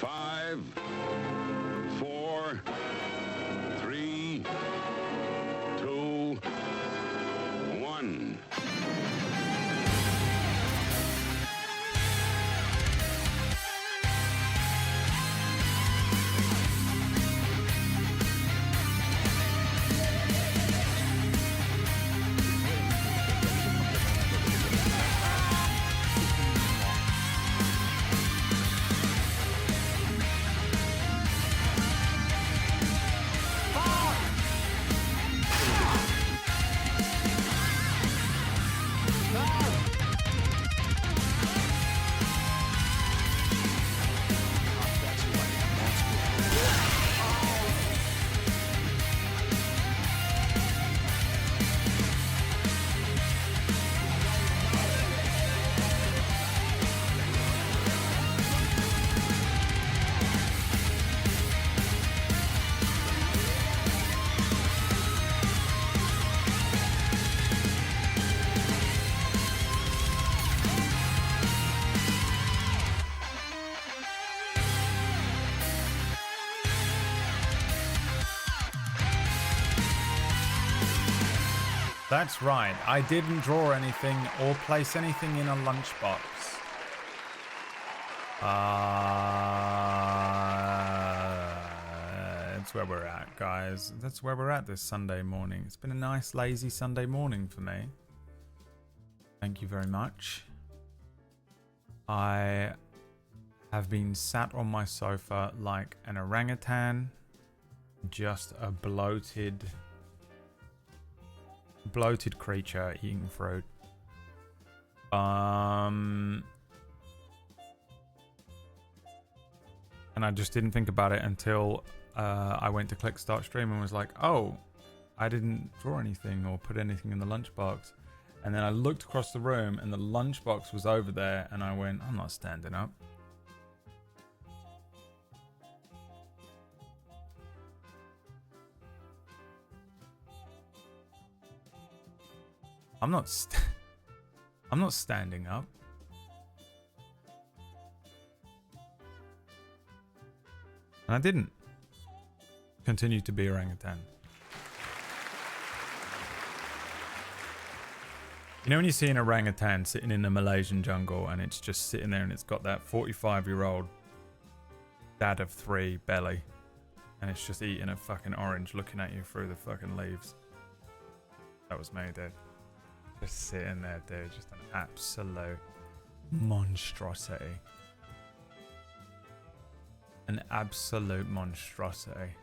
5, 4, 3, 2, 1. That's right, I didn't draw anything or place anything in a lunchbox. That's where we're at, guys. That's where we're at this Sunday morning. It's been a nice, lazy Sunday morning for me. Thank you very much. I have been sat on my sofa like an orangutan, just a bloated creature eating fruit. And I just didn't think about it until I went to click start stream and was like, oh, I didn't draw anything or put anything in the lunchbox. And then I looked across the room and the lunchbox was over there and I went, I'm not standing up. I'm not standing up. And I didn't. Continue to be orangutan. You know when you see an orangutan sitting in the Malaysian jungle and it's just sitting there and it's got that 45-year-old dad of 3 belly and it's just eating a fucking orange looking at you through the fucking leaves. That was me, dude. Just sitting there, dude. Just an absolute monstrosity. An absolute monstrosity.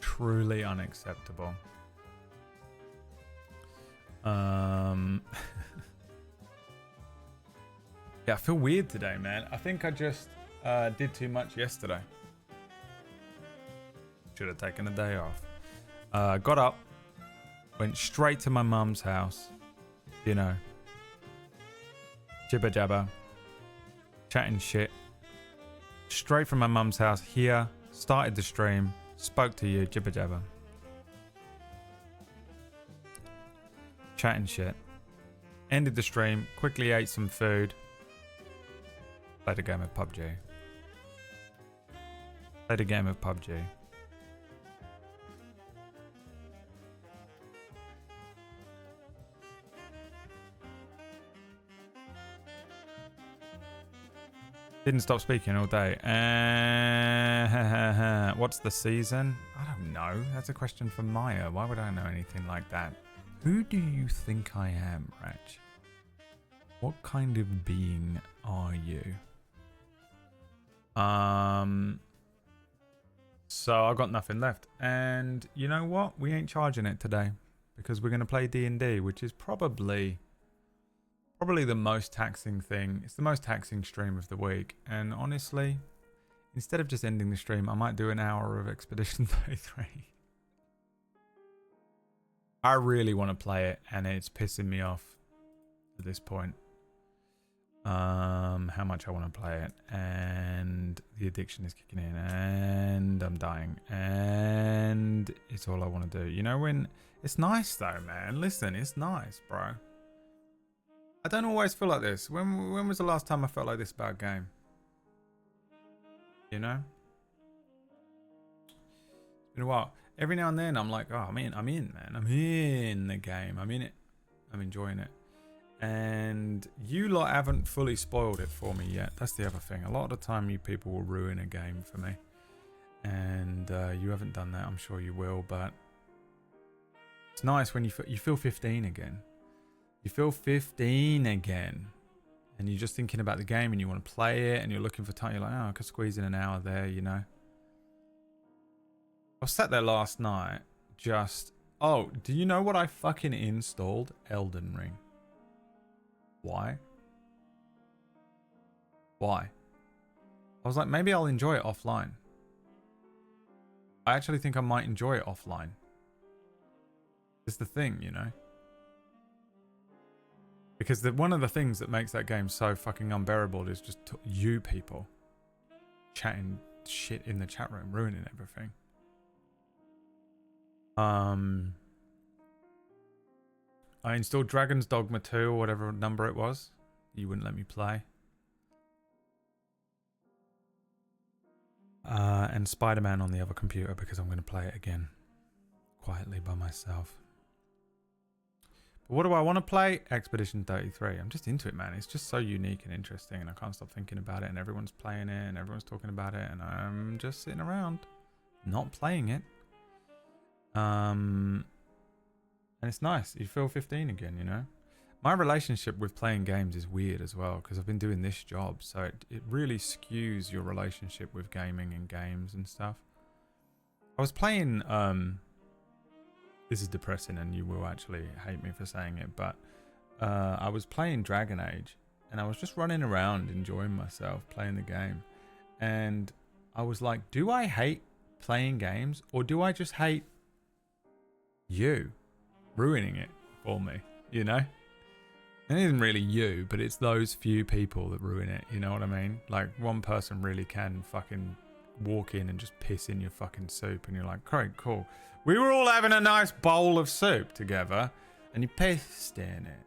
Truly unacceptable. Yeah, I feel weird today, man. I think I just did too much yesterday. Should have taken a day off. Got up. Went straight to my mum's house, you know, jibber jabber, chatting shit. Straight from my mum's house here, started the stream, spoke to you, jibber jabber. Chatting shit. Ended the stream, quickly ate some food, played a game of PUBG. Played a game of PUBG. Didn't stop speaking all day. What's the season? I don't know. That's a question for Maya. Why would I know anything like that? Who do you think I am, Ratch? What kind of being are you? So I've got nothing left. And you know what? We ain't charging it today because we're going to play D&D, which is probably the most taxing thing. It's the most taxing stream of the week. And honestly, instead of just ending the stream, I might do an hour of Expedition 33. I really want to play it, and it's pissing me off at this point. How much I want to play it, and the addiction is kicking in, and I'm dying, and it's all I want to do. You know when it's nice though, man. Listen, it's nice, bro. I don't always feel like this. When was the last time I felt like this about a game? You know? It's been a while. Every now and then I'm like, oh, I'm in, man. I'm in the game. I'm in it. I'm enjoying it. And you lot haven't fully spoiled it for me yet. That's the other thing. A lot of the time you people will ruin a game for me. And you haven't done that. I'm sure you will, but it's nice when you feel 15 again. You feel 15 again. And you're just thinking about the game and you want to play it and you're looking for time. You're like, oh, I could squeeze in an hour there, you know. I was sat there last night just... Oh, do you know what I fucking installed? Elden Ring. Why? Why? I was like, maybe I'll enjoy it offline. I actually think I might enjoy it offline. It's the thing, you know? Because one of the things that makes that game so fucking unbearable is just you people chatting shit in the chat room, ruining everything. I installed Dragon's Dogma 2 or whatever number it was. You wouldn't let me play. And Spider-Man on the other computer because I'm going to play it again. Quietly by myself. But what do I want to play? Expedition 33. I'm just into it, man. It's just so unique and interesting and I can't stop thinking about it and everyone's playing it and everyone's talking about it and I'm just sitting around not playing it. And it's nice. You feel 15 again, you know? My relationship with playing games is weird as well because I've been doing this job. So it really skews your relationship with gaming and games and stuff. I was playing... this is depressing and you will actually hate me for saying it. But I was playing Dragon Age and I was just running around enjoying myself playing the game. And I was like, do I hate playing games or do I just hate you ruining it for me, you know? It isn't really you, but it's those few people that ruin it, you know what I mean? Like one person really can fucking walk in and just piss in your fucking soup and you're like, great, cool. We were all having a nice bowl of soup together and you pissed in it.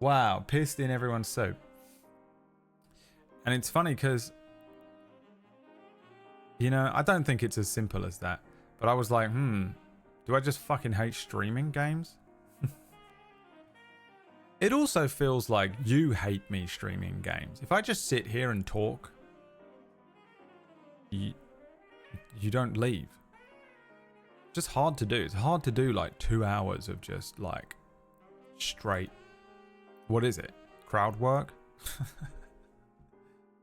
Wow, pissed in everyone's soup. And it's funny because, you know, I don't think it's as simple as that. But I was like, do I just fucking hate streaming games? It also feels like you hate me streaming games. If I just sit here and talk, you don't leave. It's just hard to do. It's hard to do like 2 hours of just like straight, what is it? Crowd work?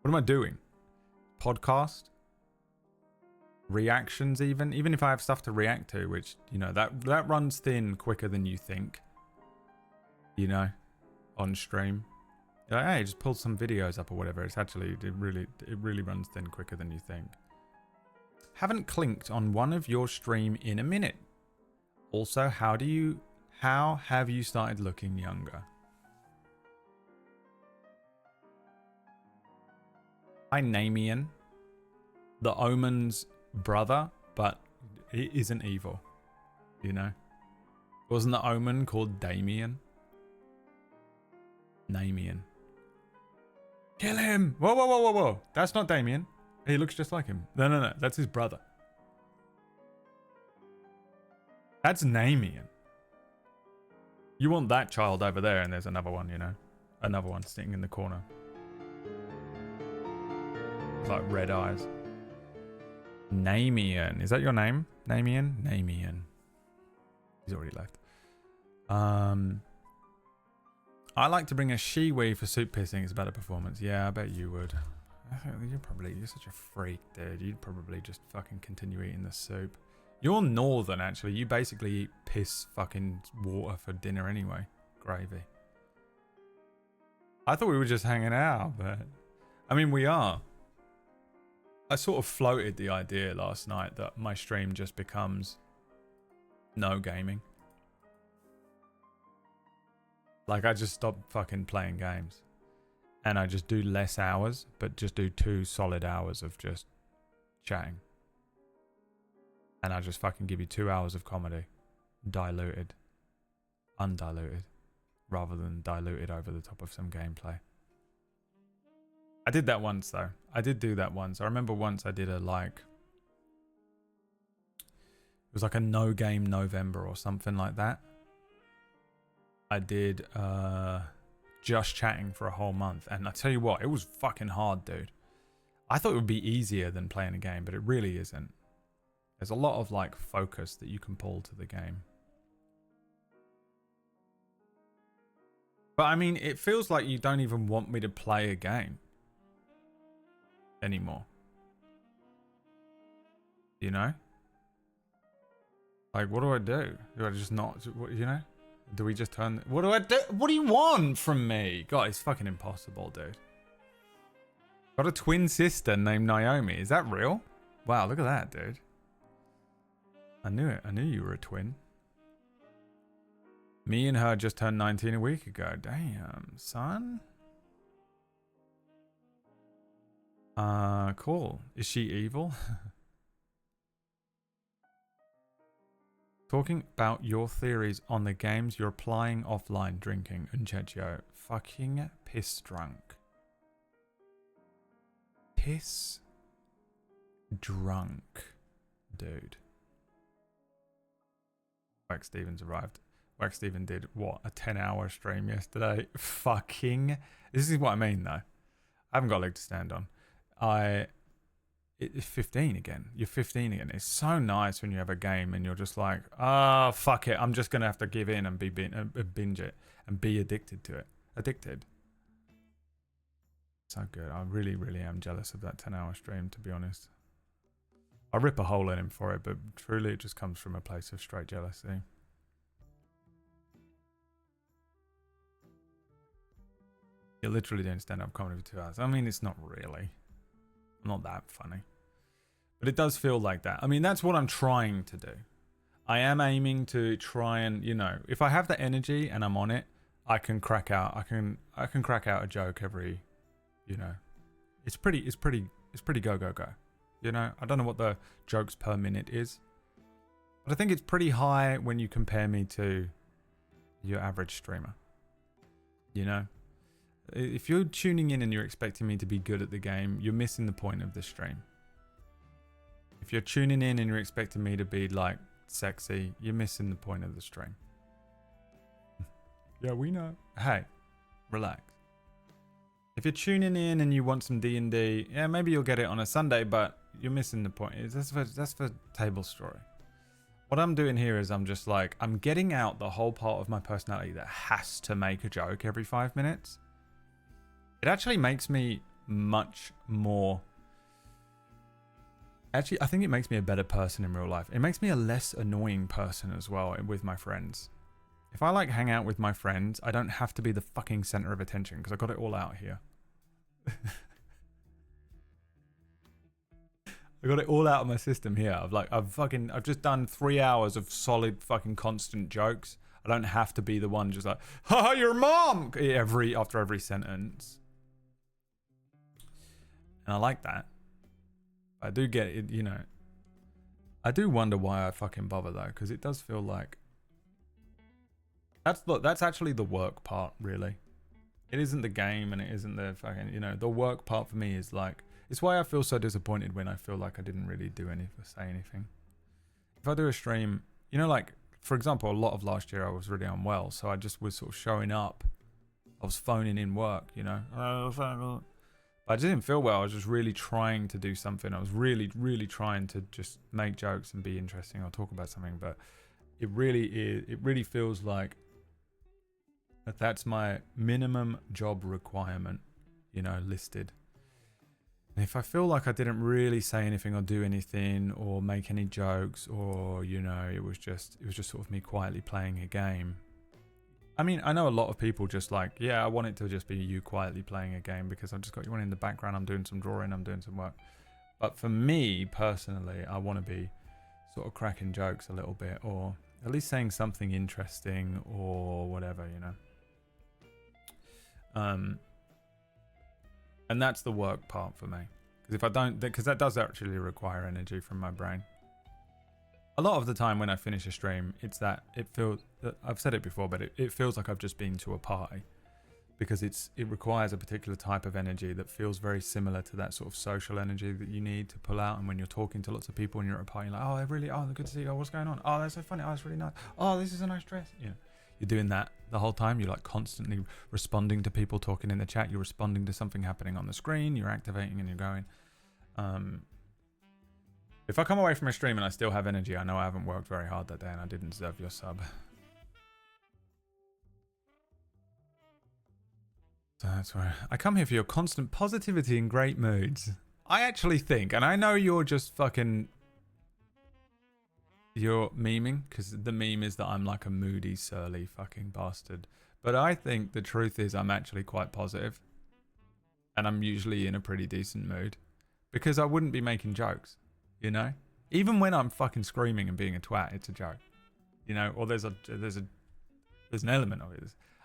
What am I doing? Podcast? Reactions even if I have stuff to react to, which, you know, that runs thin quicker than you think. You know? On stream. You're like, hey, just pull some videos up or whatever. It's actually, it really runs thin quicker than you think. Haven't clinked on one of your stream in a minute. Also, how have you started looking younger? Hi, Namian. The Omen's brother, but it isn't evil. You know? Wasn't the Omen called Damien? Namian. Kill him! Whoa, whoa, whoa, whoa, whoa. That's not Damien. He looks just like him. No. That's his brother. That's Namian. You want that child over there, and there's another one, you know? Another one sitting in the corner. Like red eyes. Namian. Is that your name? Namian? Namian. He's already left. I like to bring a Shiwi for soup pissing. It's a better performance. Yeah, I bet you would. You're such a freak, dude. You'd probably just fucking continue eating the soup. You're northern, actually. You basically eat piss fucking water for dinner anyway. Gravy. I thought we were just hanging out, but... I mean, we are. I sort of floated the idea last night that my stream just becomes no gaming. Like, I just stop fucking playing games. And I just do less hours, but just do 2 solid hours of just chatting. And I just fucking give you 2 hours of comedy. Diluted. Undiluted. rather than dilute it over the top of some gameplay. I did that once though. I did do that once. I remember once I did it was like a no game November or something like that. I did just chatting for a whole month, and I tell you what, it was fucking hard, dude. I thought it would be easier than playing a game, but it really isn't. There's a lot of like focus that you can pull to the game. But I mean, it feels like you don't even want me to play a game anymore. You know? Like, what do I do? Do I just not, you know? Do we just turn... What do I do? What do you want from me? God, it's fucking impossible, dude. Got a twin sister named Naomi. Is that real? Wow, look at that, dude. I knew it. I knew you were a twin. Me and her just turned 19 a week ago. Damn, son. Cool. Is she evil? Talking about your theories on the games you're playing offline, drinking, Unchechio. Fucking piss drunk. Piss drunk, dude. Wax Stevens arrived. Wax Steven did what? A 10-hour stream yesterday. Fucking. This is what I mean, though. I haven't got a leg to stand on. It's 15 again. You're 15 again. It's so nice when you have a game and you're just like, oh, fuck it. I'm just going to have to give in and binge it and be addicted to it. Addicted. So good. I really, really am jealous of that 10-hour stream, to be honest. I rip a hole in him for it, but truly it just comes from a place of straight jealousy. You're literally doing stand-up comedy for 2 hours. I mean, it's not really. Not that funny. But it does feel like that. I mean, that's what I'm trying to do. I am aiming to try and, you know, if I have the energy and I'm on it, I can crack out. I can crack out a joke every, you know. It's pretty go. You know, I don't know what the jokes per minute is, but I think it's pretty high when you compare me to your average streamer. You know, if you're tuning in and you're expecting me to be good at the game, you're missing the point of the stream. If you're tuning in and you're expecting me to be like sexy, you're missing the point of the stream. Yeah, we know. Hey, relax. If you're tuning in and you want some D&D, yeah, maybe you'll get it on a Sunday, but you're missing the point. That's for table story. What I'm doing here is I'm just like, I'm getting out the whole part of my personality that has to make a joke every 5 minutes. It actually makes me much more... Actually, I think it makes me a better person in real life. It makes me a less annoying person as well with my friends. If I like hang out with my friends, I don't have to be the fucking center of attention because I got it all out here. I got it all out of my system here. I've just done 3 hours of solid fucking constant jokes. I don't have to be the one just like, haha, your mom after every sentence. And I like that. I do get it, you know. I do wonder why I fucking bother though, because it does feel like that's actually the work part, really. It isn't the game and it isn't the fucking, you know, the work part for me is like, it's why I feel so disappointed when I feel like I didn't really say anything. If I do a stream, you know, like, for example, a lot of last year I was really unwell, so I just was sort of showing up. I was phoning in work, you know. But I just didn't feel well. I was just really trying to do something. I was really, really trying to just make jokes and be interesting or talk about something. But it really feels like that's my minimum job requirement, you know, listed. And if I feel like I didn't really say anything or do anything or make any jokes, or, you know, it was just sort of me quietly playing a game. I mean, I know a lot of people just like, yeah, I want it to just be you quietly playing a game because I've just got you one in the background. I'm doing some drawing, I'm doing some work. But for me personally, I want to be sort of cracking jokes a little bit, or at least saying something interesting or whatever, you know. And that's the work part for me. Because if I don't, because that does actually require energy from my brain. a lot of the time when I finish a stream, it's that it feels, I've said it before, but it feels like I've just been to a party, because it requires a particular type of energy that feels very similar to that sort of social energy that you need to pull out. And when you're talking to lots of people and you're at a party, you're like, oh, good to see you. Oh, what's going on? Oh, that's so funny. Oh, that's really nice. Oh, this is a nice dress. You know, you're doing that the whole time. You're like constantly responding to people talking in the chat. You're responding to something happening on the screen. You're activating and you're going. If I come away from a stream and I still have energy, I know I haven't worked very hard that day and I didn't deserve your sub. So that's where I come here for your constant positivity and great moods. I actually think, and I know you're just fucking, you're memeing, because the meme is that I'm like a moody, surly fucking bastard. But I think the truth is I'm actually quite positive, and I'm usually in a pretty decent mood, because I wouldn't be making jokes, you know? Even when I'm fucking screaming and being a twat, it's a joke, you know? Or there's an element of it.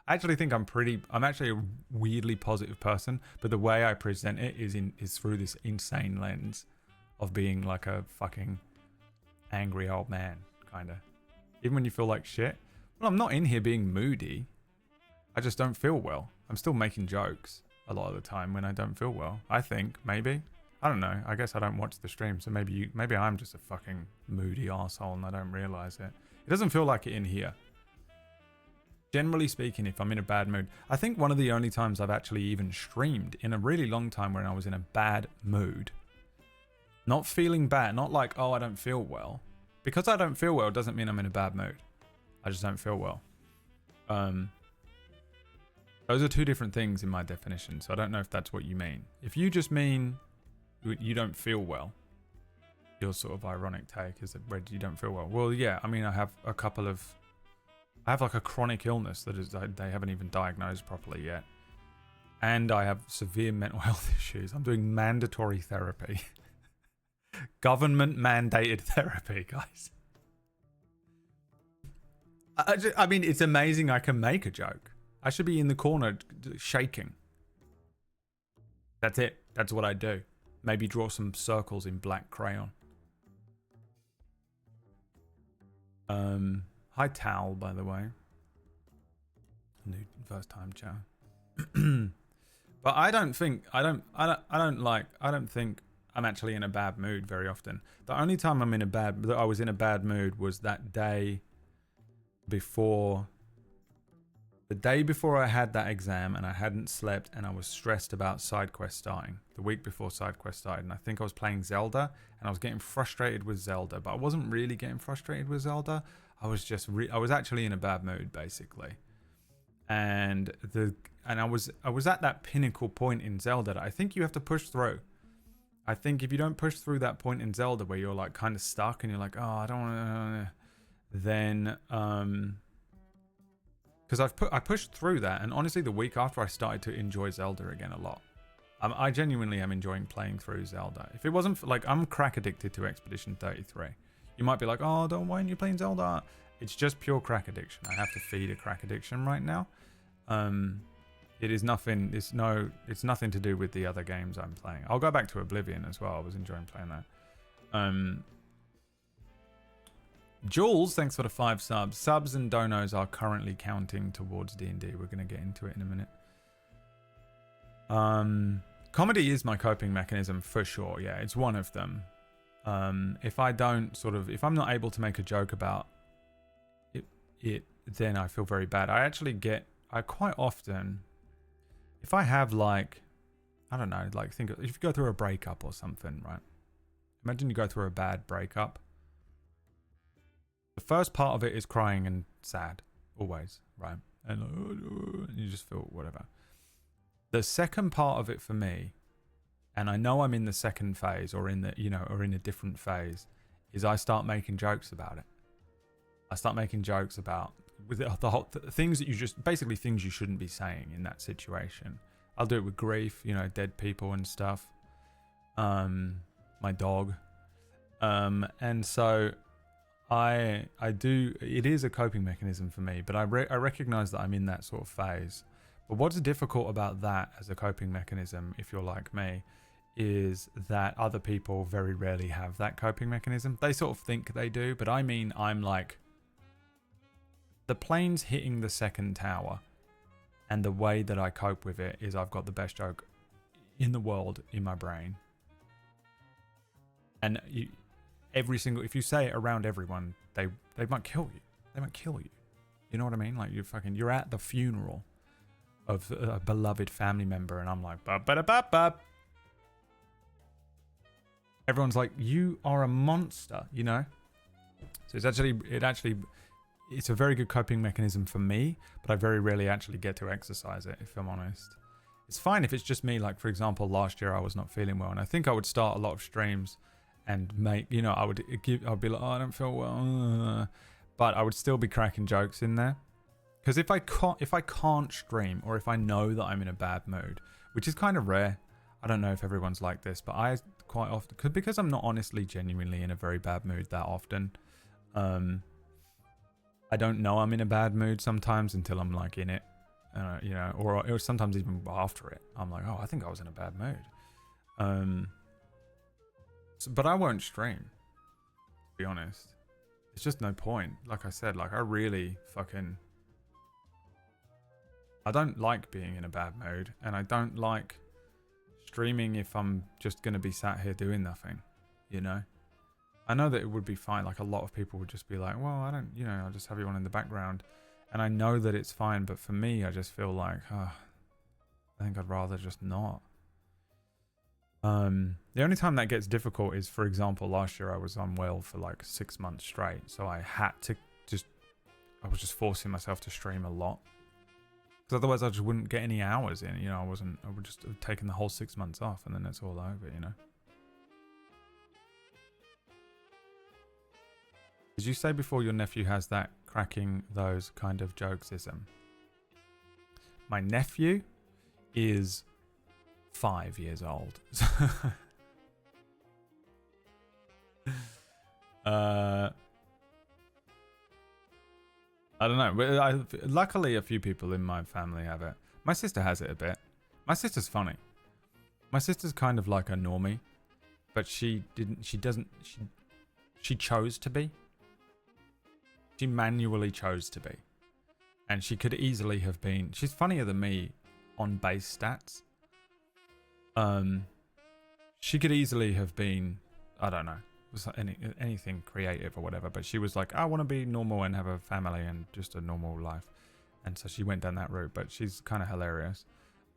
I actually think I'm actually a weirdly positive person, but the way I present it is through this insane lens of being like a fucking angry old man, kind of. Even when you feel like shit. Well, I'm not in here being moody. I just don't feel well. I'm still making jokes a lot of the time when I don't feel well. I think, maybe. I don't know. I guess I don't watch the stream, so maybe I'm just a fucking moody asshole and I don't realize it. It doesn't feel like it in here. Generally speaking, if I'm in a bad mood, I think one of the only times I've actually even streamed in a really long time when I was in a bad mood, not feeling bad, not like, oh, I don't feel well. Because I don't feel well doesn't mean I'm in a bad mood. I just don't feel well. Those are two different things in my definition, so I don't know if that's what you mean. If you just mean you don't feel well, your sort of ironic take is that you don't feel well. Well, yeah, I mean, I have like a chronic illness that they haven't even diagnosed properly yet. And I have severe mental health issues. I'm doing mandatory therapy. Government mandated therapy, guys. I mean, it's amazing I can make a joke. I should be in the corner shaking. That's it. That's what I do. Maybe draw some circles in black crayon. Hi Tal, by the way. New first time chat. But I don't think I'm actually in a bad mood very often. The only time I was in a bad mood was that day before. The day before I had that exam and I hadn't slept and I was stressed about SideQuest starting. The week before SideQuest started, and I think I was playing Zelda and I was getting frustrated with Zelda, but I wasn't really getting frustrated with Zelda. I was just I was actually in a bad mood basically. And I was at that pinnacle point in Zelda that I think you have to push through. I think if you don't push through that point in Zelda where you're like kind of stuck and you're like, oh, I don't want to, then because I pushed through that, and honestly, the week after I started to enjoy Zelda again a lot. I genuinely am enjoying playing through Zelda. If it wasn't for, like, I'm crack addicted to Expedition 33. You might be like, oh, why aren't you playing Zelda? It's just pure crack addiction. I have to feed a crack addiction right now. It is nothing. It's nothing to do with the other games I'm playing. I'll go back to Oblivion as well. I was enjoying playing that. Jules, thanks for the 5 subs. Subs and donos are currently counting towards D&D. We're going to get into it in a minute. Comedy is my coping mechanism for sure. Yeah, it's one of them. If I'm not able to make a joke about it, then I feel very bad. I quite often, if I have like, I don't know, like if you go through a breakup or something, right? Imagine you go through a bad breakup. The first part of it is crying and sad, always, right? And you just feel whatever. The second part of it for me, and I know I'm in the second phase or in a different phase, is I start making jokes about it. I start making jokes about with the whole things that basically things you shouldn't be saying in that situation. I'll do it with grief, dead people and stuff. My dog, and so. I do. It is a coping mechanism for me, but I recognize that I'm in that sort of phase. But what's difficult about that as a coping mechanism, if you're like me, is that other people very rarely have that coping mechanism. They sort of think they do, but I mean, I'm like, the plane's hitting the second tower, and the way that I cope with it is I've got the best joke in the world in my brain. And if you say it around everyone, they might kill you. They might kill you. You know what I mean? Like you're at the funeral of a beloved family member, and I'm like, ba. Everyone's like, you are a monster, you know? So it's a very good coping mechanism for me, but I very rarely actually get to exercise it, if I'm honest. It's fine if it's just me. Like, for example, last year I was not feeling well, and I think I would start a lot of streams and make, you know, I'd be like, oh, I don't feel well, but I would still be cracking jokes in there. Because if I can't stream, or if I know that I'm in a bad mood, which is kind of rare, I don't know if everyone's like this, but I quite often, because I'm not honestly genuinely in a very bad mood that often, I don't know I'm in a bad mood sometimes until I'm like in it, you know, or sometimes even after it, I'm like, oh, I think I was in a bad mood. But I won't stream, to be honest. It's just no point. Like I said, like I really I don't like being in a bad mood, and I don't like streaming if I'm just going to be sat here doing nothing, you know? I know that it would be fine. Like a lot of people would just be like, well, I don't, you know, I'll just have you on in the background. And I know that it's fine, but for me, I just feel like, I think I'd rather just not. The only time that gets difficult is, for example, last year I was unwell for like 6 months straight. So I had to I was just forcing myself to stream a lot. Because otherwise I just wouldn't get any hours in, you know, I would just have taken the whole 6 months off, and then it's all over, you know. Did you say before your nephew has that cracking those kind of jokesism? My nephew is 5 years old. I don't know. But luckily, a few people in my family have it. My sister has it a bit. My sister's funny. My sister's kind of like a normie, but she chose to be. She manually chose to be. And she could easily have been. She's funnier than me on base stats. She could easily have been, I don't know, anything creative or whatever, but she was like, I want to be normal and have a family and just a normal life. And so she went down that route, but she's kind of hilarious.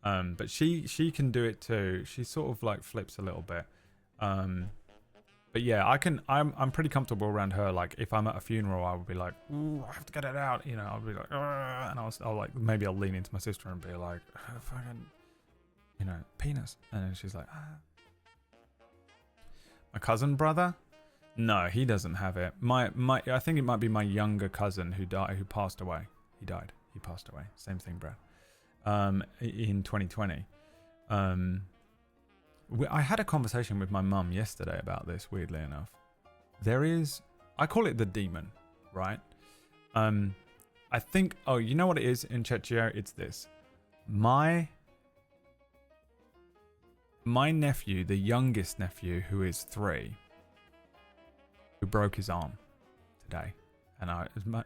But she can do it too. She sort of like flips a little bit. But yeah, I'm pretty comfortable around her. Like if I'm at a funeral, I would be like, ooh, I have to get it out. You know, I'll be like, and I'll like, maybe I'll lean into my sister and be like, fucking, you know, penis. And then she's like, ah. My cousin brother? No, he doesn't have it. I think it might be my younger cousin who passed away. He passed away. Same thing, bro. In 2020. I had a conversation with my mum yesterday about this, weirdly enough. I call it the demon, right? I think, you know what it is in Chechio? It's this. My nephew, the youngest nephew, who is 3, who broke his arm today. And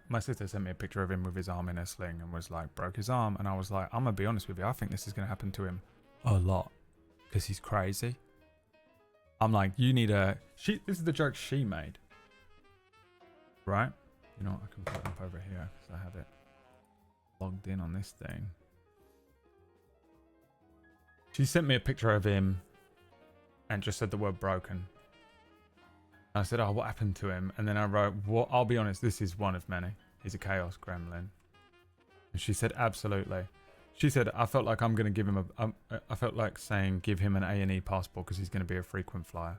my sister sent me a picture of him with his arm in a sling and was like, broke his arm. And I was like, I'm going to be honest with you. I think this is going to happen to him a lot because he's crazy. I'm like, you need this is the joke she made. Right? You know what? I can put it up over here because I have it logged in on this thing. She sent me a picture of him and just said the word broken. I said, oh, what happened to him? And then I wrote, well, I'll be honest, this is one of many. He's a chaos gremlin. And she said, absolutely. She said, I felt like I'm going to give him I felt like saying give him an A&E passport because he's going to be a frequent flyer.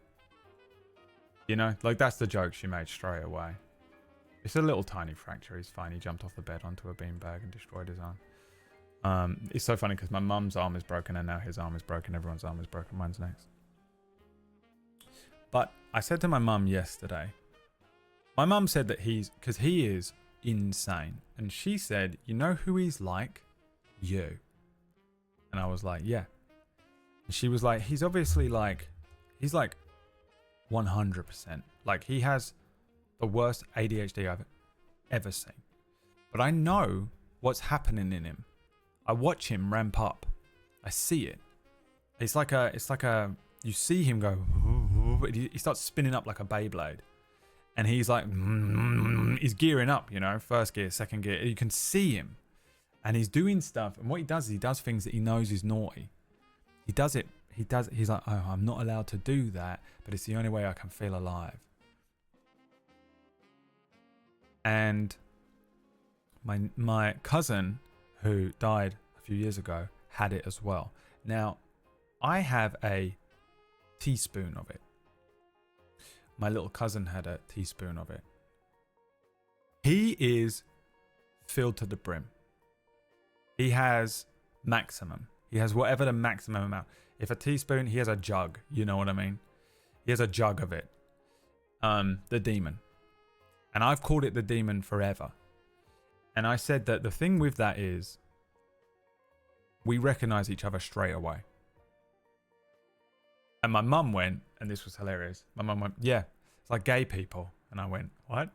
You know, like that's the joke she made straight away. It's a little tiny fracture. He's fine. He jumped off the bed onto a beanbag and destroyed his arm. It's so funny because my mum's arm is broken and now his arm is broken. Everyone's arm is broken. Mine's next. But I said to my mum yesterday, my mum said that because he is insane. And she said, you know who he's like? You. And I was like, yeah. And she was like, he's obviously like, he's like 100%. Like, he has the worst ADHD I've ever seen. But I know what's happening in him. I watch him ramp up. I see it. It's like a, you see him go, he starts spinning up like a Beyblade. And he's like, he's gearing up, you know, first gear, second gear. You can see him. And he's doing stuff. And what he does is he does things that he knows is naughty. He does it. He's like, oh, I'm not allowed to do that, but it's the only way I can feel alive. And my cousin, who died a few years ago, had it as well. Now, I have a teaspoon of it. My little cousin had a teaspoon of it. He is filled to the brim. He has maximum. He has whatever the maximum amount. If a teaspoon, he has a jug. You know what I mean? He has a jug of it. The demon. And I've called it the demon forever. And I said that the thing with that is we recognize each other straight away. And my mum went, and this was hilarious. My mum went, yeah, it's like gay people. And I went, what?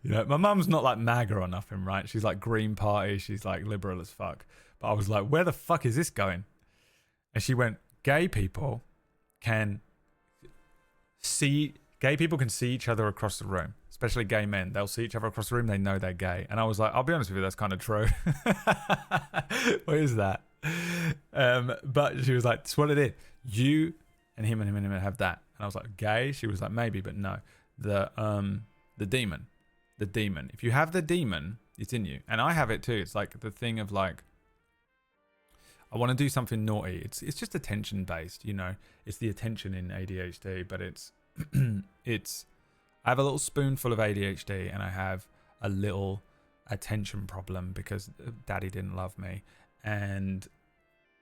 You know, my mum's not like MAGA or nothing, right? She's like Green Party. She's like liberal as fuck. But I was like, where the fuck is this going? And she went, gay people can see each other across the room, especially gay men. They'll see each other across the room. They know they're gay. And I was like, I'll be honest with you, that's kind of true. What is that? But she was like, that's what it is. You and him have that. And I was like, gay? She was like, maybe, but no. The demon. If you have the demon, it's in you. And I have it too. It's like the thing of like, I want to do something naughty. It's just attention based, you know. It's the attention in ADHD, but it's I have a little spoonful of ADHD and I have a little attention problem because daddy didn't love me. And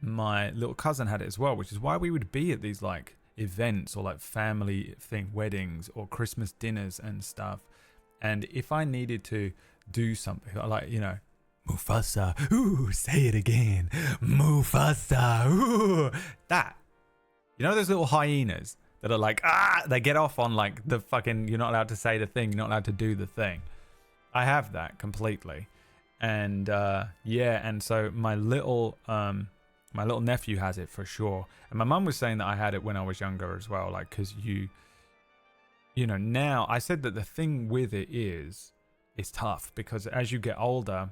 my little cousin had it as well, which is why we would be at these like events or like family thing, weddings or Christmas dinners and stuff. And if I needed to do something like, you know, Mufasa, ooh, say it again, Mufasa, ooh, that, you know, those little hyenas that are like, they get off on like the fucking, you're not allowed to say the thing, you're not allowed to do the thing. I have that completely. And yeah, and so my little nephew has it for sure. And my mum was saying that I had it when I was younger as well, like, because you know, now I said that the thing with it is it's tough because as you get older,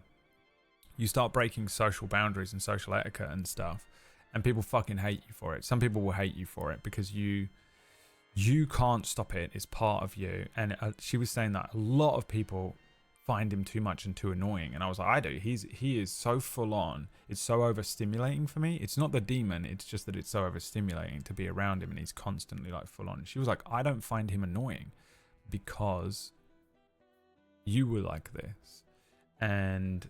you start breaking social boundaries and social etiquette and stuff, and people fucking hate you for it. Some people will hate you for it because you can't stop it. It's part of you. And she was saying that a lot of people find him too much and too annoying. And I was like, I do. He is so full on. It's so overstimulating for me. It's not the demon. It's just that it's so overstimulating to be around him and he's constantly like full on. She was like, I don't find him annoying because you were like this. And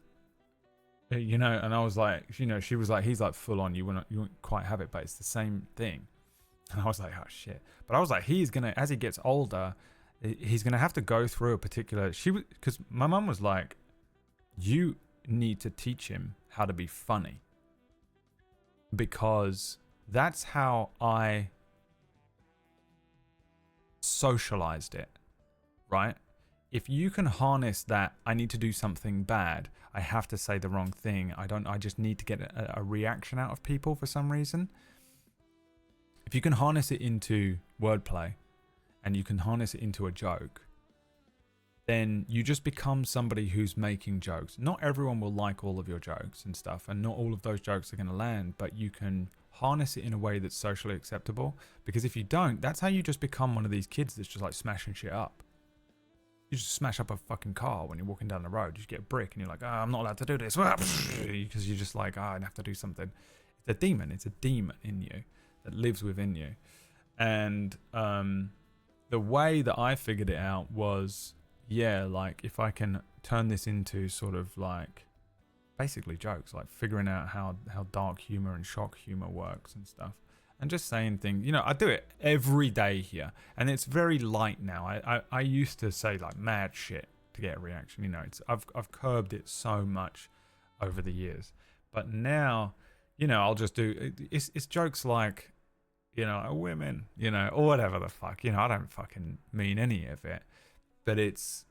you know, and I was like, you know, she was like, he's like full on. You won't quite have it, but it's the same thing. And I was like, oh shit. But I was like, he's gonna, as he gets older, he's gonna have to go through a particular. Because my mum was like, you need to teach him how to be funny, because that's how I socialized it, right? If you can harness that, I need to do something bad, I have to say the wrong thing, I just need to get a reaction out of people for some reason. If you can harness it into wordplay and you can harness it into a joke, then you just become somebody who's making jokes. Not everyone will like all of your jokes and stuff, and not all of those jokes are going to land, but you can harness it in a way that's socially acceptable. Because if you don't, that's how you just become one of these kids that's just like smashing shit up. You just smash up a fucking car when you're walking down the road. You just get a brick and you're like, I'm not allowed to do this. Because you're just like, I have to do something. It's a demon. It's a demon in you that lives within you. And the way that I figured it out was, yeah, like if I can turn this into sort of like basically jokes, like figuring out how dark humor and shock humor works and stuff. And just saying things, you know, I do it every day here, and it's very light now. I used to say like mad shit to get a reaction, you know. I've curbed it so much over the years, But now, I'll just do it's jokes like, women, or whatever the fuck. I don't fucking mean any of it. But it's,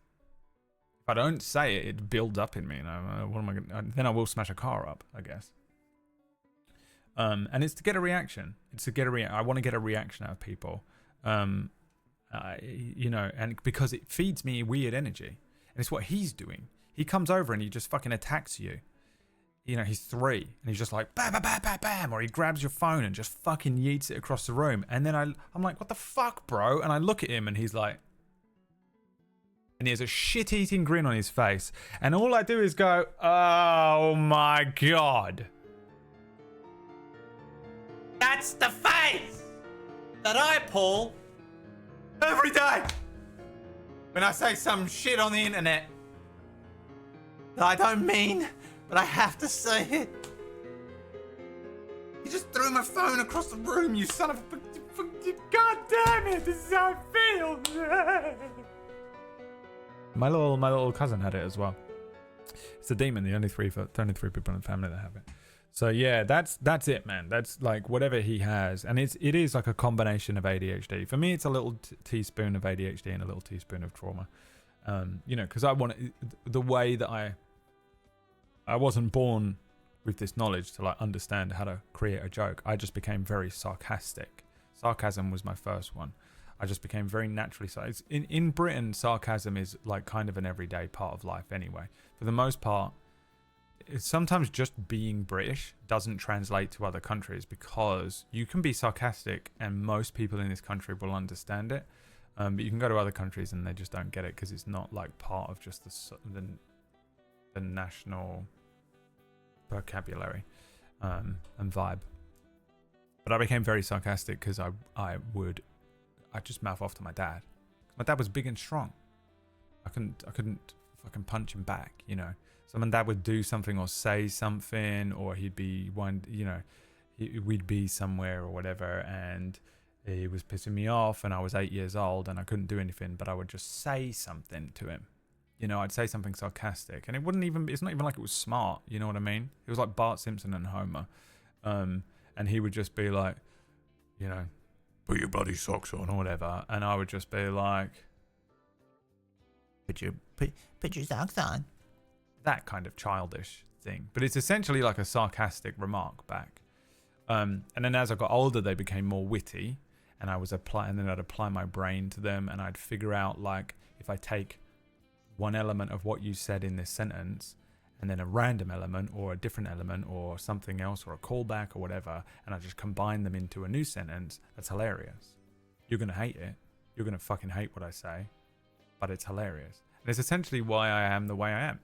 if I don't say it, it builds up in me. What am I gonna? Then I will smash a car up, I guess. And it's to get a reaction. I want to get a reaction out of people. And because it feeds me weird energy, and it's what he's doing. He comes over and he just fucking attacks you. He's 3 and he's just like bam, bam, bam, bam, bam, or he grabs your phone and just fucking yeets it across the room. And then I'm like, what the fuck, bro? And I look at him and he's like, and he has a shit-eating grin on his face. And all I do is go, oh my God. That's the face that I pull every day when I say some shit on the internet that I don't mean, but I have to say it. You just threw my phone across the room, you son of a... God damn it, this is how I feel. My little cousin had it as well. It's a demon, the only three people in the family that have it. So yeah, that's it, man. That's like whatever he has, and it is like a combination of ADHD. For me, it's a little teaspoon of ADHD and a little teaspoon of trauma. Because I want the way that I wasn't born with this knowledge to like understand how to create a joke. I just became very sarcastic. Sarcasm was my first one. I just became very naturally sarcastic. In Britain, sarcasm is like kind of an everyday part of life anyway. For the most part, it's sometimes just being British doesn't translate to other countries, because you can be sarcastic and most people in this country will understand it. But you can go to other countries and they just don't get it because it's not like part of just the national vocabulary and vibe. But I became very sarcastic because I just mouth off to my dad. My dad was big and strong. I couldn't fucking punch him back, So my dad would do something or say something, or he'd be we'd be somewhere or whatever, and he was pissing me off, and I was 8 years old and I couldn't do anything, but I would just say something to him. I'd say something sarcastic, and it's not even like it was smart, you know what I mean? It was like Bart Simpson and Homer. And he would just be like, put your bloody socks on or whatever, and I would just be like, put your socks on. That kind of childish thing, but it's essentially like a sarcastic remark back. And then as I got older, they became more witty, and I'd apply my brain to them, and I'd figure out, like, if I take one element of what you said in this sentence and then a random element or a different element or something else or a callback or whatever, and I just combine them into a new sentence, that's hilarious. You're gonna hate it. You're gonna fucking hate what I say, but it's hilarious. And it's essentially why I am the way I am.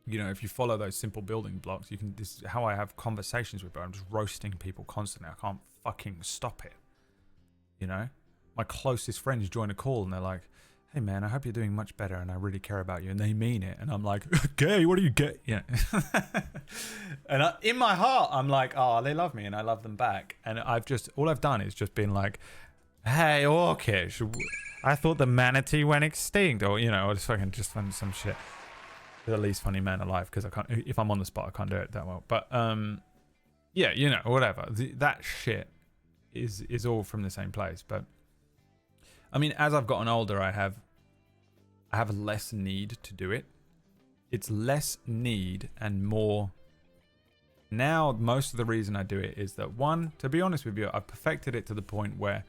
If you follow those simple building blocks, this is how I have conversations with people. I'm just roasting people constantly. I can't fucking stop it. My closest friends join a call and they're like, hey man, I hope you're doing much better and I really care about you. And they mean it. And I'm like, gay, what do you get? Yeah. And in my heart, I'm like, oh, they love me and I love them back. And all I've done is just been like, hey, Orkish, I thought the manatee went extinct. Or, or just find some shit. The least funny man alive, because I can't, if I'm on the spot, I can't do it that well. But yeah, whatever. That shit is all from the same place. But I mean, as I've gotten older, I have less need to do it. It's less need and more. Now, most of the reason I do it is that, one, to be honest with you, I've perfected it to the point where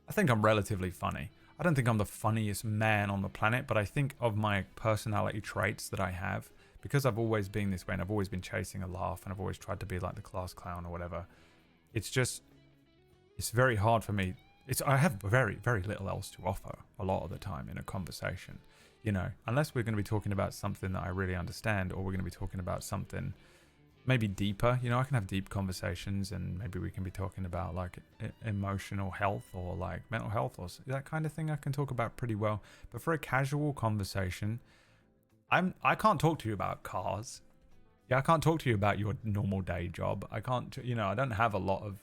I think I'm relatively funny. I don't think I'm the funniest man on the planet, but I think of my personality traits that I have, because I've always been this way and I've always been chasing a laugh and I've always tried to be like the class clown or whatever. It's very hard for me. I have very, very little else to offer a lot of the time in a conversation, unless we're going to be talking about something that I really understand, or we're going to be talking about something maybe deeper. I can have deep conversations, and maybe we can be talking about like emotional health or like mental health or that kind of thing. I can talk about pretty well. But for a casual conversation, I can't talk to you about cars. Yeah, I can't talk to you about your normal day job. I can't, I don't have a lot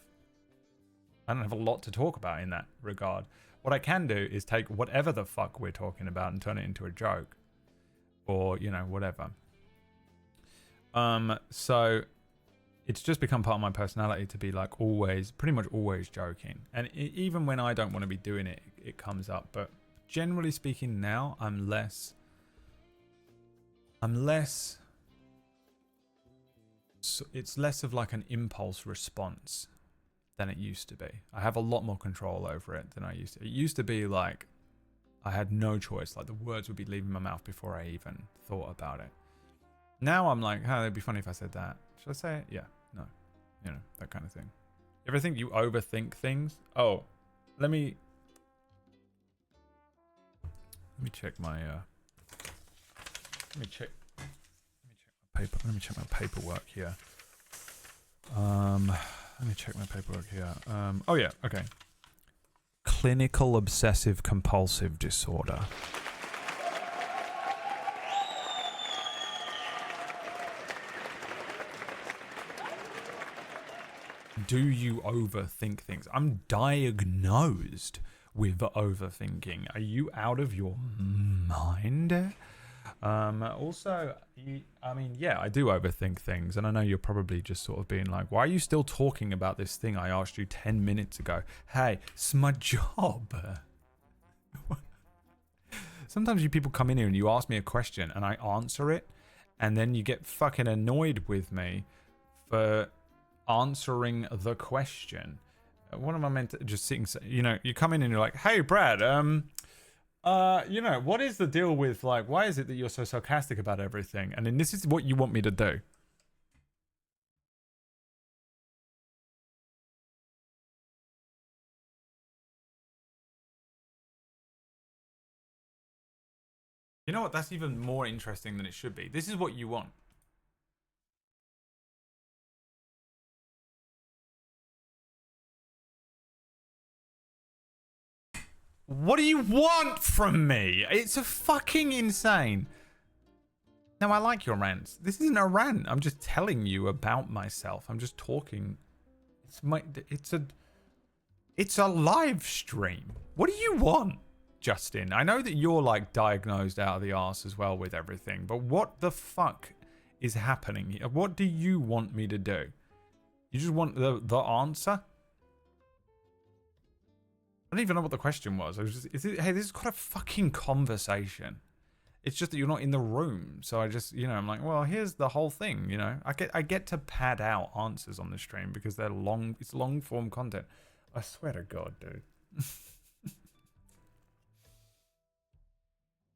to talk about in that regard. What I can do is take whatever the fuck we're talking about and turn it into a joke, or whatever. So it's just become part of my personality to be like always, pretty much always joking. And even when I don't want to be doing it, it comes up. But generally speaking now, I'm less, so it's less of like an impulse response than it used to be. I have a lot more control over it than I used to. It used to be like I had no choice. Like the words would be leaving my mouth before I even thought about it. Now I'm like, oh, it'd be funny if I said that. Should I say it? Yeah. No. You know, that kind of thing. You ever think you overthink things? Oh, let me check my let me check my paperwork here. Let me check my paperwork here. Oh yeah, okay. Clinical obsessive compulsive disorder. Do you overthink things? I'm diagnosed with overthinking. Are you out of your mind? Also, I mean, yeah, I do overthink things, and I know you're probably just sort of being like, why are you still talking about this thing I asked you 10 minutes ago? Hey, it's my job. Sometimes you people come in here and you ask me a question and I answer it, and then you get fucking annoyed with me for answering the question. What am I meant to just sitting? You know, you come in and you're like, hey, Brad, you know, what is the deal with, like, why is it that you're so sarcastic about everything? And then this is what you want me to do. You know what? That's even more interesting than it should be. This is what you want. What do you want from me? It's a fucking insane. No, I like your rants. This isn't a rant. I'm just telling you about myself. I'm just talking. It's a live stream. What do you want, Justin? I know that you're like diagnosed out of the arse as well with everything, but what the fuck is happening here? What do you want me to do? You just want the answer? I don't even know what the question was. I was just, hey, this is quite a fucking conversation. It's just that you're not in the room. So I just, you know, I'm like, well, here's the whole thing, you know. I get to pad out answers on the stream because they're long, it's long form content. I swear to God, dude.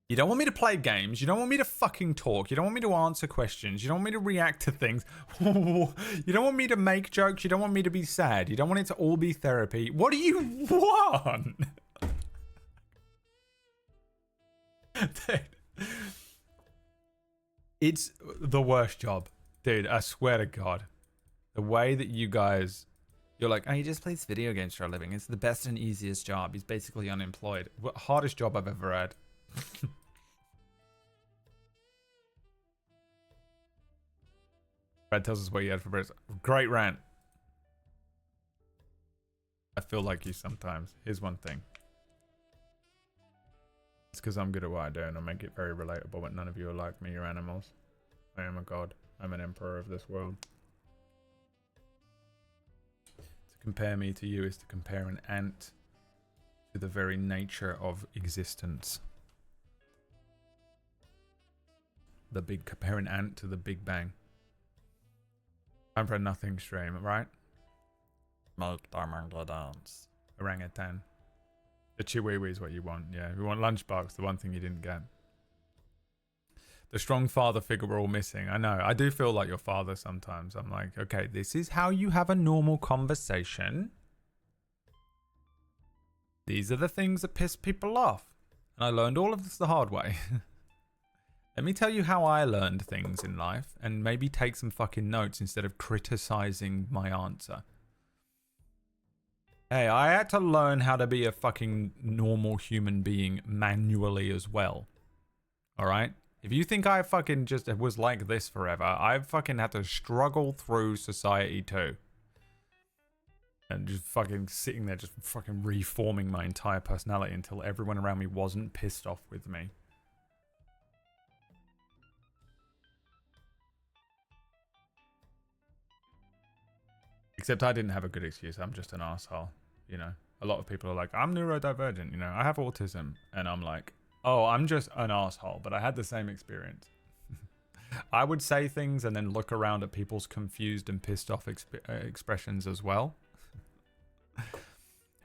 You don't want me to play games. You don't want me to fucking talk. You don't want me to answer questions. You don't want me to react to things. You don't want me to make jokes. You don't want me to be sad. You don't want it to all be therapy. What do you want? Dude, it's the worst job. Dude, I swear to God. The way that you guys... You're like, oh, he just plays video games for a living. It's the best and easiest job. He's basically unemployed. Hardest job I've ever had. Brad tells us what you had for breakfast. Great rant. I feel like you sometimes. Here's one thing. It's because I'm good at what I do and I make it very relatable, but none of you are like me. You're animals. I am a god. I'm an emperor of this world. To compare me to you is to compare an ant to the very nature of existence. Compare an ant to the Big Bang. Time for a nothing stream, right? Make the dance. Orangutan. The chihuahua is what you want, yeah. You want Lunchbox, the one thing you didn't get. The strong father figure we're all missing. I know. I do feel like your father sometimes. I'm like, okay, this is how you have a normal conversation. These are the things that piss people off. And I learned all of this the hard way. Let me tell you how I learned things in life and maybe take some fucking notes instead of criticizing my answer. Hey, I had to learn how to be a fucking normal human being manually as well. Alright? If you think I fucking just was like this forever, I fucking had to struggle through society too. And just fucking sitting there just fucking reforming my entire personality until everyone around me wasn't pissed off with me. Except I didn't have a good excuse. I'm just an asshole. You know, a lot of people are like, I'm neurodivergent. You know, I have autism, and I'm like, oh, I'm just an asshole. But I had the same experience. I would say things and then look around at people's confused and pissed off expressions as well.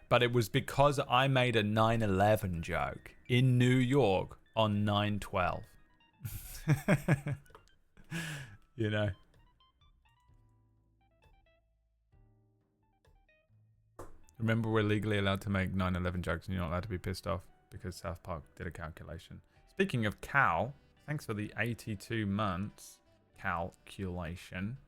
But it was because I made a 9/11 joke in New York on 9/12. You know. Remember, we're legally allowed to make 9/11 jokes and you're not allowed to be pissed off because South Park did a calculation. Speaking of Cal, thanks for the 82 months calculation.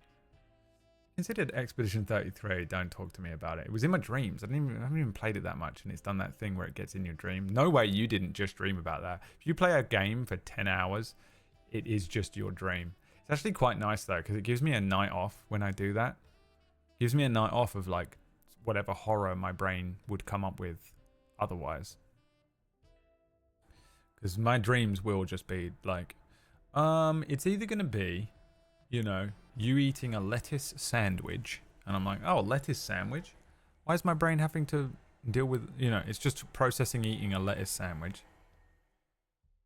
Considered Expedition 33. Don't talk to me about it. It was in my dreams. I haven't even played it that much, and it's done that thing where it gets in your dream. No way you didn't just dream about that. If you play a game for 10 hours, it is just your dream. It's actually quite nice though, because it gives me a night off when I do that. It gives me a night off of like whatever horror my brain would come up with otherwise. Because my dreams will just be like, it's either going to be, you know, you eating a lettuce sandwich. And I'm like, oh, lettuce sandwich? Why is my brain having to deal with, you know, it's just processing eating a lettuce sandwich.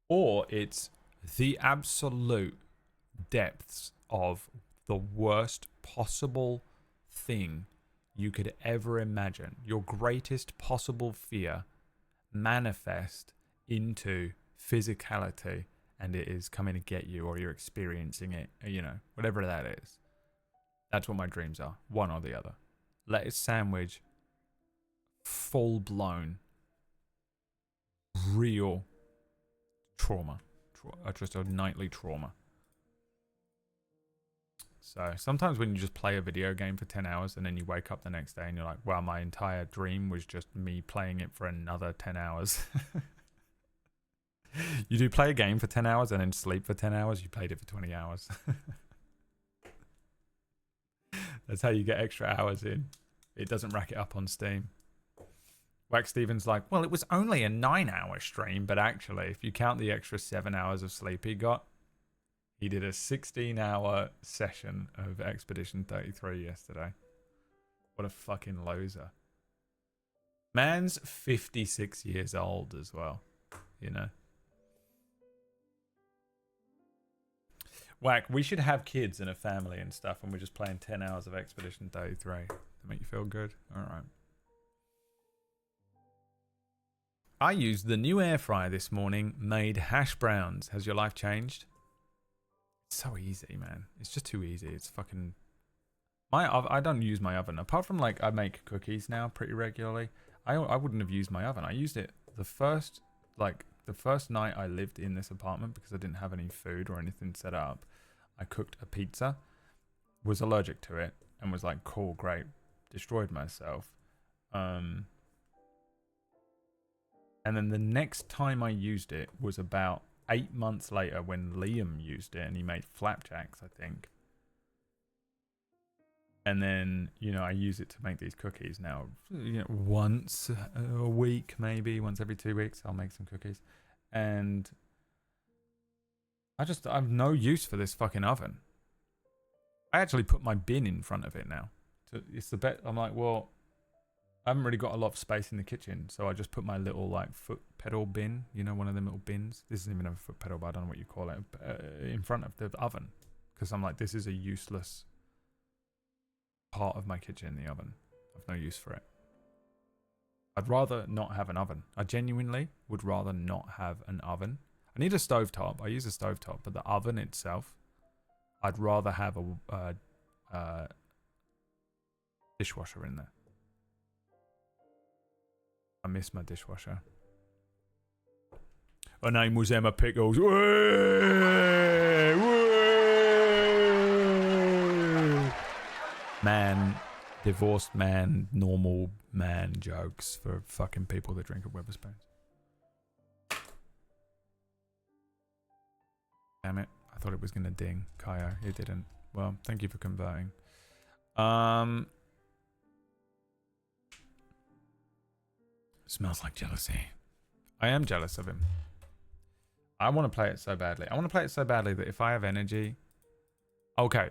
Or it's the absolute depths of the worst possible thing you could ever imagine. Your greatest possible fear manifest into physicality, and it is coming to get you, or you're experiencing it, you know, whatever that is. That's what my dreams are, one or the other. Lettuce sandwich, full blown, real trauma, just a nightly trauma. So sometimes when you just play a video game for 10 hours and then you wake up the next day and you're like, wow, my entire dream was just me playing it for another 10 hours. You do play a game for 10 hours and then sleep for 10 hours. You played it for 20 hours. That's how you get extra hours in. It doesn't rack it up on Steam. Wax Stevens like, well, it was only a 9-hour stream, but actually, if you count the extra 7 hours of sleep he got, he did a 16-hour session of Expedition 33 yesterday. What a fucking loser. Man's 56 years old as well, you know. Whack, we should have kids and a family and stuff, and we're just playing 10 hours of Expedition 33 to make you feel good. All right. I used the new air fryer this morning, made hash browns. Has your life changed? It's so easy, man. It's just too easy. It's fucking... I don't use my oven. Apart from, like, I make cookies now pretty regularly. I wouldn't have used my oven. I used it the first night I lived in this apartment because I didn't have any food or anything set up. I cooked a pizza, was allergic to it, and was like, cool, great. Destroyed myself. And then the next time I used it was about 8 months later when Liam used it and he made flapjacks, I think. And then, you know, I use it to make these cookies now. You know, once a week, maybe once every 2 weeks, I'll make some cookies. And I've no use for this fucking oven. I actually put my bin in front of it now. It's the bet. I'm like, well, I haven't really got a lot of space in the kitchen, so I just put my little like foot pedal bin, you know, one of them little bins. This isn't even a foot pedal, but I don't know what you call it, in front of the oven, because I'm like, this is a useless part of my kitchen, the oven. I've no use for it. I'd rather not have an oven. I genuinely would rather not have an oven. I need a stovetop. I use a stovetop, but the oven itself, I'd rather have a dishwasher in there. I miss my dishwasher. Her name was Emma Pickles. Whee! Whee! Man, divorced man, normal man jokes for fucking people that drink at Wetherspoons. Damn it. I thought it was going to ding. Kaio, it didn't. Well, thank you for converting. Smells like jealousy. I am jealous of him. I want to play it so badly. I want to play it so badly that if I have energy... Okay.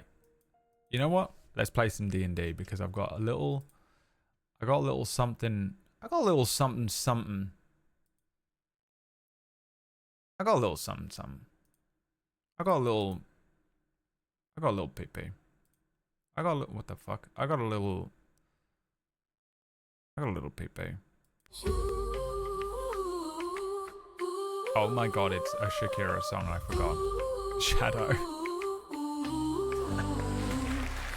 You know what? Let's play some D&D because I've got a little... I got a little something... I got a little something something. I got a little something something. I got a little pee-pee. I got a little... What the fuck? I got a little pee-pee. Oh my god, it's a Shakira song, I forgot. Shadow.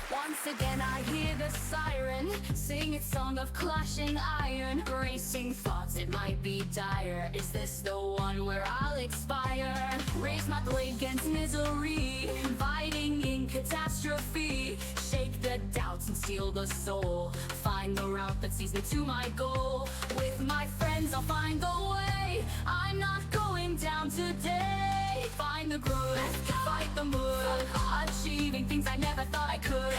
Once again I hear the siren sing its song of clashing iron. Racing thoughts, it might be dire. Is this the one where I'll expire? Raise my blade against misery, inviting in catastrophe. Shake the doubts and steal the soul. Find the route that sees me to my goal. With my friends I'll find the way. I'm not going down today. Find the good, fight the mood. Achieving things I never thought I could.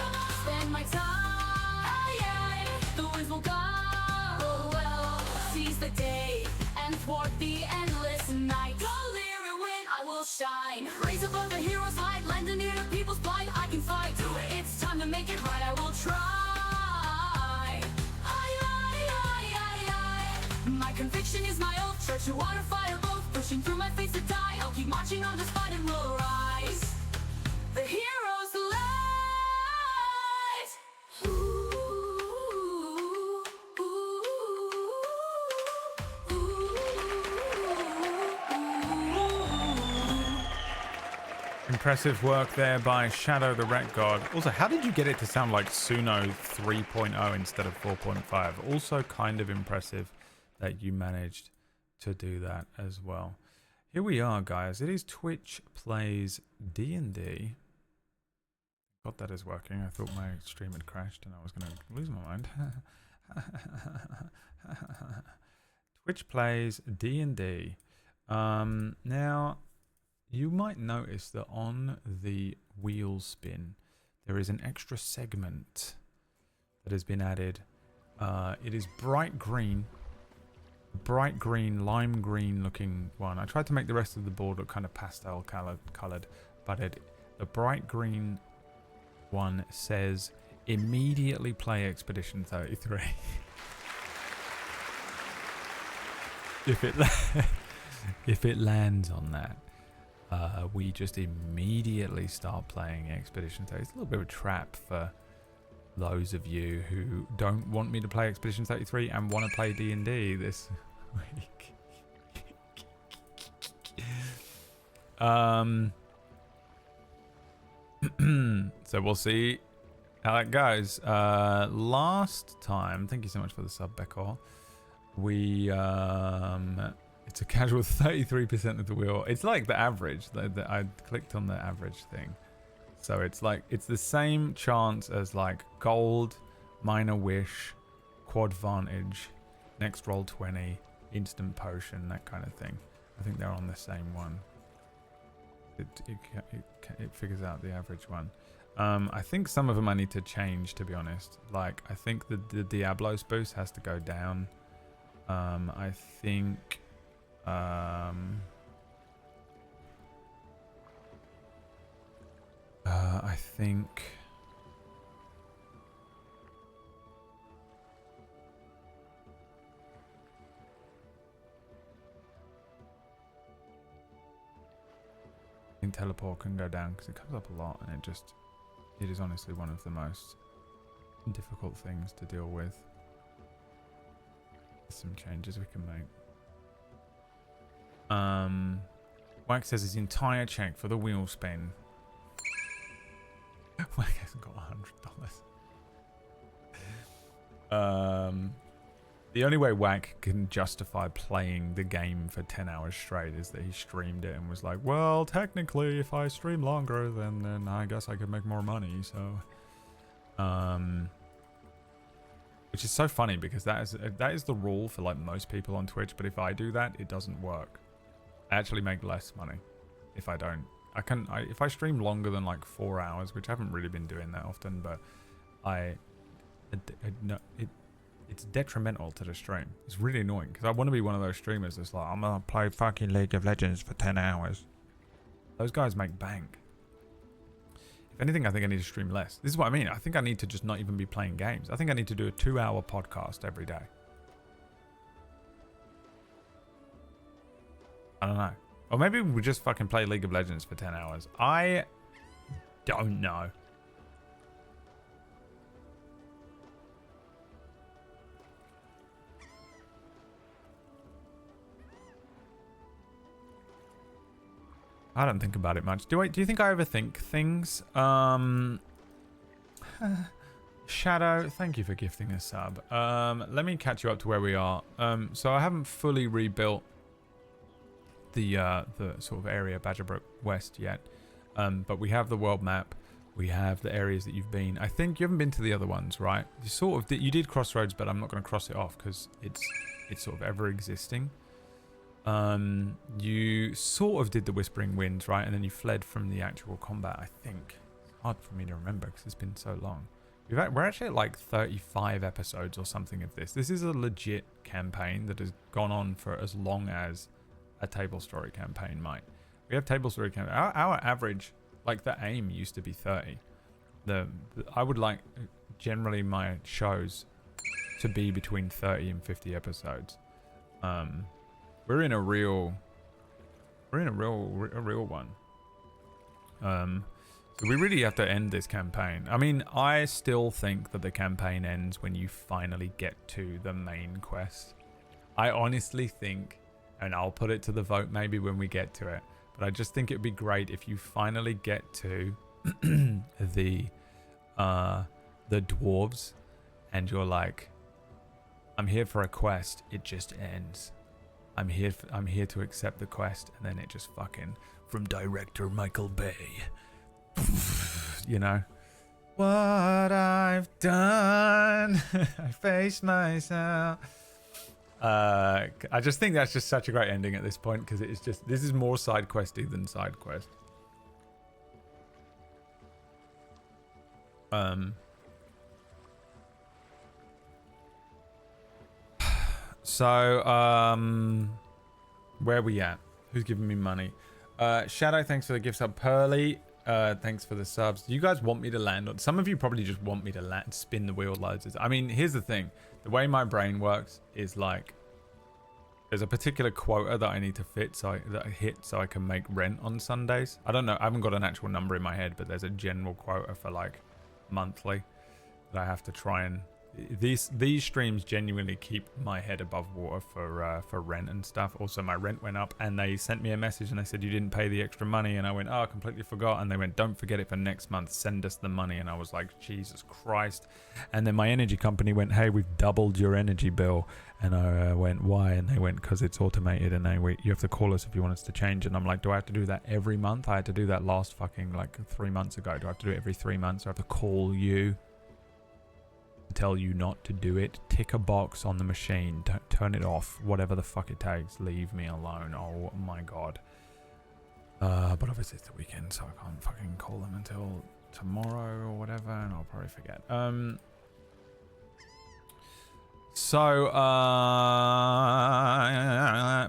Spend my time, the winds will go well. Seize the day and thwart the endless night. Delirium when I will shine. Raise above the hero's light, lend an ear to people's plight. I can fight, it's time to make it right. I will try. My conviction is my oath. Church and water, fire both. Pushing through my face to die. I'll keep marching on despite and will rise. The hero's light. Ooh, ooh, ooh. Impressive work there by Shadow the Ret God. Also, how did you get it to sound like Suno 3.0 instead of 4.5? Also kind of impressive that you managed to do that as well. Here we are, guys. It is Twitch Plays D&D. God, that is working. I thought my stream had crashed and I was going to lose my mind. Twitch Plays D&D. Now, you might notice that on the wheel spin, there is an extra segment that has been added. It is bright green, lime green looking one. I tried to make the rest of the board look kind of pastel colored, but the bright green one says immediately play Expedition 33. If it lands on that, we just immediately start playing Expedition 33. It's a little bit of a trap for those of you who don't want me to play Expedition 33 and want to play D&D this week. So we'll see how it goes. Last time, thank you so much for the sub, Becor. We it's a casual 33% of the wheel. It's like the average. I clicked on the average thing. So it's like, it's the same chance as like gold, minor wish, quad vantage, next roll 20, instant potion, that kind of thing. I think they're on the same one. It figures out the average one. I think some of them I need to change, to be honest. Like, I think the Diablos boost has to go down. I think... I think... I think teleport can go down because it comes up a lot and it is honestly one of the most difficult things to deal with. There's some changes we can make. Wax says his entire check for the wheel spin. Wax hasn't got $100. The only way Wack can justify playing the game for 10 hours straight is that he streamed it and was like, well, technically, if I stream longer, then I guess I could make more money. So, which is so funny because that is the rule for like most people on Twitch. But if I do that, it doesn't work. I actually make less money if I don't. If I stream longer than like 4 hours, which I haven't really been doing that often, but it's detrimental to the stream. It's really annoying because I want to be one of those streamers that's like, I'm gonna play fucking League of Legends for 10 hours. Those guys make bank. If If anything, I think I need to stream less. This is what I mean. I think I need to just not even be playing games. I think I need to do a 2-hour podcast every day. I don't know. Or maybe we just fucking play League of Legends for 10 hours. I don't know. I don't think about it much. Do you think I overthink things? Shadow, thank you for gifting a sub. Let me catch you up to where we are. So I haven't fully rebuilt the sort of area Badgerbrook West yet. But we have the world map. We have the areas that you've been. I think you haven't been to the other ones, right? You did Crossroads, but I'm not going to cross it off because it's sort of ever existing. You sort of did the Whispering Winds, right? And then you fled from the actual combat, I think. It's hard for me to remember because it's been so long. We're actually at like 35 episodes or something of this. This is a legit campaign that has gone on for as long as a Table Story campaign might. We have Table Story campaign. Our average, like the aim used to be 30. I would like generally my shows to be between 30 and 50 episodes. We're in a real one. So we really have to end this campaign. I mean, I still think that the campaign ends when you finally get to the main quest. I honestly think, and I'll put it to the vote maybe when we get to it, but I just think it'd be great if you finally get to the dwarves and you're like, I'm here for a quest, it just ends. I'm here to accept the quest, and then it just fucking, from director Michael Bay, you know, what I've done. I face myself. I just think that's just such a great ending at this point, because it's just, this is more side questy than side quest. So, where are we at? Who's giving me money? Shadow, thanks for the gift sub. Pearly, thanks for the subs. Do you guys want me to land on? Some of you probably just want me to spin the wheel loads. I mean, here's the thing. The way my brain works is like, there's a particular quota that I need to hit so I can make rent on Sundays. I don't know. I haven't got an actual number in my head, but there's a general quota for like monthly that I have to try and. These streams genuinely keep my head above water for rent and stuff. Also, my rent went up, and they sent me a message and they said you didn't pay the extra money, and I went, oh, I completely forgot. And they went, don't forget it for next month, send us the money. And I was like, Jesus Christ. And then my energy company went, hey, we've doubled your energy bill. And I went, why? And they went, because it's automated, and you have to call us if you want us to change. And I'm like, do I have to do that every month? I had to do that last fucking like 3 months ago. Do I have to do it every 3 months? Do I have to call you to tell you not to do it? Tick a box on the machine, turn it off, whatever the fuck it takes, leave me alone. Oh my god. But obviously it's the weekend, so I can't fucking call them until tomorrow or whatever, and I'll probably forget.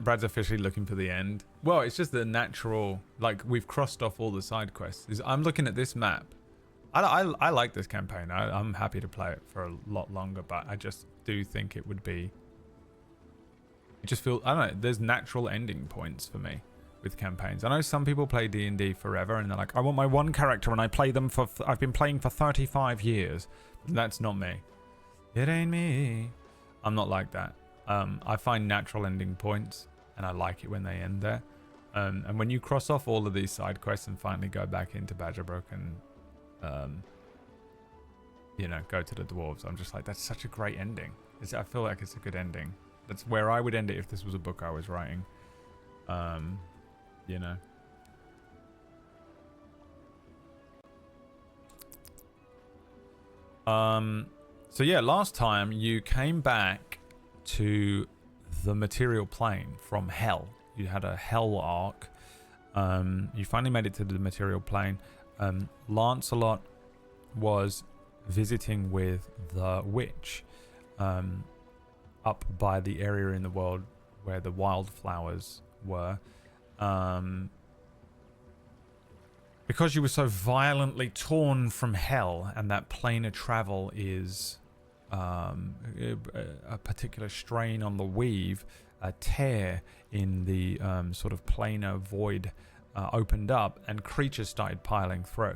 Brad's officially looking for the end. Well, it's just the natural, like, we've crossed off all the side quests. I'm looking at this map. I like this campaign. I'm happy to play it for a lot longer, but I just do think it would be... It just feels... I don't know. There's natural ending points for me with campaigns. I know some people play D&D forever, and they're like, I want my one character, and I play them for... I've been playing for 35 years. That's not me. It ain't me. I'm not like that. I find natural ending points, and I like it when they end there. And when you cross off all of these side quests and finally go back into Badgerbrook and... you know, go to the dwarves, I'm just like, that's such a great ending. I feel like it's a good ending. That's where I would end it if this was a book I was writing. You know. So yeah, last time you came back to the material plane from hell. You had a hell arc. You finally made it to the material plane. Lancelot was visiting with the witch up by the area in the world where the wildflowers were, because you were so violently torn from hell, and that plane of travel is a particular strain on the weave, a tear in the sort of planar void opened up, and creatures started piling through.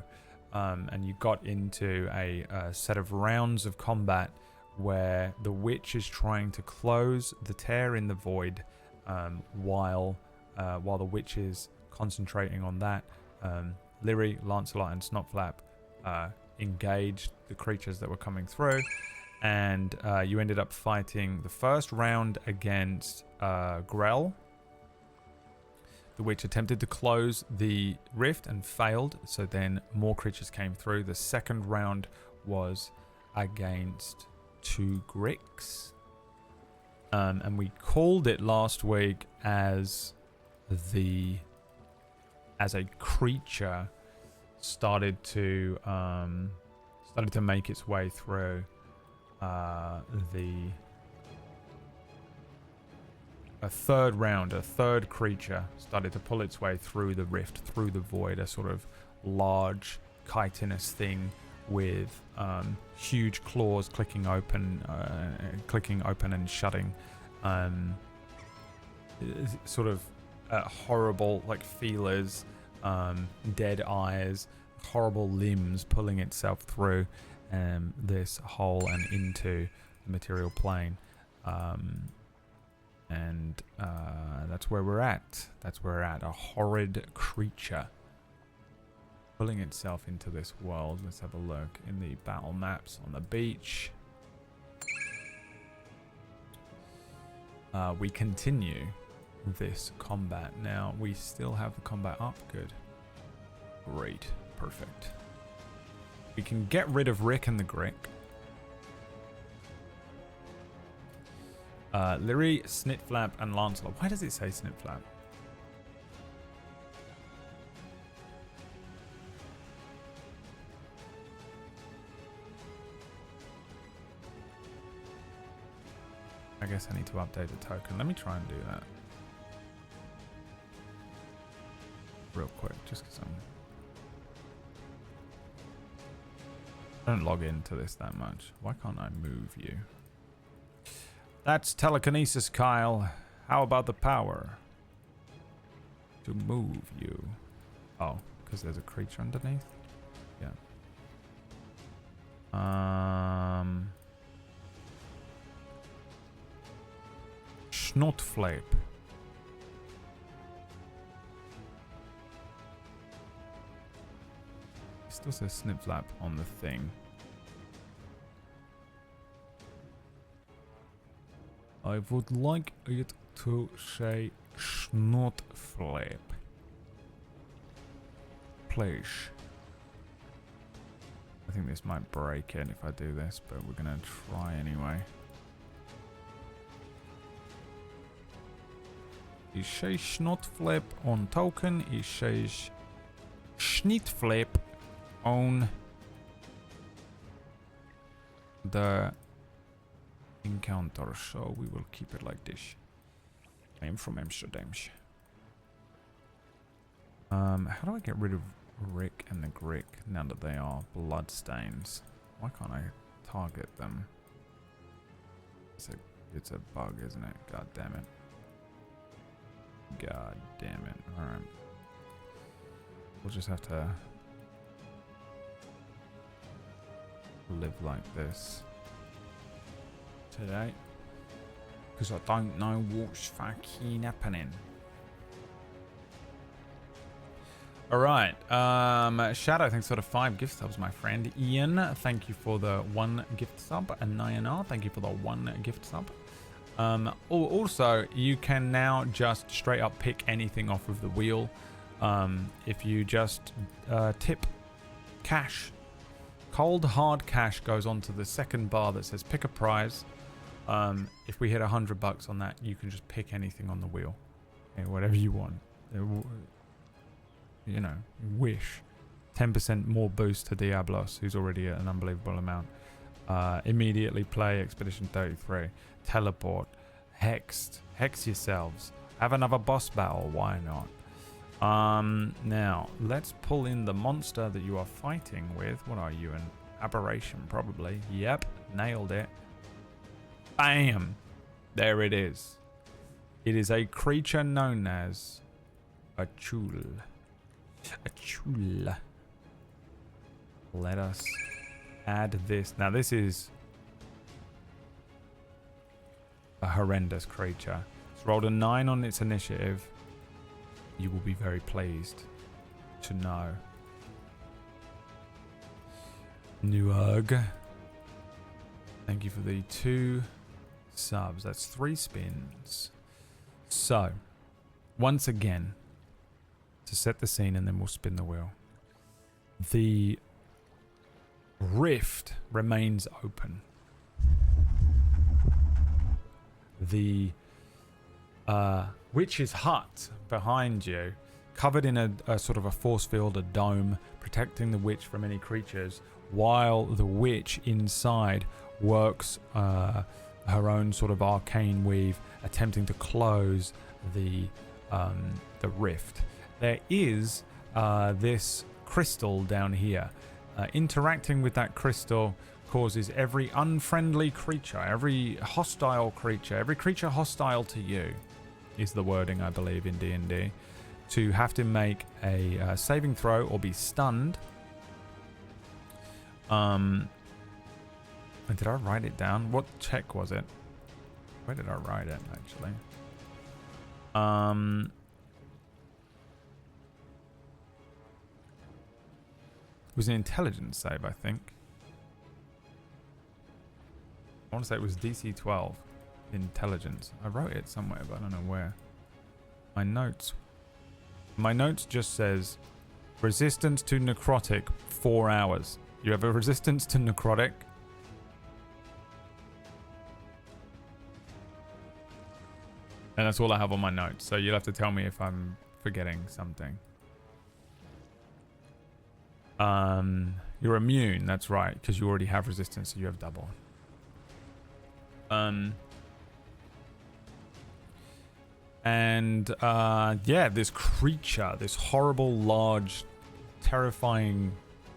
And you got into a set of rounds of combat where the witch is trying to close the tear in the void, while the witch is concentrating on that. Lyri, Lancelot, and Snotflap engaged the creatures that were coming through, and you ended up fighting the first round against Grell. The witch attempted to close the rift and failed, so then more creatures came through. The second round was against 2 Gricks. And we called it last week as a creature started to make its way through a third creature started to pull its way through the rift, through the void, a sort of large chitinous thing with huge claws clicking open and shutting, sort of horrible like feelers, dead eyes, horrible limbs pulling itself through this hole and into the material plane. And that's where we're at. A horrid creature pulling itself into this world. Let's have a look in the battle maps on the beach. We continue this combat. Now, we still have the combat up. Good. Great. Perfect. We can get rid of Rick and the Grick. Lyri, Snitflap, and Lancelot. Why does it say Snitflap? I guess I need to update the token. Let me try and do that real quick, just because I don't log into this that much. Why can't I move you? That's telekinesis, Kyle. How about the power to move you? Oh, because there's a creature underneath? Yeah. Snotflap. It still says Snipflap on the thing. I would like it to say Snotflap. Please. I think this might break it if I do this, but we're gonna try anyway. It says Snotflap on token. It says Snitflap on the encounter, so we will keep it like this. I am from Amsterdam. How do I get rid of Rick and the Grick now that they are bloodstains? Why can't I target them? It's a bug, isn't it? God damn it. God damn it. Alright. We'll just have to live like this today, because I don't know what's fucking happening. Alright, Shadow, thanks for the 5 gift subs, my friend. Ian, thank you for the 1 gift sub. And Nayanar, thank you for the 1 gift sub. Also, you can now just straight up pick anything off of the wheel. If you just tip cash, cold hard cash goes onto the second bar that says pick a prize. If we hit $100 on that, you can just pick anything on the wheel, whatever you want. You know, wish. 10% more boost to Diablos, who's already at an unbelievable amount. Immediately play Expedition 33. Teleport. Hexed. Hex yourselves. Have another boss battle. Why not? Now, let's pull in the monster that you are fighting with. What are you, an aberration, probably? Yep, nailed it. Bam! There it is. It is a creature known as a Chul. A Chul. Let us add this. Now, this is a horrendous creature. It's rolled a 9 on its initiative. You will be very pleased to know. Nuug. Thank you for the 2 subs. That's 3 spins. So, once again, to set the scene and then we'll spin the wheel. The rift remains open. The witch's hut behind you, covered in a sort of a force field, a dome, protecting the witch from any creatures, while the witch inside works her own sort of arcane weave, attempting to close the rift. There is this crystal down here. Interacting with that crystal causes every unfriendly creature, every hostile creature, every creature hostile to you, is the wording I believe in D&D, to have to make a saving throw or be stunned. Did I write it down? What check was it? Where did I write it, actually? It was an intelligence save, I think. I want to say it was DC 12. Intelligence. I wrote it somewhere, but I don't know where. My notes just says resistance to necrotic 4 hours. You have a resistance to necrotic. And that's all I have on my notes. So you'll have to tell me if I'm forgetting something. You're immune. That's right, because you already have resistance, so you have double. Yeah, this creature, this horrible, large, terrifying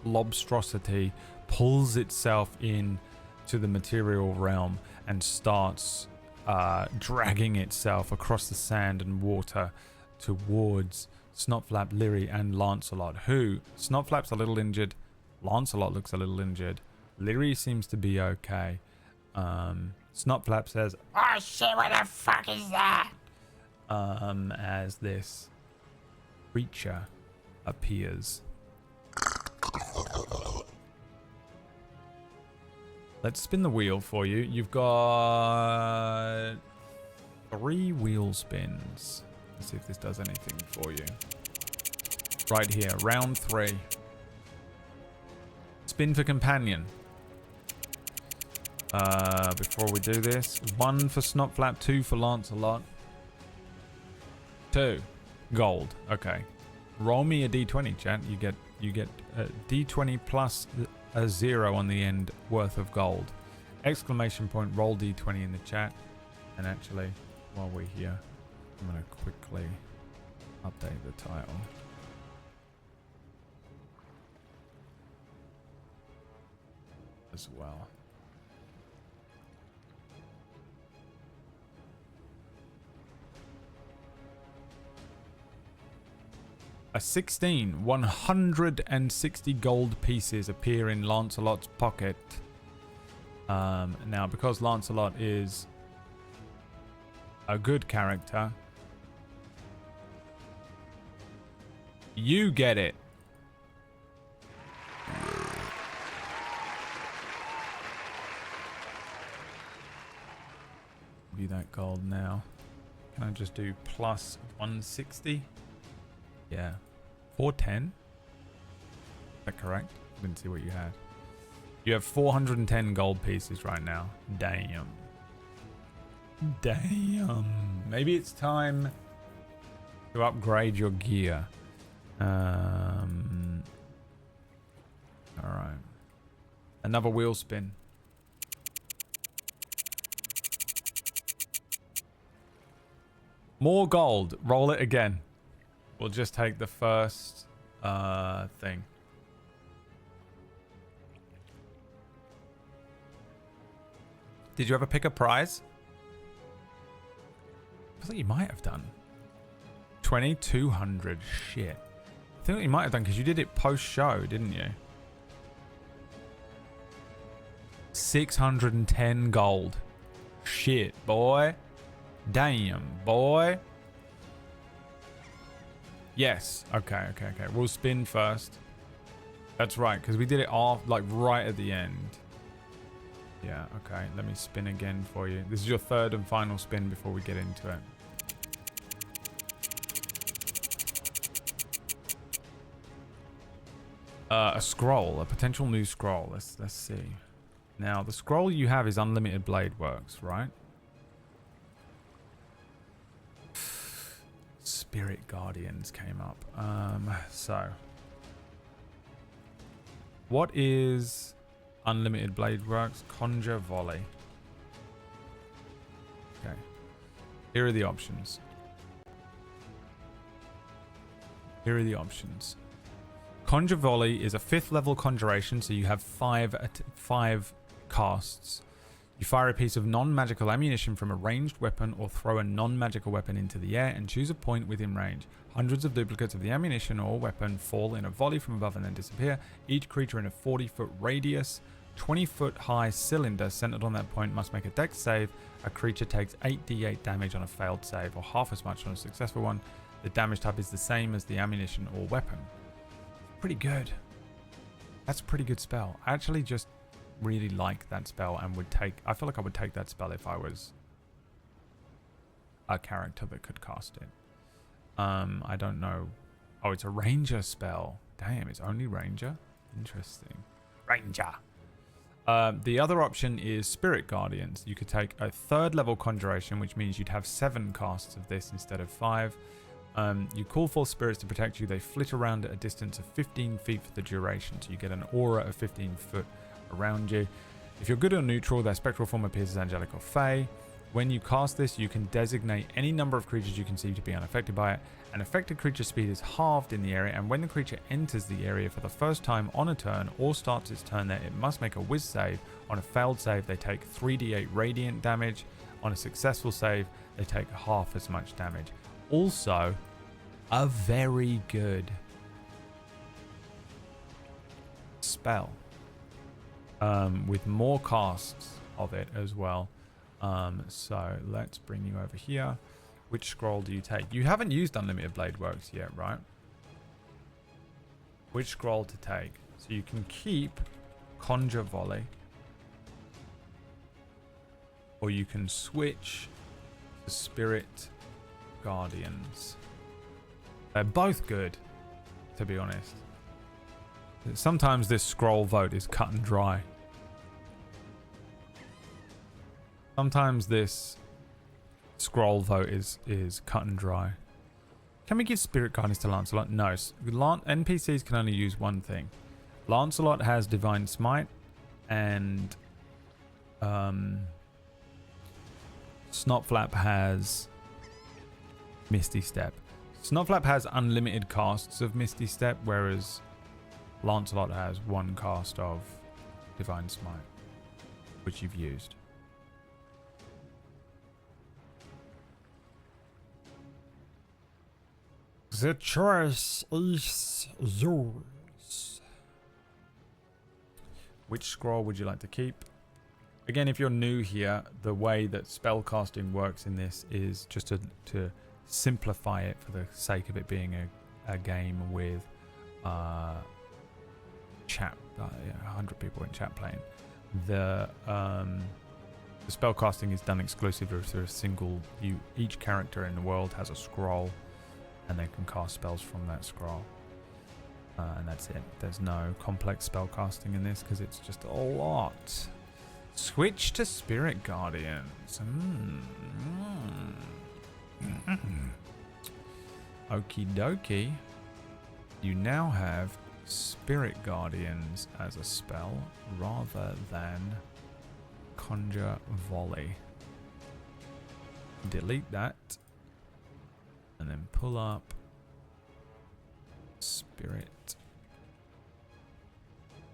lobstrosity pulls itself in to the material realm and starts dragging itself across the sand and water towards Snotflap, Lyri, and Lancelot, who, Snotflap's a little injured, Lancelot looks a little injured, Lyri seems to be okay. Snotflap says, "Oh shit, what the fuck is that?" As this creature appears. Let's spin the wheel for you. You've got 3 wheel spins. Let's see if this does anything for you. Right here, round 3. Spin for companion. Before we do this, 1 for Snotflap, 2 for Lancelot. 2 gold. Okay. Roll me a d20, chat. You get a d20 plus a 0 on the end worth of gold. Exclamation point, roll d20 in the chat. And actually, while we're here, I'm going to quickly update the title. As well. A 16, 160 gold pieces appear in Lancelot's pocket. Now, because Lancelot is a good character, you get it. Give you that gold now. Can I just do plus 160? Yeah. 410? Is that correct? I didn't see what you had. You have 410 gold pieces right now. Damn. Damn. Maybe it's time to upgrade your gear. Alright. Another wheel spin. More gold. Roll it again. We'll just take the first thing. Did you ever pick a prize? I think you might have done. 2,200. Shit. I think you might have done because you did it post-show, didn't you? 610 gold. Shit, boy. Damn, boy. Yes. Okay. We'll spin first. That's right, because we did it off, like, right at the end. Yeah, okay. Let me spin again for you. This is your third and final spin before we get into it. A scroll. A potential new scroll. Let's see. Now, the scroll you have is Unlimited Blade Works, right? Spirit Guardians came up. So what is Unlimited Blade Works? Conjure Volley. Okay. Here are the options. Conjure Volley is a 5th level conjuration, so you have five casts. You fire a piece of non-magical ammunition from a ranged weapon or throw a non-magical weapon into the air and choose a point within range. Hundreds of duplicates of the ammunition or weapon fall in a volley from above and then disappear. Each creature in a 40-foot radius, 20-foot high cylinder centered on that point must make a dex save. A creature takes 8d8 damage on a failed save or half as much on a successful one. The damage type is the same as the ammunition or weapon. Pretty good. That's a pretty good spell. I actually just really like that spell and I feel like I would take that spell if I was a character that could cast it. I don't know. Oh, it's a ranger spell. Damn, it's only ranger. Interesting. Ranger. The other option is Spirit Guardians. You could take a 3rd level conjuration, which means you'd have 7 casts of this instead of 5. You call forth spirits to protect you. They flit around at a distance of 15 feet for the duration, so you get an aura of 15 foot around you. If you're good or neutral, their spectral form appears as angelic or fey. When you cast this, you can designate any number of creatures you conceive to be unaffected by it. An affected creature's speed is halved in the area, and when the creature enters the area for the first time on a turn or starts its turn there, it must make a whiz save. On a failed save, they take 3d8 radiant damage. On a successful save, they take half as much damage. Also, a very good spell. With more casts of it as well. So let's bring you over here. Which scroll do you take? You haven't used Unlimited Blade Works yet, right? Which scroll to take? So you can keep Conjure Volley, or you can switch to Spirit Guardians. They're both good, to be honest. Sometimes this scroll vote is cut and dry. Sometimes this scroll vote is cut and dry. Can we give Spirit Guardians to Lancelot? No. NPCs can only use one thing. Lancelot has Divine Smite and Snotflap has Misty Step. Snotflap has unlimited casts of Misty Step, whereas Lancelot has 1 cast of Divine Smite, which you've used. The choice is yours. Which scroll would you like to keep? Again, if you're new here, the way that spellcasting works in this is just to simplify it for the sake of it being a game with chat, 100 people in chat playing. The spellcasting is done exclusively through a single. Each character in the world has a scroll, and they can cast spells from that scroll. And that's it. There's no complex spellcasting in this because it's just a lot. Switch to Spirit Guardians. Okie dokie. You now have Spirit Guardians as a spell rather than Conjure Volley. Delete that. And then pull up Spirit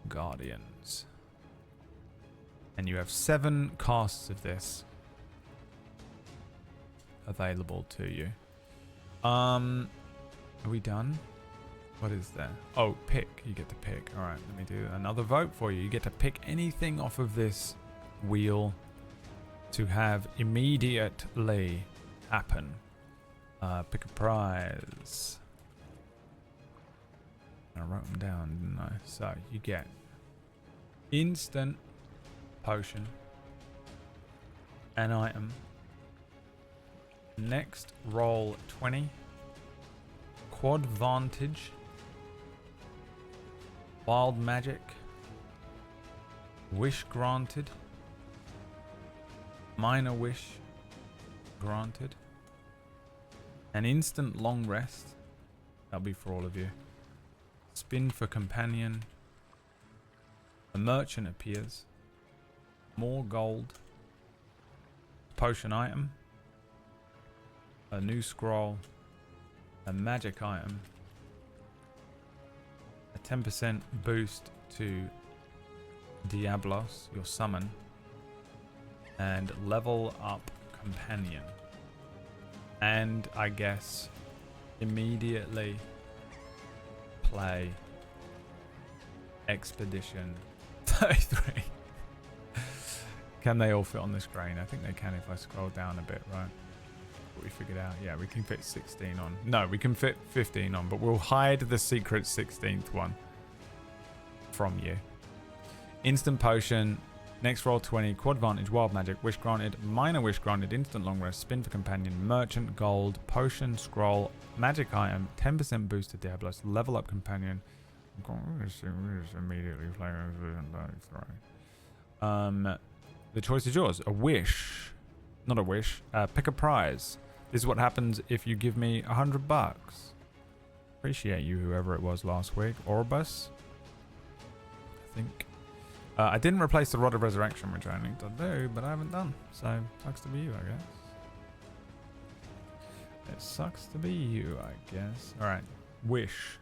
Guardians. And you have 7 casts of this available to you. Are we done? What is there? Oh, pick. You get to pick. All right, let me do another vote for you. You get to pick anything off of this wheel to have immediately happen. Pick a prize. I wrote them down, didn't I? So you get instant potion, an item. Next, roll 20. Quad Vantage. Wild Magic. Wish granted. Minor Wish granted. An instant long rest. That'll be for all of you. Spin for companion. A merchant appears. More gold. Potion item. A new scroll. A magic item. A 10% boost to Diablos, your summon. And level up companion. And I guess immediately play Expedition 33. Can they all fit on the screen? I think they can if I scroll down a bit, right? We figured out, yeah, we can fit 16 on. No, we can fit 15 on, but we'll hide the secret 16th one from you. Instant potion. Next roll 20, quad vantage, wild magic, wish granted, minor wish granted, instant long rest, spin for companion, merchant, gold, potion, scroll, magic item, 10% boost to Diablos, level up companion. Immediately play. The choice is yours. A wish, not a wish. Pick a prize. This is what happens if you give me $100. Appreciate you, whoever it was last week. Orbus, I think. I didn't replace the Rod of Resurrection, which I need to do, but I haven't done. So, sucks to be you, I guess. It sucks to be you, I guess. Alright. Wish.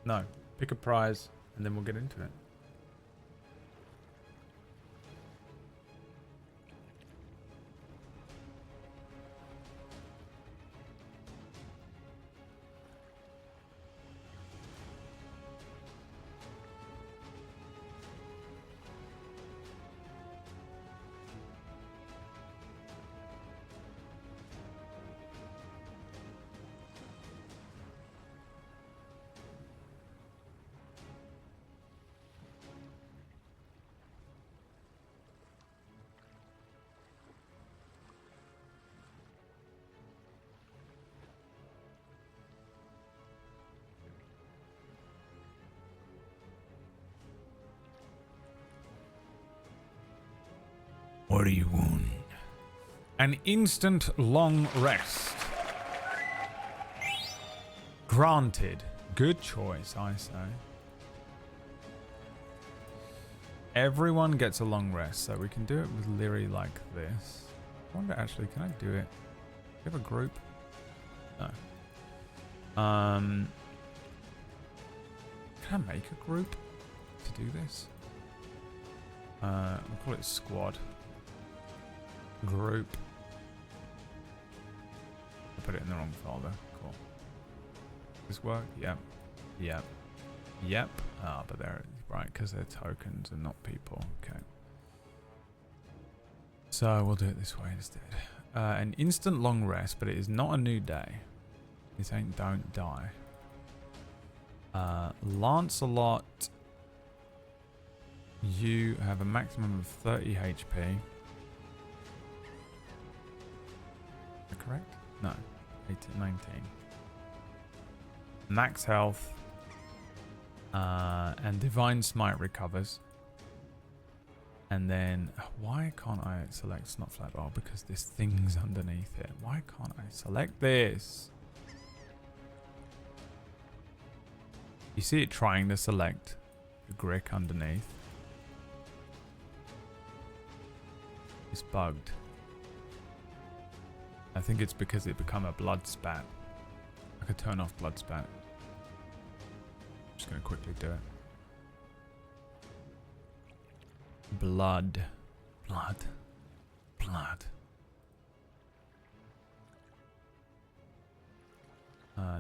No. Pick a prize, and then we'll get into it. What do you want? An instant long rest. Granted. Good choice, I say. Everyone gets a long rest, so we can do it with Lyri like this. I wonder actually, can I do it? Do you have a group? No. Can I make a group to do this? We'll call it squad. Group. I put it in the wrong folder. Cool. Does this work? Yep. Yep. Yep. Ah, but they're right because they're tokens and not people. Okay. So we'll do it this way instead. An instant long rest, but it is not a new day. This ain't don't die. Lancelot, you have a maximum of 30 HP. Correct? No. 18, 19. Max health. And Divine Smite recovers. And then, why can't I select Snotflap? Oh, because this thing's underneath it. Why can't I select this? You see it trying to select the Grick underneath. It's bugged. I think it's because it become a blood spat. I could turn off blood spat. just going to quickly do it. Blood. Blood. Blood.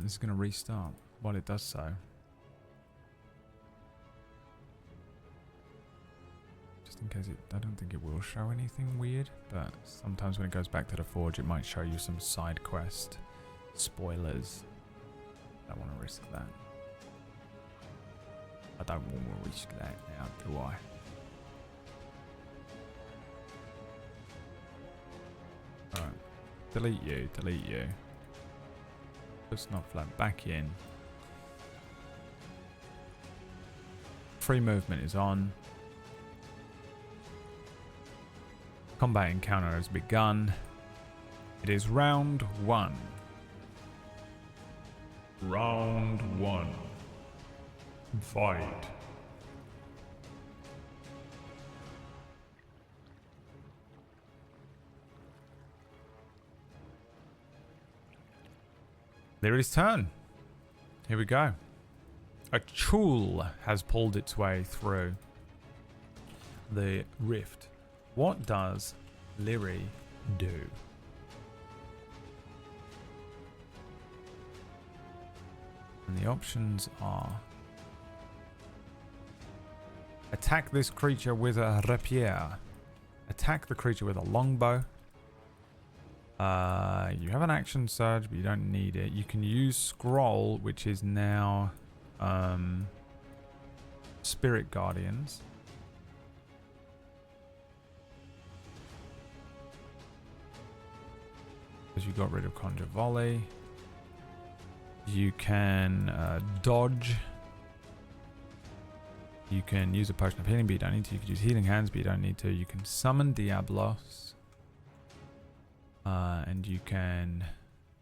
This is going to restart while it does so. Just in case I don't think it will show anything weird, but sometimes when it goes back to the forge, it might show you some side quest spoilers. I don't want to risk that. I don't want to risk that now, do I? Alright. Delete you, delete you. Put Snotflap back in. Free movement is on. Combat encounter has begun. It is round 1. Round 1. Fight. There it is turn. Here we go. A Chul has pulled its way through the rift. What does Lyri do? And the options are: attack this creature with a rapier. Attack the creature with a longbow. You have an action surge, but you don't need it. You can use scroll, which is now Spirit Guardians. Because you got rid of Conjure Volley. You can dodge. You can use a Potion of Healing, but you don't need to. You can use Healing Hands, but you don't need to. You can summon Diablos. And you can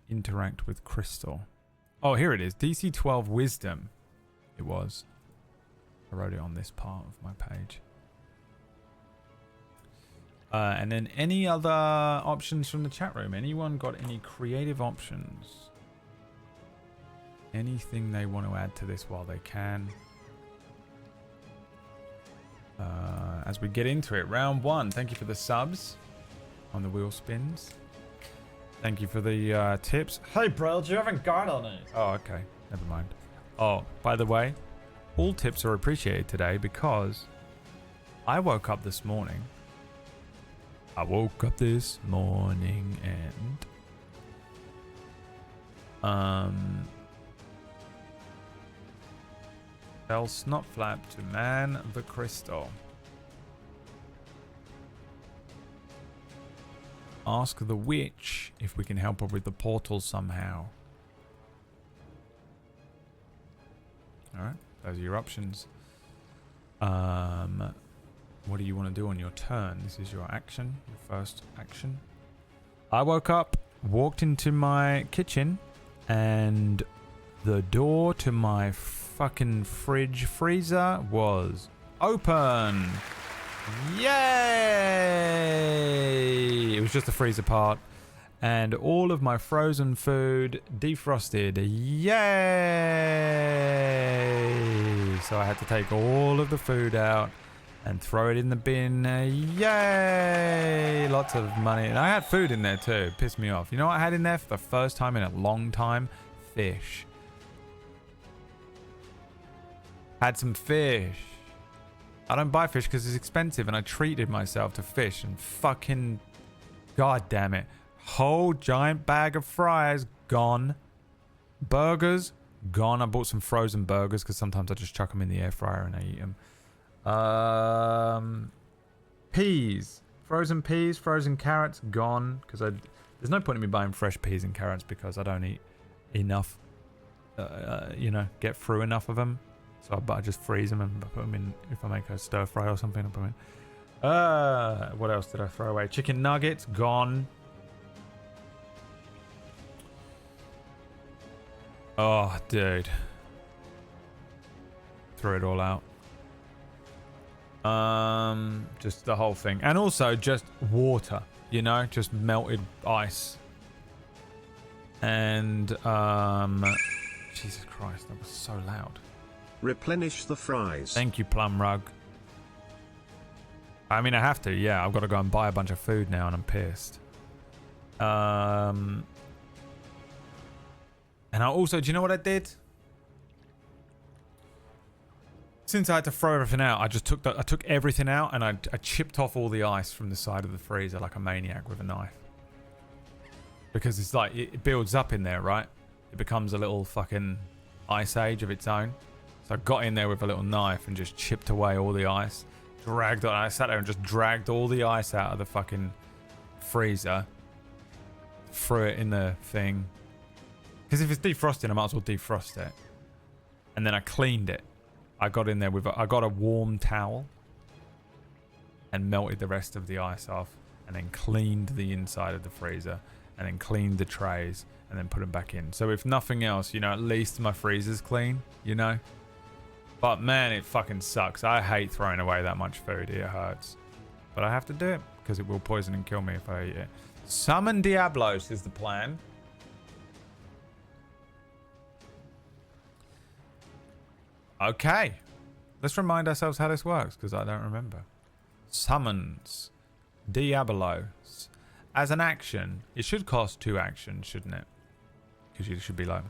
interact with Crystal. Oh, here it is. DC 12 Wisdom. It was. I wrote it on this part of my page. And then any other options from the chat room? Anyone got any creative options? Anything they want to add to this while they can? As we get into it, round 1. Thank you for the subs on the wheel spins. Thank you for the tips. Hey, bro, you haven't got on it. Oh, okay. Never mind. Oh, by the way, all tips are appreciated today because I woke up this morning. And tell Snotflap to man the crystal. Ask the witch if we can help her with the portal somehow. Alright, those are your options. What do you want to do on your turn? This is your action, your first action. I woke up, walked into my kitchen, and the door to my fucking fridge freezer was open. Yay! It was just a freezer part, and all of my frozen food defrosted. Yay! So I had to take all of the food out and throw it in the bin. Yay! Lots of money. And I had food in there too. Pissed me off. You know what I had in there for the first time in a long time? Fish. Had some fish. I don't buy fish because it's expensive, and I treated myself to fish, and fucking god damn it. Whole giant bag of fries gone. Burgers gone. I bought some frozen burgers because sometimes I just chuck them in the air fryer and I eat them. Peas. Frozen peas, frozen carrots gone because there's no point in me buying fresh peas and carrots because I don't eat enough, get through enough of them. So I just freeze them and put them in. If I make a stir fry or something, I'll put them in. What else did I throw away? Chicken nuggets gone. Oh, dude. Threw it all out. Just the whole thing. And also just water, just melted ice. And, Jesus Christ, that was so loud. Replenish the fries. Thank you, Plum Rug. I mean, I have to, yeah. I've got to go and buy a bunch of food now, and I'm pissed. And I also, do you know what I did? Since I had to throw everything out, I took everything out, and I chipped off all the ice from the side of the freezer like a maniac with a knife. Because it's like, it builds up in there, right? It becomes a little fucking ice age of its own. So I got in there with a little knife and just chipped away all the ice. I sat there and just dragged all the ice out of the fucking freezer. Threw it in the thing. Because if it's defrosting, I might as well defrost it. And then I cleaned it. I got in there I got a warm towel. And melted the rest of the ice off. And then cleaned the inside of the freezer. And then cleaned the trays. And then put them back in. So if nothing else, you know, at least my freezer's clean, you know. But man, it fucking sucks. I hate throwing away that much food. It hurts. But I have to do it. Because it will poison and kill me if I eat it. Summon Diablos is the plan. Okay. Let's remind ourselves how this works. Because I don't remember. Summons Diablos. As an action, it should cost 2 actions, shouldn't it? Because you should be like...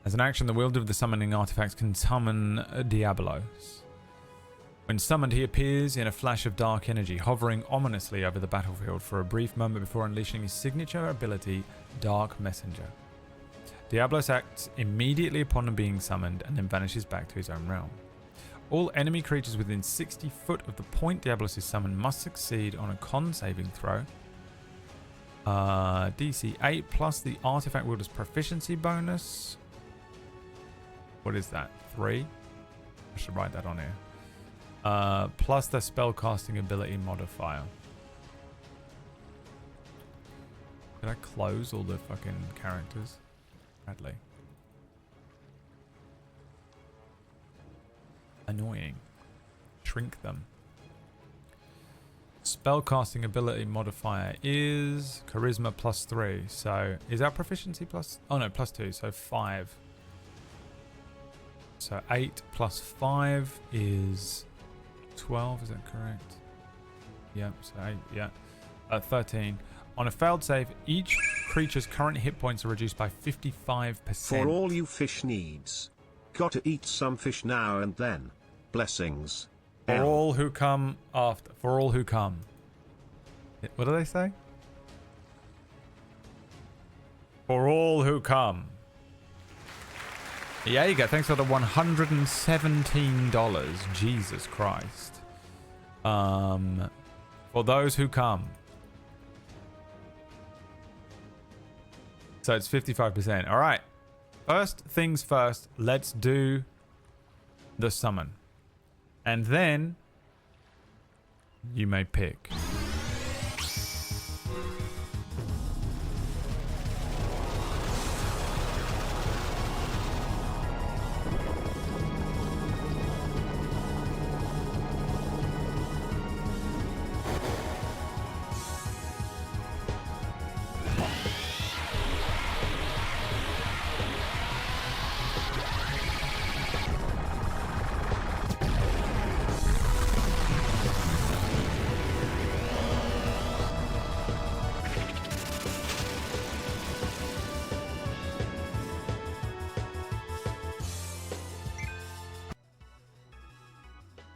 As an action, the wielder of the summoning artifacts can summon Diablos. When summoned, he appears in a flash of dark energy, hovering ominously over the battlefield for a brief moment before unleashing his signature ability, Dark Messenger. Diablos acts immediately upon being summoned and then vanishes back to his own realm. All enemy creatures within 60 foot of the point Diablos is summoned must succeed on a con saving throw. DC 8 plus the artifact wielder's proficiency bonus. What is that? 3? I should write that on here. Plus the spellcasting ability modifier. Did I close all the fucking characters? Bradley. Annoying. Shrink them. Spellcasting ability modifier is charisma plus 3. So is that proficiency plus? Oh no, plus 2. So 5. So 8 plus 5 is 12. Is that correct? Yep. So 8. Yeah. 13. On a failed save, each creature's current hit points are reduced by 55%. For all you fish needs. Gotta eat some fish now and then. Blessings. For all who come after. For all who come. What do they say? For all who come. Yeah, you go. Thanks for the $117. Jesus Christ. For those who come. So it's 55%. All right. First things first. Let's do the summon. And then you may pick.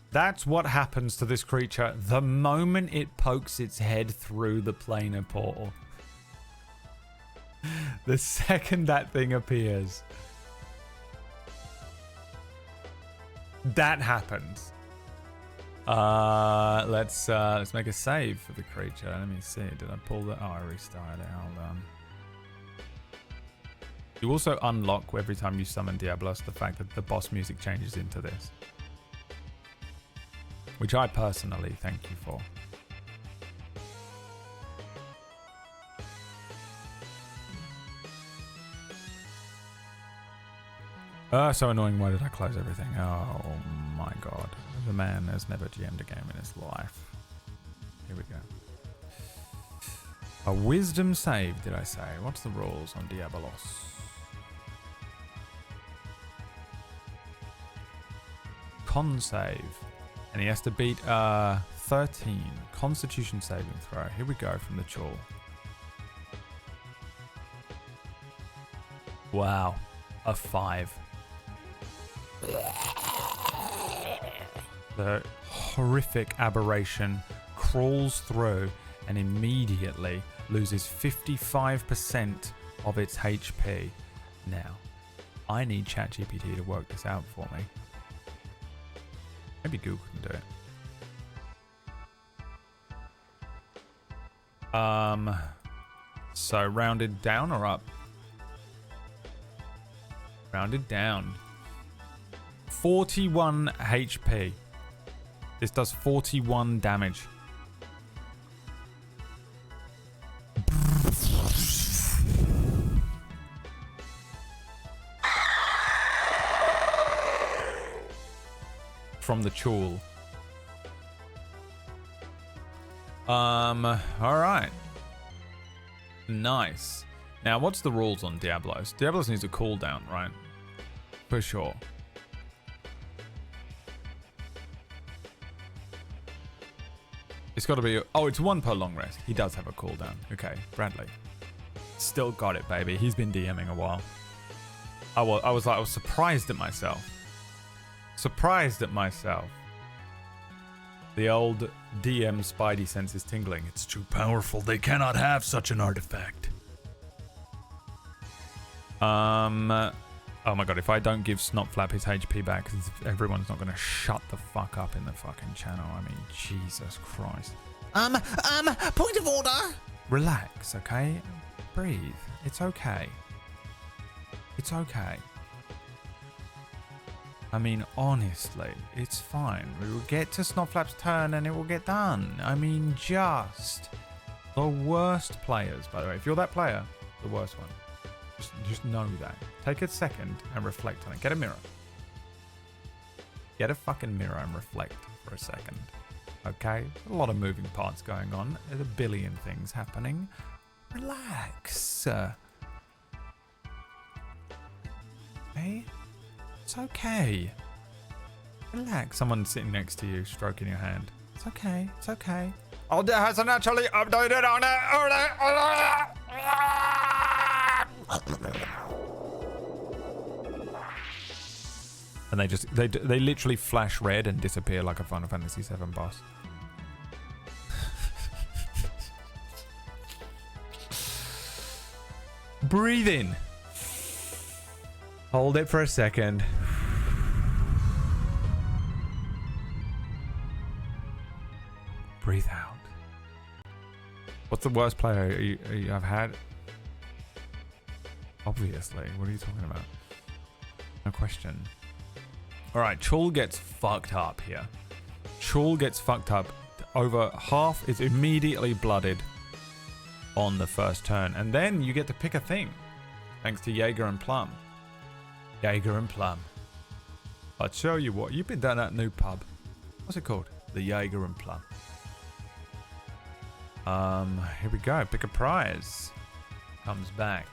That's what happens to this creature the moment it pokes its head through the planar portal. The second that thing appears. That happens. Let's make a save for the creature. Let me see. Did I pull that? Oh, I restarted it. Hold on. You also unlock every time you summon Diablos the fact that the boss music changes into this. Which I personally thank you for. So annoying. Why did I close everything? Oh my god. The man has never GM'd a game in his life. Here we go. A wisdom save, did I say? What's the rules on Diablos? con save. And he has to beat 13 Constitution saving throw. Here we go from the Chul. Wow, a 5. The horrific aberration crawls through and immediately loses 55% of its HP. Now, I need ChatGPT to work this out for me. Maybe Google can do it. So rounded down or up? Rounded down. 41 HP. This does 41 damage. From the Chul. Alright. Nice. Now, what's the rules on Diablos? Diablos needs a cooldown, right? For sure. It's got to be... Oh, it's 1 per long rest. He does have a cooldown. Okay, Bradley. Still got it, baby. He's been DMing a while. I was surprised at myself. Surprised at myself. The old DM Spidey sense is tingling. It's too powerful. They cannot have such an artifact. Oh my god, if I don't give Snotflap his HP back, everyone's not going to shut the fuck up in the fucking channel. I mean, Jesus Christ. Point of order. Relax, okay? Breathe. It's okay. It's okay. I mean, honestly, it's fine. We will get to Snotflap's turn and it will get done. I mean, just the worst players, by the way. If you're that player, the worst one. Just know that. Take a second and reflect on it. Get a mirror. Get a fucking mirror and reflect for a second. Okay? A lot of moving parts going on. There's a billion things happening. Relax. Okay? It's okay. Relax. Someone sitting next to you, stroking your hand. It's okay. It's okay. Oh, it has naturally updated on it. And they literally flash red and disappear like a Final Fantasy VII boss. Breathe in. Hold it for a second. Breathe out. What's the worst player you have had? Obviously. What are you talking about? No question. Alright, Chul gets fucked up here. Chul gets fucked up. Over half is immediately blooded on the first turn. And then you get to pick a thing. Thanks to Jaeger and Plum. Jaeger and Plum. I'll show you what. You've been down at that new pub. What's it called? The Jaeger and Plum. Here we go. Pick a prize. Comes back.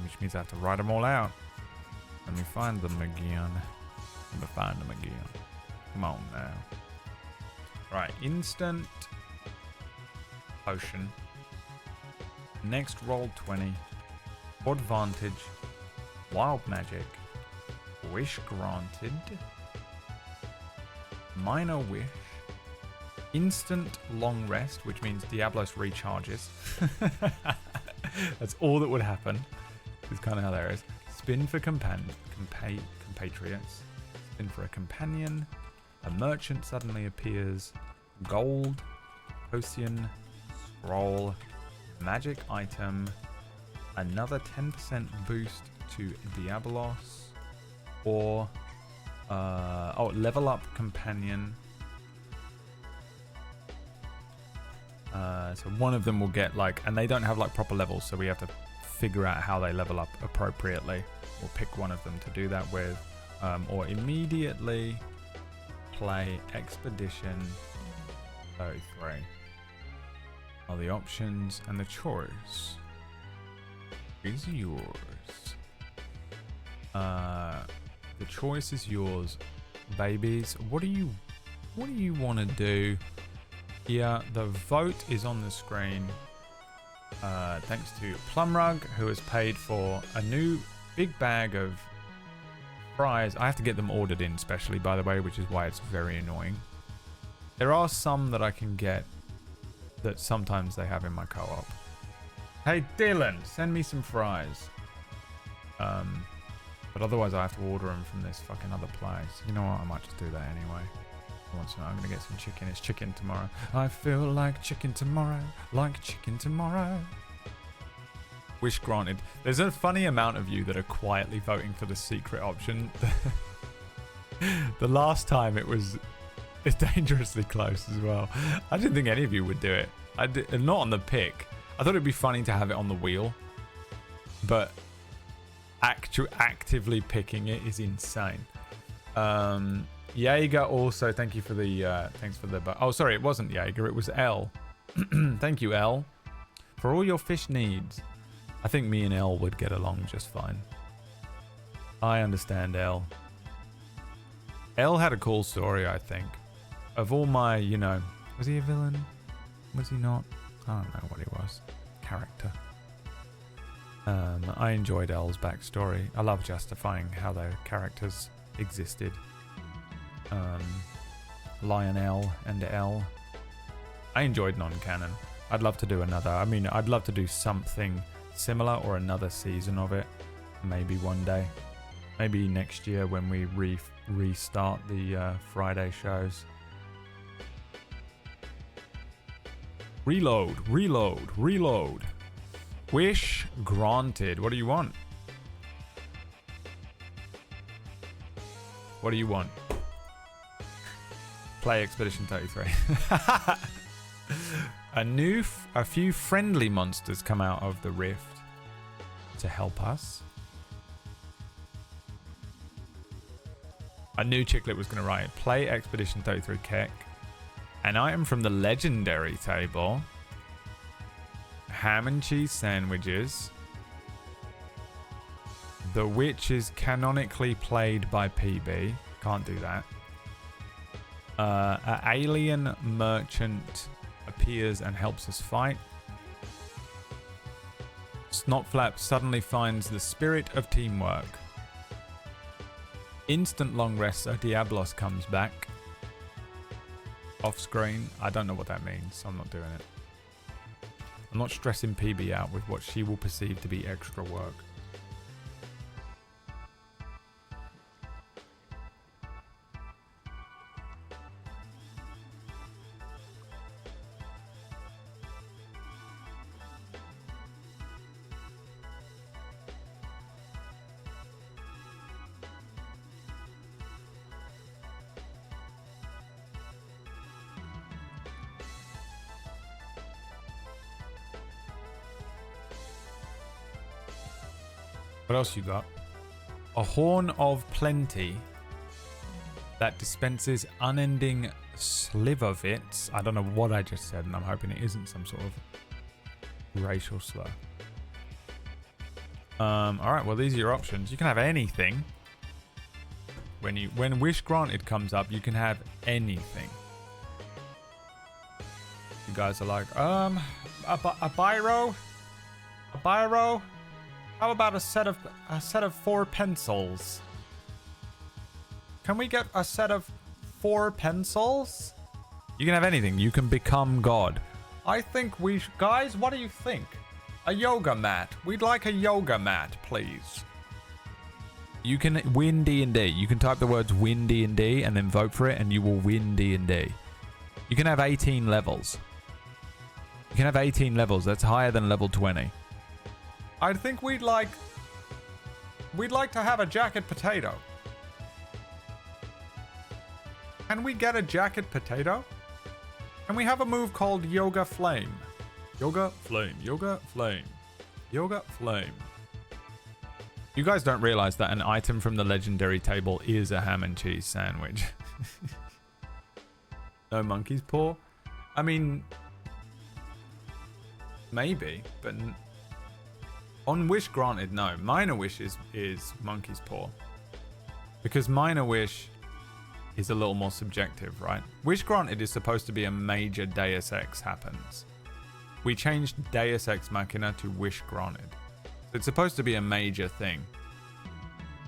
Which means I have to write them all out. Let me find them again. Let me find them again. Come on now. Right. Instant. Potion. Next roll 20. Advantage. Wild magic. Wish granted. Minor wish. Instant long rest, which means Diablos recharges. That's all that would happen. It's kind of hilarious. Spin for compatriots. Spin for a companion. A merchant suddenly appears. Gold. Potion. Scroll. Magic item. Another 10% boost to Diablos. Or level up companion. So one of them will get and they don't have proper levels, so we have to figure out how they level up appropriately. We'll pick one of them to do that with, or immediately play Expedition 33. Are the options, and the choice is yours. The choice is yours. babies. What do you want to do? Here, the vote is on the screen. Thanks to Plumrug, who has paid for a new big bag of fries. I have to get them ordered in specially, by the way, which is why it's very annoying. There are some that I can get that sometimes they have in my co-op. Hey Dylan, send me some fries. But otherwise I have to order them from this fucking other place. You know what? I might just do that anyway. I'm gonna get some chicken. It's chicken tomorrow. I feel like chicken tomorrow. Like chicken tomorrow. Wish granted. There's a funny amount of you that are quietly voting for the secret option. The last time it's dangerously close as well. I didn't think any of you would do it. Not on the pick. I thought it'd be funny to have it on the wheel, but actively picking it is insane. Jaeger also, thank you for the thanks for the. Oh, sorry, it wasn't Jaeger. It was L. Thank you, L, for all your fish needs. I think me and L would get along just fine. I understand L. L had a cool story, I think. Of all my, was he a villain? Was he not? I don't know what he was. Character. I enjoyed L's backstory. I love justifying how their characters existed. Lionel and L. I enjoyed non-canon. I'd love to do another. I'd love to do something similar or another season of it. Maybe one day. Maybe next year when we restart the Friday shows. Reload. Wish granted. What do you want? What do you want? Play Expedition 33. A few friendly monsters come out of the rift to help us. I knew Chicklet was going to write. Play Expedition 33 Keck. An item from the legendary table. Ham and cheese sandwiches. The witch is canonically played by PB. Can't do that. An alien merchant appears and helps us fight. Snotflap suddenly finds the spirit of teamwork. Instant long rest so Diablos comes back. Off screen. I don't know what that means, so I'm not doing it. I'm not stressing PB out with what she will perceive to be extra work. What else you got? A horn of plenty that dispenses unending slivovits. I don't know what I just said, and I'm hoping it isn't some sort of racial slur. All right, well, these are your options. You can have anything. When Wish Granted comes up, you can have anything. You guys are like, a biro? A biro? How about a set of 4 pencils? Can we get a set of 4 pencils? You can have anything. You can become God. I think guys, what do you think? A yoga mat. We'd like a yoga mat, please. You can win D&D. You can type the words win D&D and then vote for it and you will win D&D. You can have 18 levels. You can have 18 levels. That's higher than level 20. I think we'd like to have a jacket potato. Can we get a jacket potato? Can we have a move called Yoga Flame? Yoga Flame, Yoga Flame, Yoga Flame. You guys don't realize that an item from the legendary table is a ham and cheese sandwich. No monkey's paw? I mean, maybe, but... On Wish Granted, no. Minor Wish is Monkey's Paw. Because Minor Wish is a little more subjective, right? Wish granted is supposed to be a major Deus Ex happens. We changed Deus Ex Machina to wish granted. So it's supposed to be a major thing.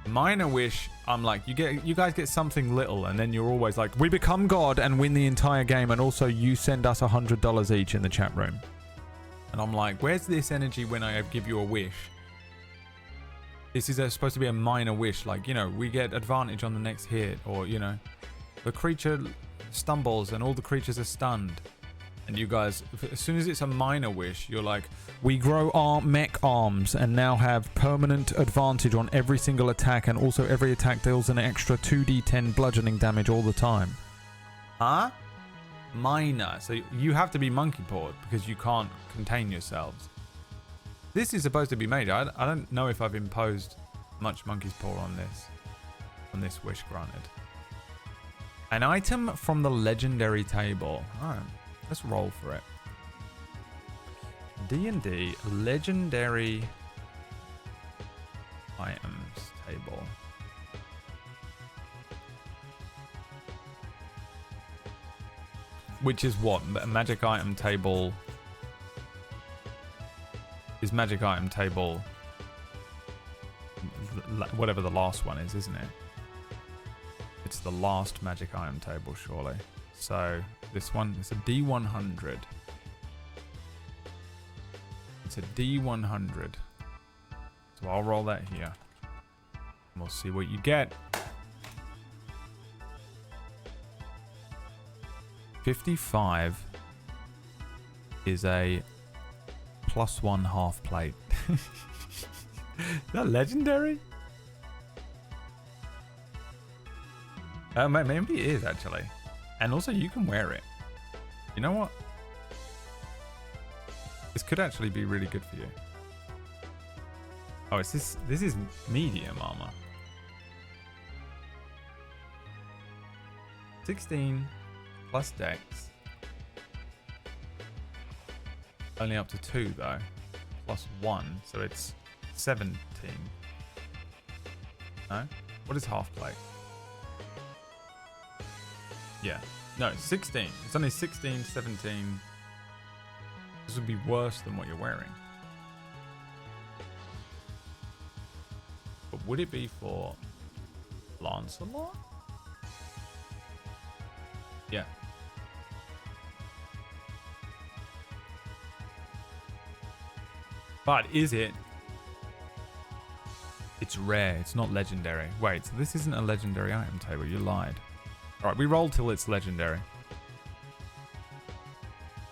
Minor wish, I'm like, you guys get something little, and then you're always like, we become God and win the entire game, and also you send us $100 each in the chat room. And I'm like, where's this energy when I give you a wish? This is supposed to be a minor wish, like, you know, we get advantage on the next hit, or, you know, the creature stumbles and all the creatures are stunned. And you guys, as soon as it's a minor wish, you're like, we grow our mech arms and now have permanent advantage on every single attack, and also every attack deals an extra 2d10 bludgeoning damage all the time. Huh? Minor. So you have to be monkey pawed because you can't contain yourselves. This is supposed to be major. I don't know if I've imposed much monkey's paw on this wish granted. An item from the legendary table. Alright, let's roll for it. D&D legendary items table. Which is what? A magic item table. Is magic item table whatever the last one is, isn't it? It's the last magic item table, surely. So this one is a D100. It's a D100. So I'll roll that here. And we'll see what you get. 55 is a +1 half plate. Is that legendary? Maybe it is actually. And also you can wear it. You know what? This could actually be really good for you. Oh, this is medium armor. 16 plus dex. Only up to 2 though. Plus 1, so it's 17. No? What is half plate? Yeah. No, 16. It's only 16, 17. This would be worse than what you're wearing. But would it be for Lancelot? Yeah. But is it? It's rare. It's not legendary. Wait, so this isn't a legendary item table. You lied. Alright, we roll till it's legendary.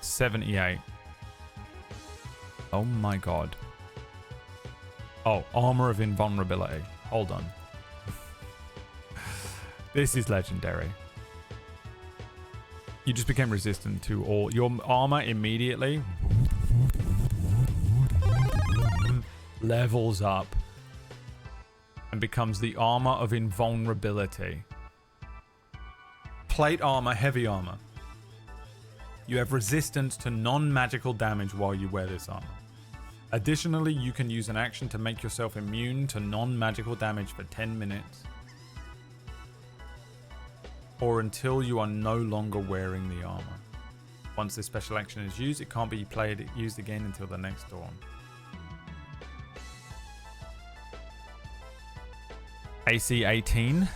78. Oh my god. Oh, armor of invulnerability. Hold on. This is legendary. You just became resistant to all your armor immediately. Levels up and becomes the armor of invulnerability. Plate armor, heavy armor. You have resistance to non-magical damage while you wear this armor. Additionally, you can use an action to make yourself immune to non-magical damage for 10 minutes. Or until you are no longer wearing the armor. Once this special action is used, it can't be used again until the next dawn. AC 18.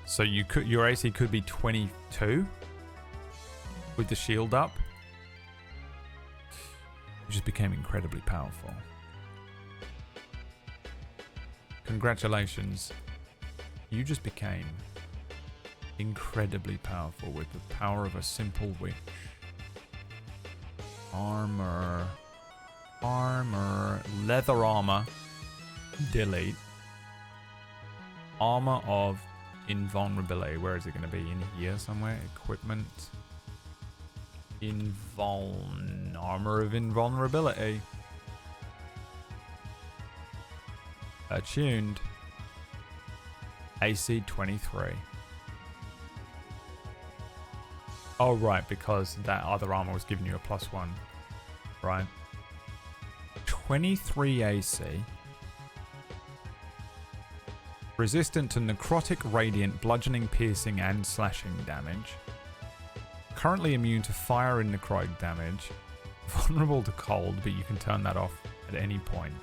So your AC could be 22 with the shield up. You just became incredibly powerful. Congratulations. You just became incredibly powerful with the power of a simple wish. Armor. Armor. Leather armor. Delete. Armor of invulnerability. Where is it going to be? In here somewhere? Equipment. Armor of invulnerability. Attuned. AC 23. Oh, right, because that other armor was giving you a +1. Right. 23 AC. Resistant to necrotic, radiant, bludgeoning, piercing, and slashing damage. Currently immune to fire and necrotic damage. Vulnerable to cold, but you can turn that off at any point.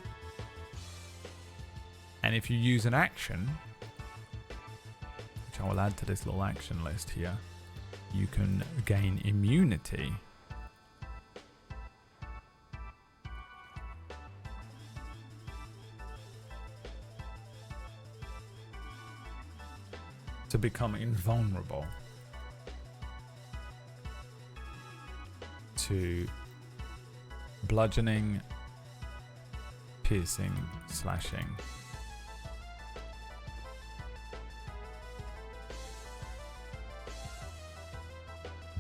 And if you use an action, which I will add to this little action list here, you can gain immunity. To become invulnerable to bludgeoning, piercing, slashing.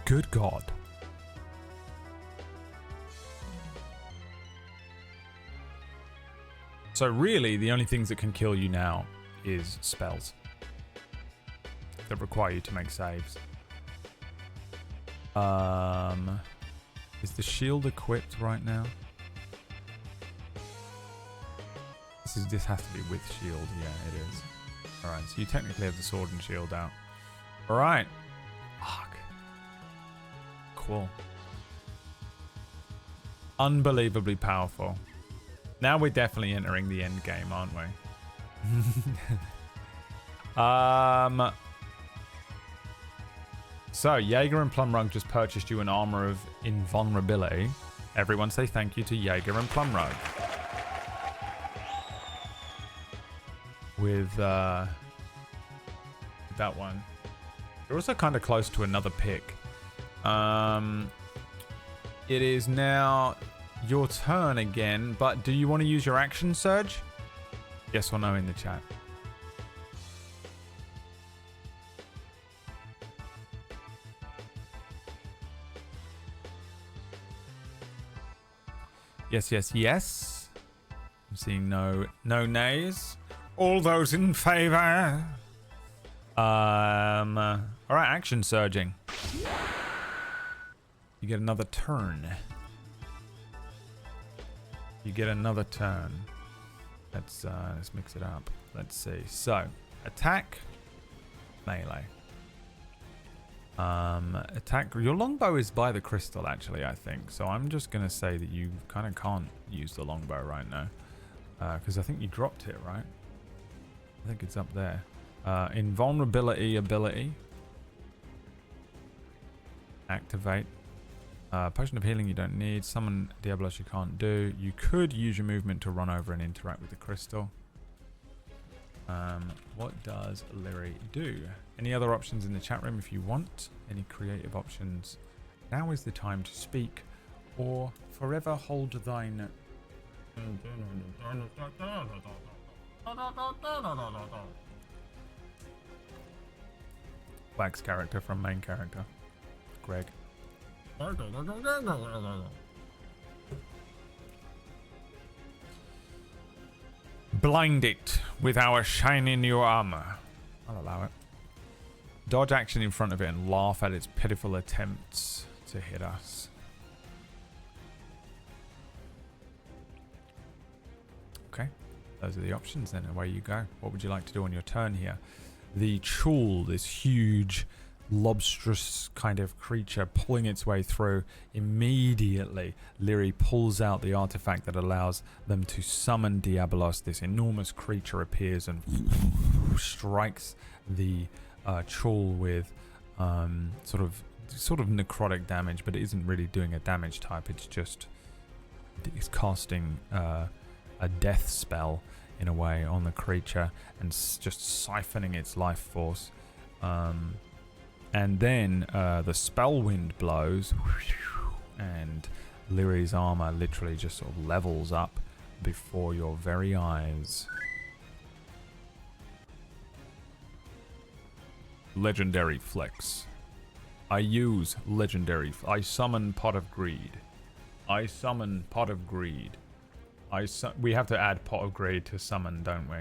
Good God. So really, the only things that can kill you now is spells that require you to make saves. Is the shield equipped right now? This has to be with shield. Yeah, it is. Alright, so you technically have the sword and shield out. Alright. Fuck. Cool. Unbelievably powerful. Now we're definitely entering the end game, aren't we? So, Jaeger and Plumrug just purchased you an armor of invulnerability. Everyone say thank you to Jaeger and Plumrug. With that one. You're also kind of close to another pick. It is now your turn again, but do you want to use your action surge? Yes or no in the chat. Yes, yes, yes. I'm seeing no nays. All those in favor. All right, action surging. You get another turn. You get another turn. Let's mix it up. Let's see. So, attack, melee. Attack. Your longbow is by the crystal, actually, I think. So I'm just gonna say that you kind of can't use the longbow right now, because I think you dropped it, right? I think it's up there. Invulnerability ability. Activate. Potion of healing you don't need. Summon Diabolos you can't do. You could use your movement to run over and interact with the crystal. What does Lyri do? Any other options in the chat room if you want? Any creative options? Now is the time to speak, or forever hold thine. Wax character from main character. Greg. Blind it with our shiny new armor. I'll allow it. Dodge action in front of it and laugh at its pitiful attempts to hit us. Okay, those are the options then. Away you go. What would you like to do on your turn here? The Chul, this huge lobstrous kind of creature pulling its way through. Immediately, Lyri pulls out the artifact that allows them to summon Diabolos. This enormous creature appears and strikes the Chul with sort of necrotic damage, but it isn't really doing a damage type. It's casting a death spell in a way on the creature and just siphoning its life force. And then the spell wind blows, and Lyri's armor literally just sort of levels up before your very eyes. Legendary flex. I use legendary. I summon Pot of Greed. I summon Pot of Greed. We have to add Pot of Greed to summon, don't we?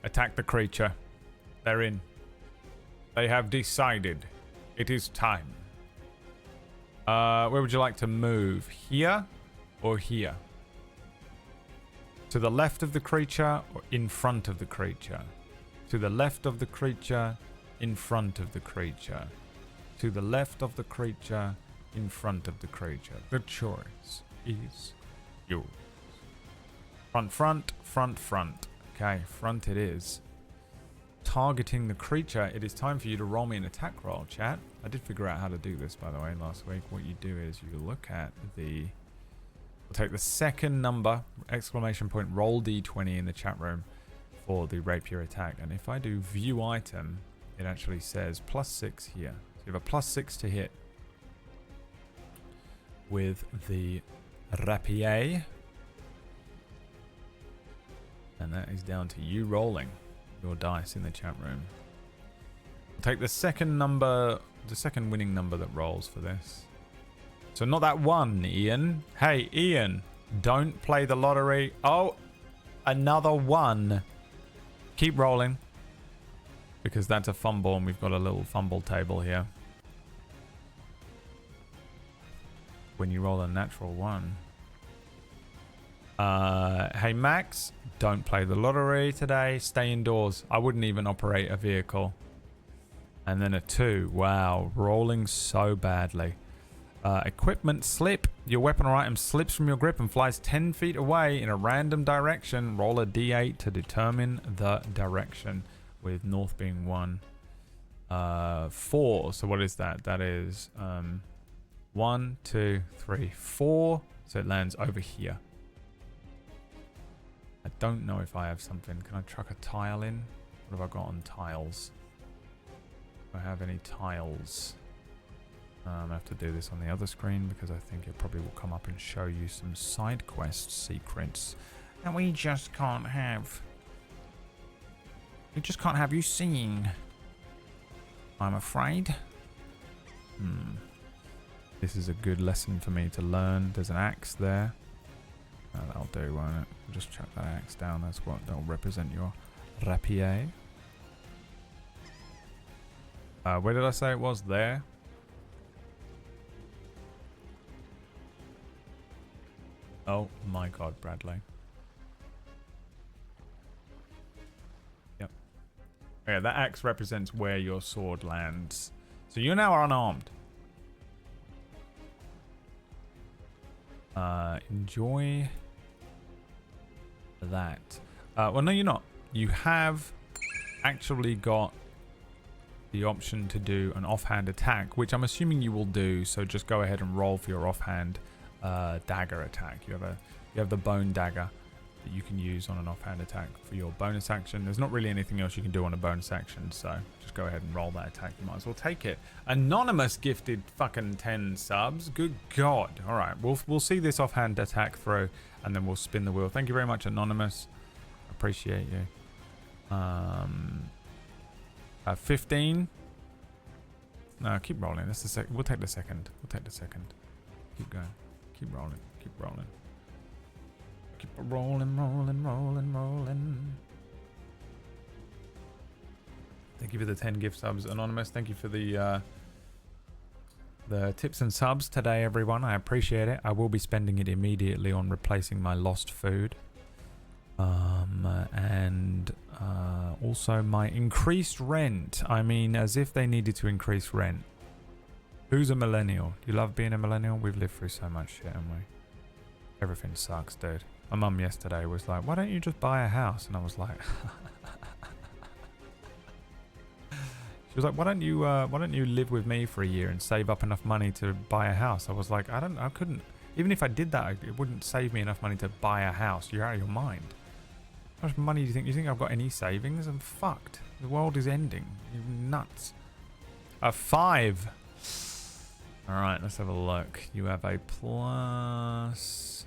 Attack the creature. They're in. They have decided. It is time. Where would you like to move? Here or here? To the left of the creature or in front of the creature? To the left of the creature, in front of the creature. To the left of the creature, in front of the creature. The choice is yours. Front, front, front, front. Okay, front it is. Targeting the creature. It is time for you to roll me an attack roll, chat. I did figure out how to do this, by the way, last week. What you do is you look at the... We'll take the second number, exclamation point, roll d20 in the chat room for the rapier attack. And if I do view item, it actually says +6 here. So you have a +6 to hit with the rapier. And that is down to you rolling your dice in the chat room. We'll take the second number, the second winning number that rolls for this. So not that one, Ian. Hey, Ian, don't play the lottery. Oh, another one. Keep rolling. Because that's a fumble and we've got a little fumble table here. When you roll a natural one. Hey, Max, don't play the lottery today. Stay indoors. I wouldn't even operate a vehicle. And then a 2. Wow, rolling so badly. Equipment slip. Your weapon or item slips from your grip and flies 10 feet away in a random direction. Roll a d8 to determine the direction, with north being 1. 4. So what is that? That is 1, 2, 3, 4. So it lands over here. I don't know if I have something. Can I chuck a tile in? What have I got on tiles? Do I have any tiles? I have to do this on the other screen because I think it probably will come up and show you some side quest secrets that we just can't have. We just can't have you seeing, I'm afraid. This is a good lesson for me to learn. There's an axe there. That'll do, won't it? We'll just chuck that axe down. That's what that'll represent your rapier. Where did I say it was? There. Oh my god, Bradley. Yep. Yeah, that axe represents where your sword lands. So you now are unarmed. Enjoy that. Well, no, you're not. You have actually got the option to do an offhand attack, which I'm assuming you will do. So just go ahead and roll for your offhand dagger attack. You have the bone dagger that you can use on an offhand attack for your bonus action. There's not really anything else you can do on a bonus action, so just go ahead and roll that attack. You might as well take it. Anonymous gifted fucking 10 subs. Good god. All right, we'll see this offhand attack through, and then we'll spin the wheel. Thank you very much, Anonymous. Appreciate you. 15. No, keep rolling. That's the second. We'll take the second. Keep going. Keep rolling. Keep rolling. Keep rolling, rolling, rolling, rolling. Thank you for the 10 gift subs, Anonymous. Thank you for the tips and subs today, everyone. I appreciate it. I will be spending it immediately on replacing my lost food. And also my increased rent. I mean, as if they needed to increase rent. Who's a millennial? You love being a millennial? We've lived through so much shit, haven't we? Everything sucks, dude. My mum yesterday was like, why don't you just buy a house? And I was like... She was like, why don't you live with me for a year and save up enough money to buy a house? I was like, I couldn't. Even if I did that, it wouldn't save me enough money to buy a house. You're out of your mind. How much money do you think? You think I've got any savings? I'm fucked. The world is ending. You're nuts. A 5. All right, let's have a look. You have a +6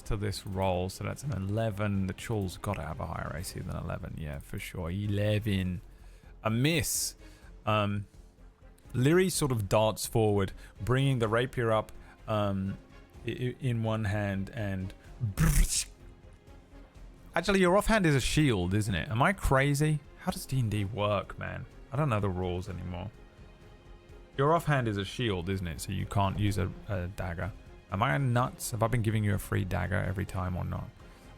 to this roll, so that's an 11. The Chul's got to have a higher AC than 11. Yeah, for sure. 11. A miss. Lyri sort of darts forward, bringing the rapier up in one hand and Actually, your offhand is a shield, isn't it? Am I crazy? How does D&D work, man? I don't know the rules anymore. Your offhand is a shield, isn't it? So you can't use a dagger. Am I nuts? Have I been giving you a free dagger every time or not?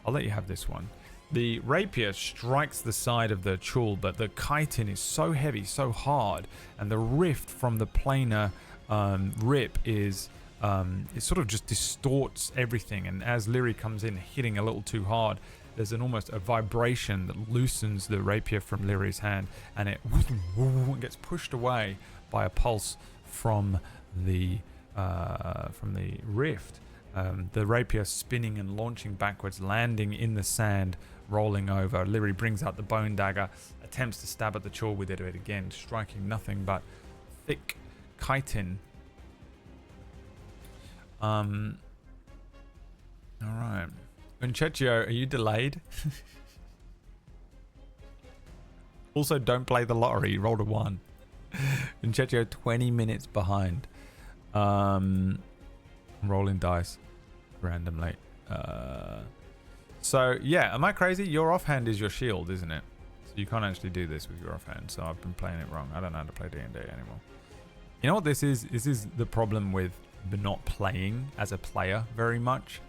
I'll let you have this one. The rapier strikes the side of the chul, but the chitin is so heavy, so hard, and the rift from the planar rip is it sort of just distorts everything. And as Lyri comes in, hitting a little too hard, there's almost a vibration that loosens the rapier from Lyri's hand, and it gets pushed away by a pulse from the rift. The rapier spinning and launching backwards, landing in the sand, rolling over. Lyri brings out the bone dagger, attempts to stab at the chul with it again, striking nothing but thick chitin. All right. Unchetio, are you delayed? Also, don't play the lottery. You rolled a 1. Unchetio, 20 minutes behind. Rolling dice randomly. So yeah, am I crazy? Your offhand is your shield, isn't it? So you can't actually do this with your offhand. So I've been playing it wrong. I don't know how to play D&D anymore. You know what this is? This is the problem with not playing as a player very much.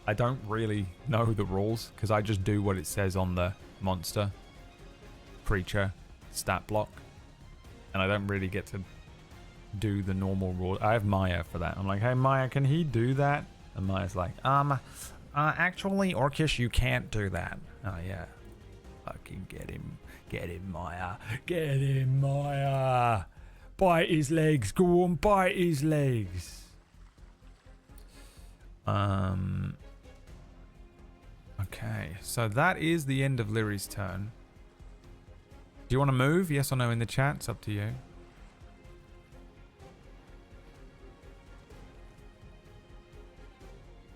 I don't really know the rules because I just do what it says on the monster, creature, stat block, and I don't really get to do the normal rule. I have Maya for that. I'm like, hey Maya, can he do that? And Maya's like, actually, Orcish, you can't do that. Oh yeah, fucking get him, Maya, get him, Maya. Bite his legs, go on, bite his legs. Okay, so that is the end of Lyri's turn. Do you want to move? Yes or no in the chat? It's up to you.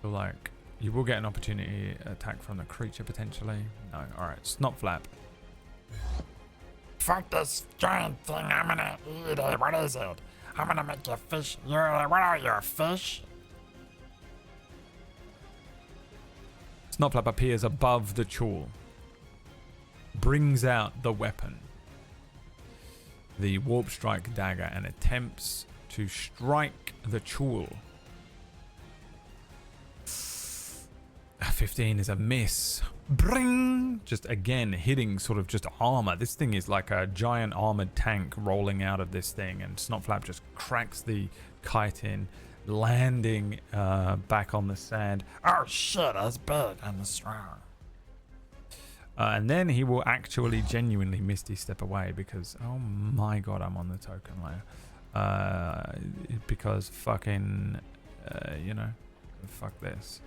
Feel like you will get an opportunity attack from the creature potentially. No, alright, Snotflap. Fuck this giant thing, I'm gonna eat it. What is it? I'm gonna make you fish. What are you, a fish? Snotflap appears above the chul. Brings out the weapon. The Warp Strike dagger and attempts to strike the chul. 15 is a miss. Bring! Just again hitting sort of just armor. This thing is like a giant armored tank rolling out of this thing, and Snotflap just cracks the chitin, landing back on the sand. Oh shit, that's big and strong. And then he will actually genuinely Misty Step away because, oh my god, I'm on the token layer. Because fucking, you know, fuck this.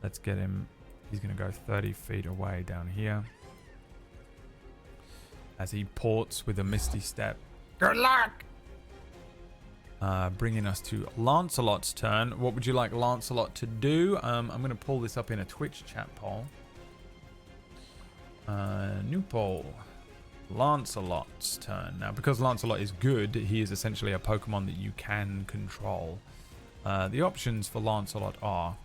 Let's get him. He's going to go 30 feet away down here. As he ports with a Misty Step. Good luck! Bringing us to Lancelot's turn. What would you like Lancelot to do? I'm going to pull this up in a Twitch chat poll. New poll. Lancelot's turn. Now, because Lancelot is good, he is essentially a Pokemon that you can control. The options for Lancelot are...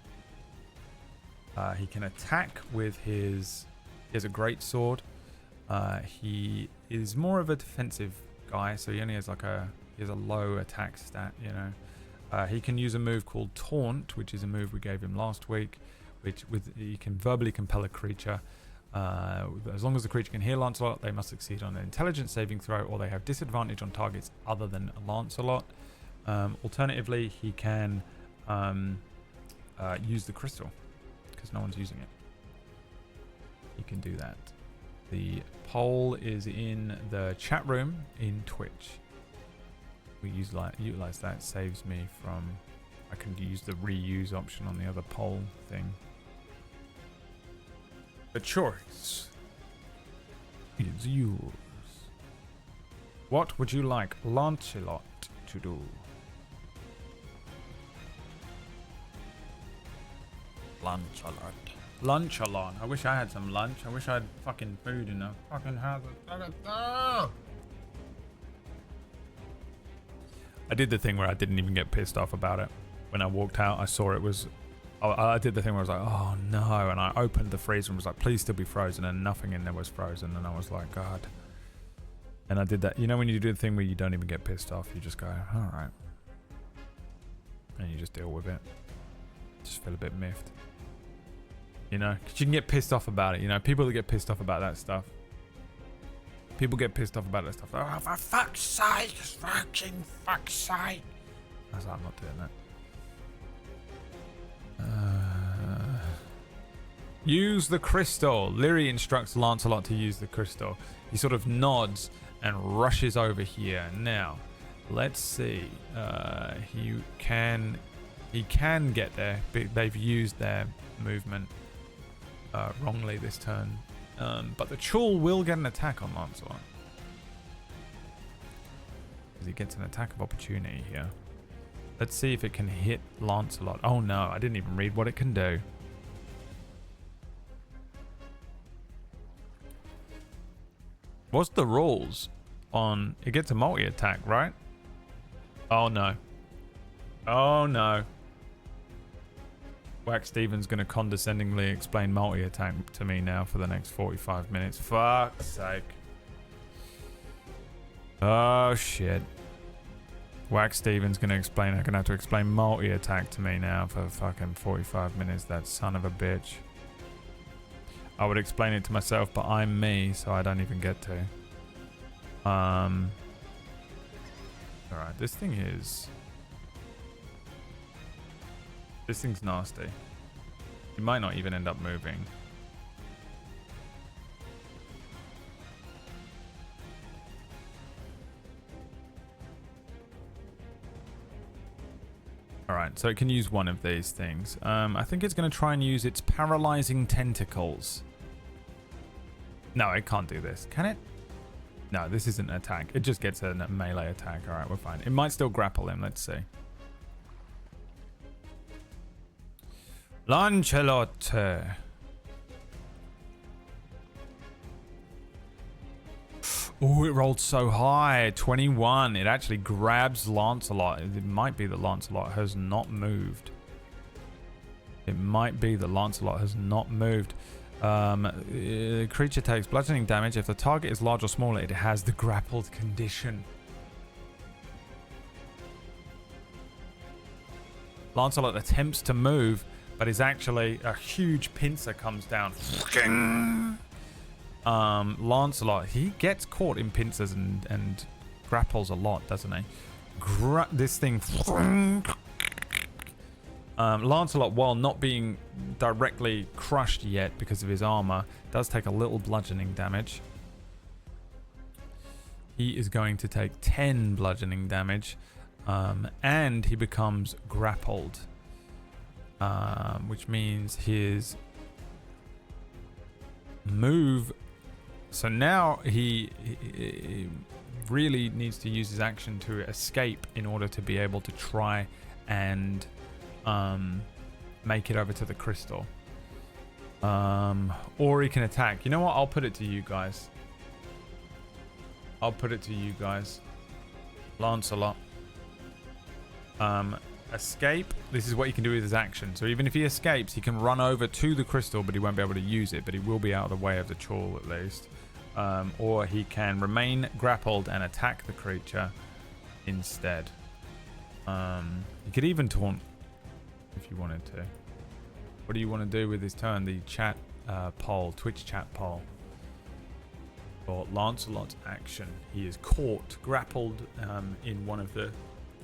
he can attack with his... He has a great sword. He is more of a defensive guy, so he only has like a... He has a low attack stat, you know. He can use a move called Taunt, which is a move we gave him last week, which he can verbally compel a creature. As long as the creature can hear Lancelot, they must succeed on an intelligence saving throw, or they have disadvantage on targets other than Lancelot. Alternatively, he can use the crystal, because no one's using it. He can do that. The poll is in the chat room in Twitch. We utilize that. Saves me from... I can use the reuse option on the other poll thing. The choice is yours. What would you like Lancelot to do? Lunchalot. I wish I had some lunch. I wish I had fucking food in a fucking house. I did the thing where I didn't even get pissed off about it. When I walked out, I saw it was I did the thing where I was like, oh no, and I opened the freezer and was like, please still be frozen, and nothing in there was frozen, and I was like, God. And I did that. You know when you do the thing where you don't even get pissed off, you just go, all right, and you just deal with it. Just feel a bit miffed, you know, because you can get pissed off about it. You know, people that get pissed off about that stuff. People get pissed off about that stuff. Oh, for fuck's sake, fucking fuck's sake. I was like, I'm not doing that. Use the crystal. Leary instructs Lancelot to use the crystal. He sort of nods and rushes over here. Now, let's see. He can get there. They've used their movement wrongly this turn. But the Chul will get an attack on Lancelot. Because he gets an attack of opportunity here. Let's see if it can hit Lancelot. Oh no, I didn't even read what it can do. What's the rules on... It gets a multi-attack, right? Oh no. Oh no. Wax Stevens going to condescendingly explain multi-attack to me now for the next 45 minutes. Fuck's sake. Oh shit. Wax Stevens going to explain... I'm going to have to explain multi-attack to me now for fucking 45 minutes. That son of a bitch. I would explain it to myself, but I'm me, so I don't even get to. Alright, this thing is... This thing's nasty. It might not even end up moving. Alright, so it can use one of these things. I think it's going to try and use its paralyzing tentacles. No, it can't do this. Can it? No, this isn't an attack. It just gets a melee attack. Alright, we're fine. It might still grapple him. Let's see. Lancelot. Oh, it rolled so high. 21. It actually grabs Lancelot. It might be that Lancelot has not moved. It might be that Lancelot has not moved. Creature takes bludgeoning damage. If the target is large or smaller, it has the grappled condition. Lancelot attempts to move, but is actually a huge pincer comes down. Lancelot, he gets caught in pincers and grapples a lot, doesn't he? This thing. Lancelot, while not being directly crushed yet because of his armor, does take a little bludgeoning damage. He is going to take 10 bludgeoning damage, and he becomes grappled, which means his move. So now he really needs to use his action to escape in order to be able to try and make it over to the crystal. Or he can attack. You know what? I'll put it to you guys. Lancelot. Escape. This is what he can do with his action. So even if he escapes, he can run over to the crystal, but he won't be able to use it. But he will be out of the way of the Chul at least. Or he can remain grappled and attack the creature instead. He could even taunt if you wanted to. What do you want to do with his turn? The chat poll, Twitch chat poll. For Lancelot's action, he is caught, grappled in one of the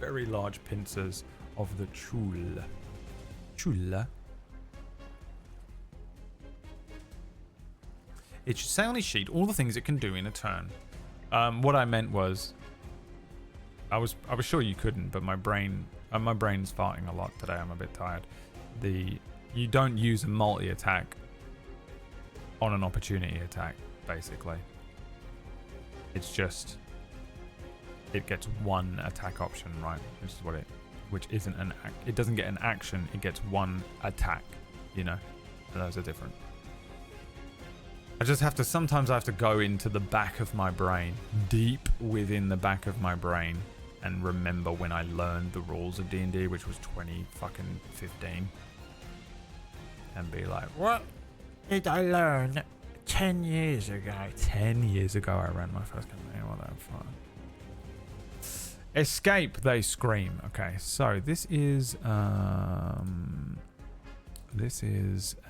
very large pincers of the Chul. Chul. It should say on his sheet all the things it can do in a turn. What I meant was, I was sure you couldn't, but my brain's farting a lot today. I'm a bit tired. You don't use a multi-attack on an opportunity attack, basically. It's just it gets one attack option, right? Which isn't an act. It doesn't get an action. It gets one attack. You know, and those are different. Sometimes I have to go into the back of my brain, deep within the back of my brain, and remember when I learned the rules of D&D, which was 2015. and be like, What did I learn 10 years ago? 10 years ago I ran my first campaign. What the fuck? Escape, they scream. Okay, so this is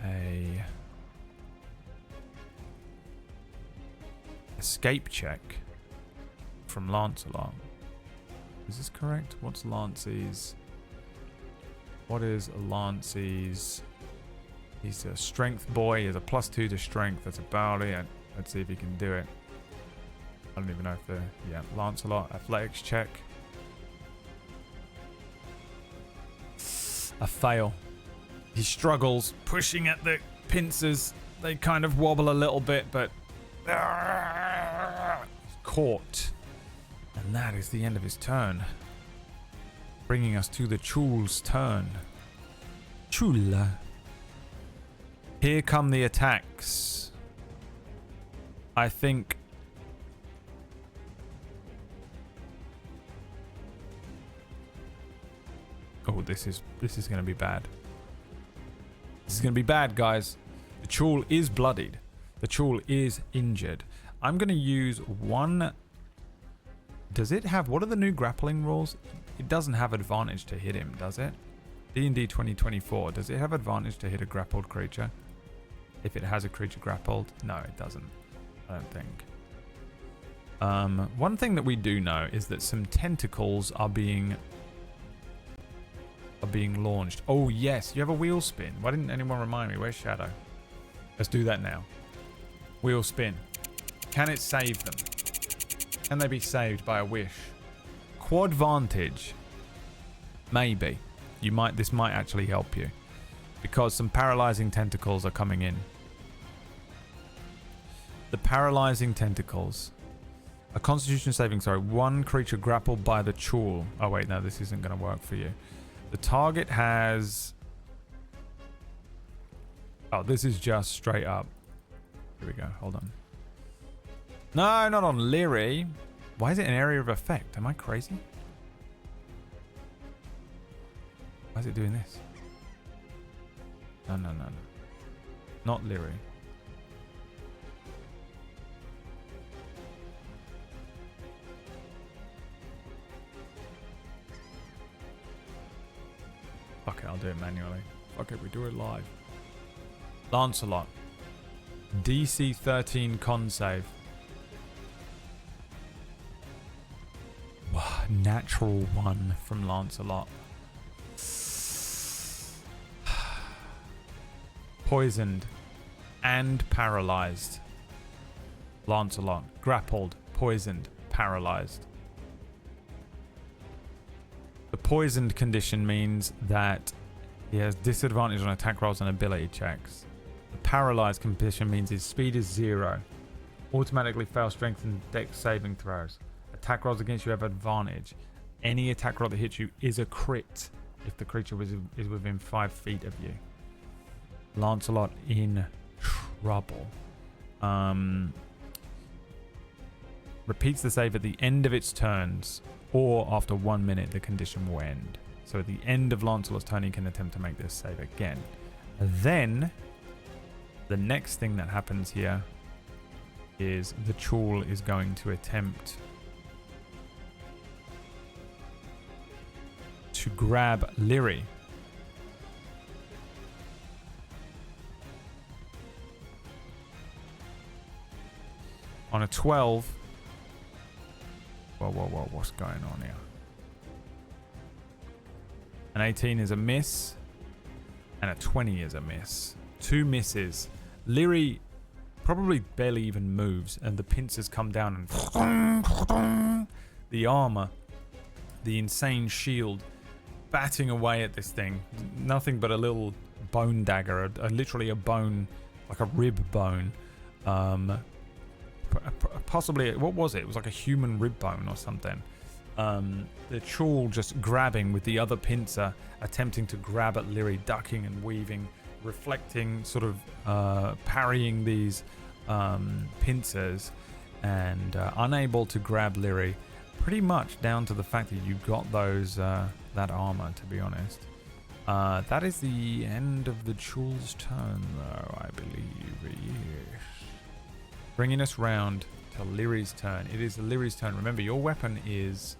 a escape check from Lancelot. Is this correct? What's Lancey's? What is Lancey's? He's a strength boy. He has a +2 to strength. That's about it. Let's see if he can do it. I don't even know if the... Yeah, Lancelot. Athletics check. A fail. He struggles pushing at the pincers. They kind of wobble a little bit, but... Caught. And that is the end of his turn. Bringing us to the Chul's turn. Chul. Here come the attacks. I think... Oh, this is going to be bad. This is going to be bad, guys. The Chul is bloodied. The Chul is injured. I'm going to use one... Does it have... What are the new grappling rules? It doesn't have advantage to hit him, does it? D&D 2024. Does it have advantage to hit a grappled creature? If it has a creature grappled? No, it doesn't. I don't think. One thing that we do know is that some tentacles are being launched. Oh, yes. You have a wheel spin. Why didn't anyone remind me? Where's Shadow? Let's do that now. Wheel spin. Can it save them? Can they be saved by a wish? Quadvantage. Maybe. This might actually help you. Because some paralyzing tentacles are coming in. The paralyzing tentacles. A constitution saving, sorry. One creature grappled by the Chul. Oh, wait, no, this isn't going to work for you. The target has... Oh, this is just straight up. Here we go. Hold on. No, not on Lyri. Why is it an area of effect? Am I crazy? Why is it doing this? No. Not Lyri. Fuck it, I'll do it manually. Fuck it, we do it live. Lancelot. DC 13 con save. Wow, natural 1 from Lancelot. Poisoned and paralyzed. Lancelot. Grappled, poisoned, paralyzed. The poisoned condition means that he has disadvantage on attack rolls and ability checks. The paralyzed condition means his speed is 0. Automatically fail strength and dex saving throws. Attack rolls against you have advantage. Any attack roll that hits you is a crit if the creature is within 5 feet of you. Lancelot in trouble. Repeats the save at the end of its turns, or after 1 minute the condition will end. So at the end of Lancelot's turn he can attempt to make this save again. Then the next thing that happens here is the Chul is going to attempt to grab Lyri. On a 12. Whoa, what's going on here? An 18 is a miss, and a 20 is a miss. 2 misses. Lyri probably barely even moves, and the pincers come down and the armor, the insane shield, batting away at this thing. Nothing but a little bone dagger, literally a bone, like a rib bone. Possibly, what was it? It was like a human rib bone or something. The Chul just grabbing with the other pincer, attempting to grab at Lyri, ducking and weaving, reflecting, sort of parrying these pincers, and unable to grab Lyri, pretty much down to the fact that you got those that armor, to be honest. That is the end of the Chul's turn, though, I believe. Yes. Bringing us round to Lyri's turn. It is Lyri's turn. Remember, your weapon is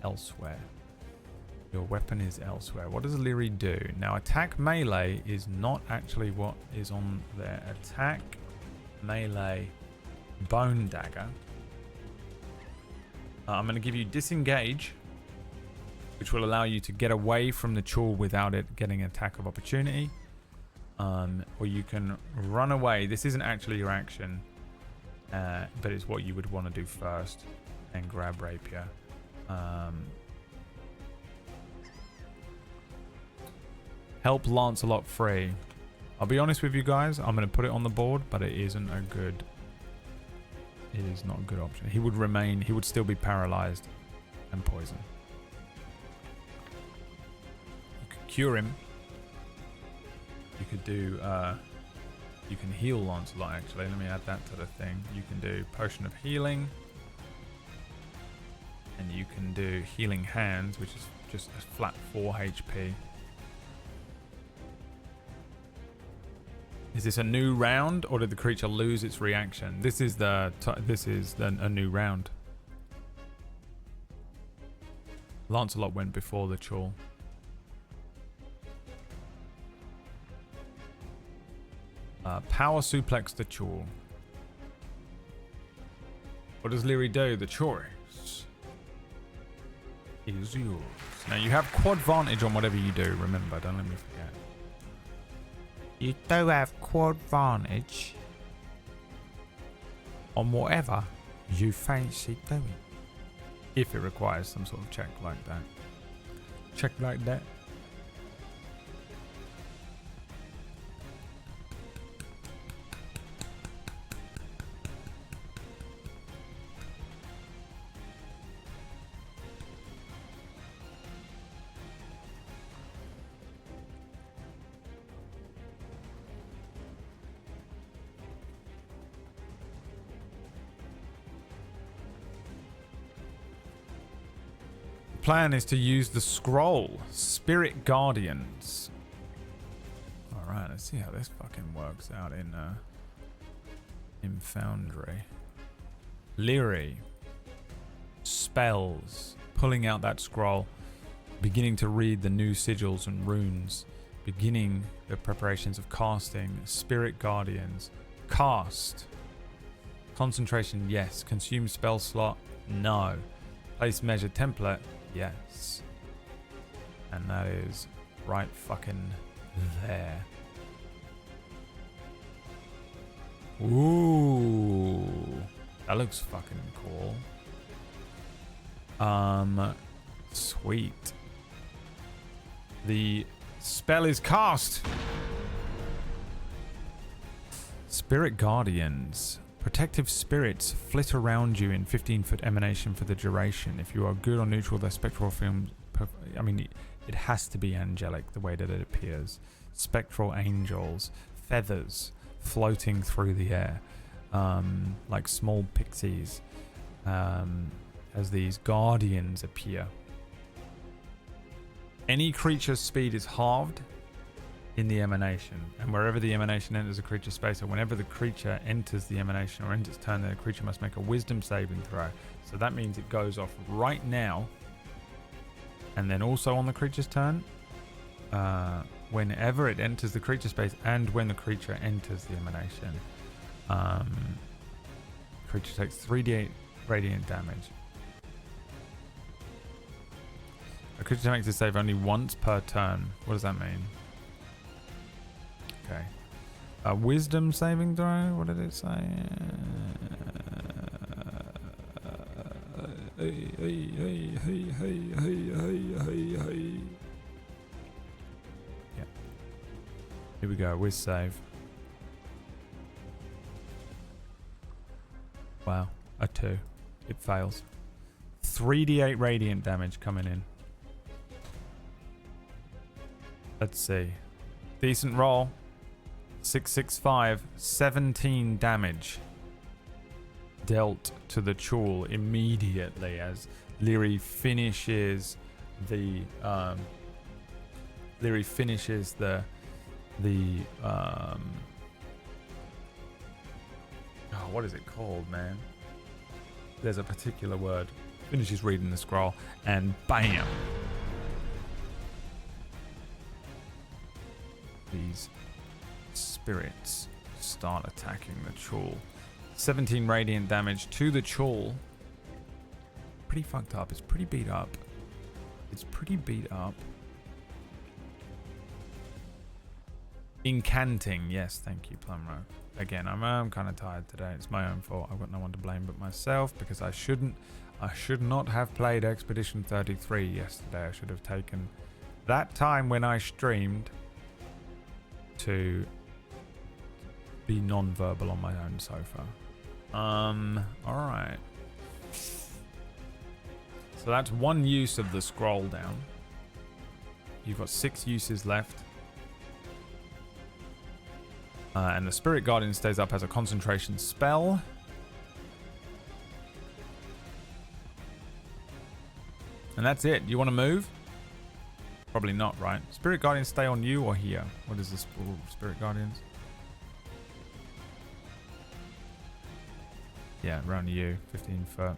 elsewhere. Your weapon is elsewhere. What does Lyri do? Now, attack melee is not actually what is on there. Attack melee bone dagger. I'm going to give you disengage, which will allow you to get away from the Chul without it getting an attack of opportunity. Or you can run away. This isn't actually your action, but it's what you would want to do first and grab rapier. Help Lancelot free. I'll be honest with you guys, I'm going to put it on the board, but it isn't a good... It is not a good option. He would still be paralyzed and poisoned. You could cure him. You could do... you can heal Lancelot, actually. Let me add that to the thing. You can do Potion of Healing. And you can do Healing Hands, which is just a flat 4 HP. Is this a new round, or did the creature lose its reaction? This is a new round. Lancelot went before the Chul. Power suplex the Chul. What does Lyri do? The choice is yours. Now you have quad vantage on whatever you do. Remember, don't let me forget. You do have quad vantage on whatever you fancy doing. If it requires some sort of check like that. Check like that. Plan is to use the scroll Spirit Guardians. All right, let's see how this fucking works out in Foundry. Lyri spells, pulling out that scroll, beginning to read the new sigils and runes, beginning the preparations of casting Spirit Guardians. Cast. Concentration, yes. Consume spell slot, no. Place measure template, yes. And that is right fucking there. Ooh. That looks fucking cool. Sweet. The spell is cast. Spirit Guardians. Protective spirits flit around you in 15-foot emanation for the duration. If you are good or neutral, their spectral film... I mean, it has to be angelic, the way that it appears. Spectral angels, feathers floating through the air, like small pixies, as these guardians appear. Any creature's speed is halved in the emanation, and wherever the emanation enters a creature's space, or whenever the creature enters the emanation or ends its turn, the creature must make a wisdom saving throw. So that means it goes off right now, and then also on the creature's turn, whenever it enters the creature space, and when the creature enters the emanation. Creature takes 3d8 radiant damage. A creature makes a save only once per turn. What does that mean? Okay. A wisdom saving throw? What did it say? Yeah. Here we go. Whiz save. Wow. A 2. It fails. 3d8 radiant damage coming in. Let's see. Decent roll. 665, 17 damage dealt to the Chul immediately as Lyri finishes the Leary finishes the what is it called, man? There's a particular word. Finishes reading the scroll, and bam! These spirits start attacking the Chul. 17 radiant damage to the Chul. Pretty fucked up. It's pretty beat up. It's pretty beat up. Incanting. Yes, thank you, Plumro. Again, I'm kind of tired today. It's my own fault. I've got no one to blame but myself because I should not have played Expedition 33 yesterday. I should have taken that time when I streamed to be non-verbal on my own sofa. Alright. So that's one use of the scroll down. You've got 6 uses left. And the Spirit Guardian stays up as a concentration spell. And that's it. You want to move? Probably not, right? Spirit Guardians stay on you or here? What is this? Spirit Guardians? Yeah, around you. 15 foot.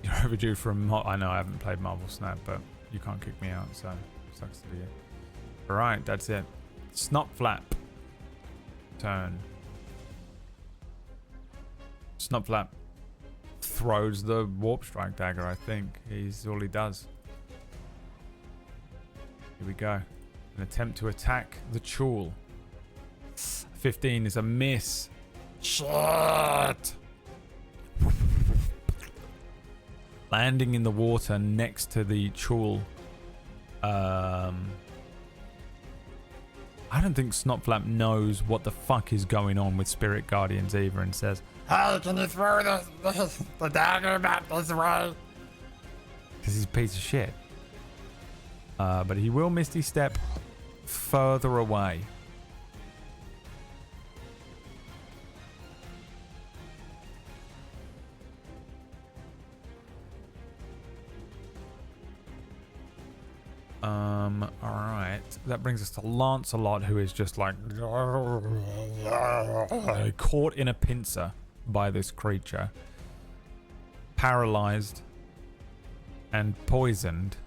You're overdue for a I know I haven't played Marvel Snap, but you can't kick me out, so sucks to be you. Alright, that's it. Snot Flap. Turn. Snot Flap throws the Warp Strike Dagger, I think. He's all he does. Here we go. An attempt to attack the Chul. 15 is a miss. Shit! Landing in the water next to the Chul. I don't think Snotflap knows what the fuck is going on with Spirit Guardians either and says, Hey, can you throw the dagger back this way? because he's a piece of shit. But he will Misty Step further away. Alright. That brings us to Lancelot, who is just like caught in a pincer by this creature. Paralyzed and poisoned.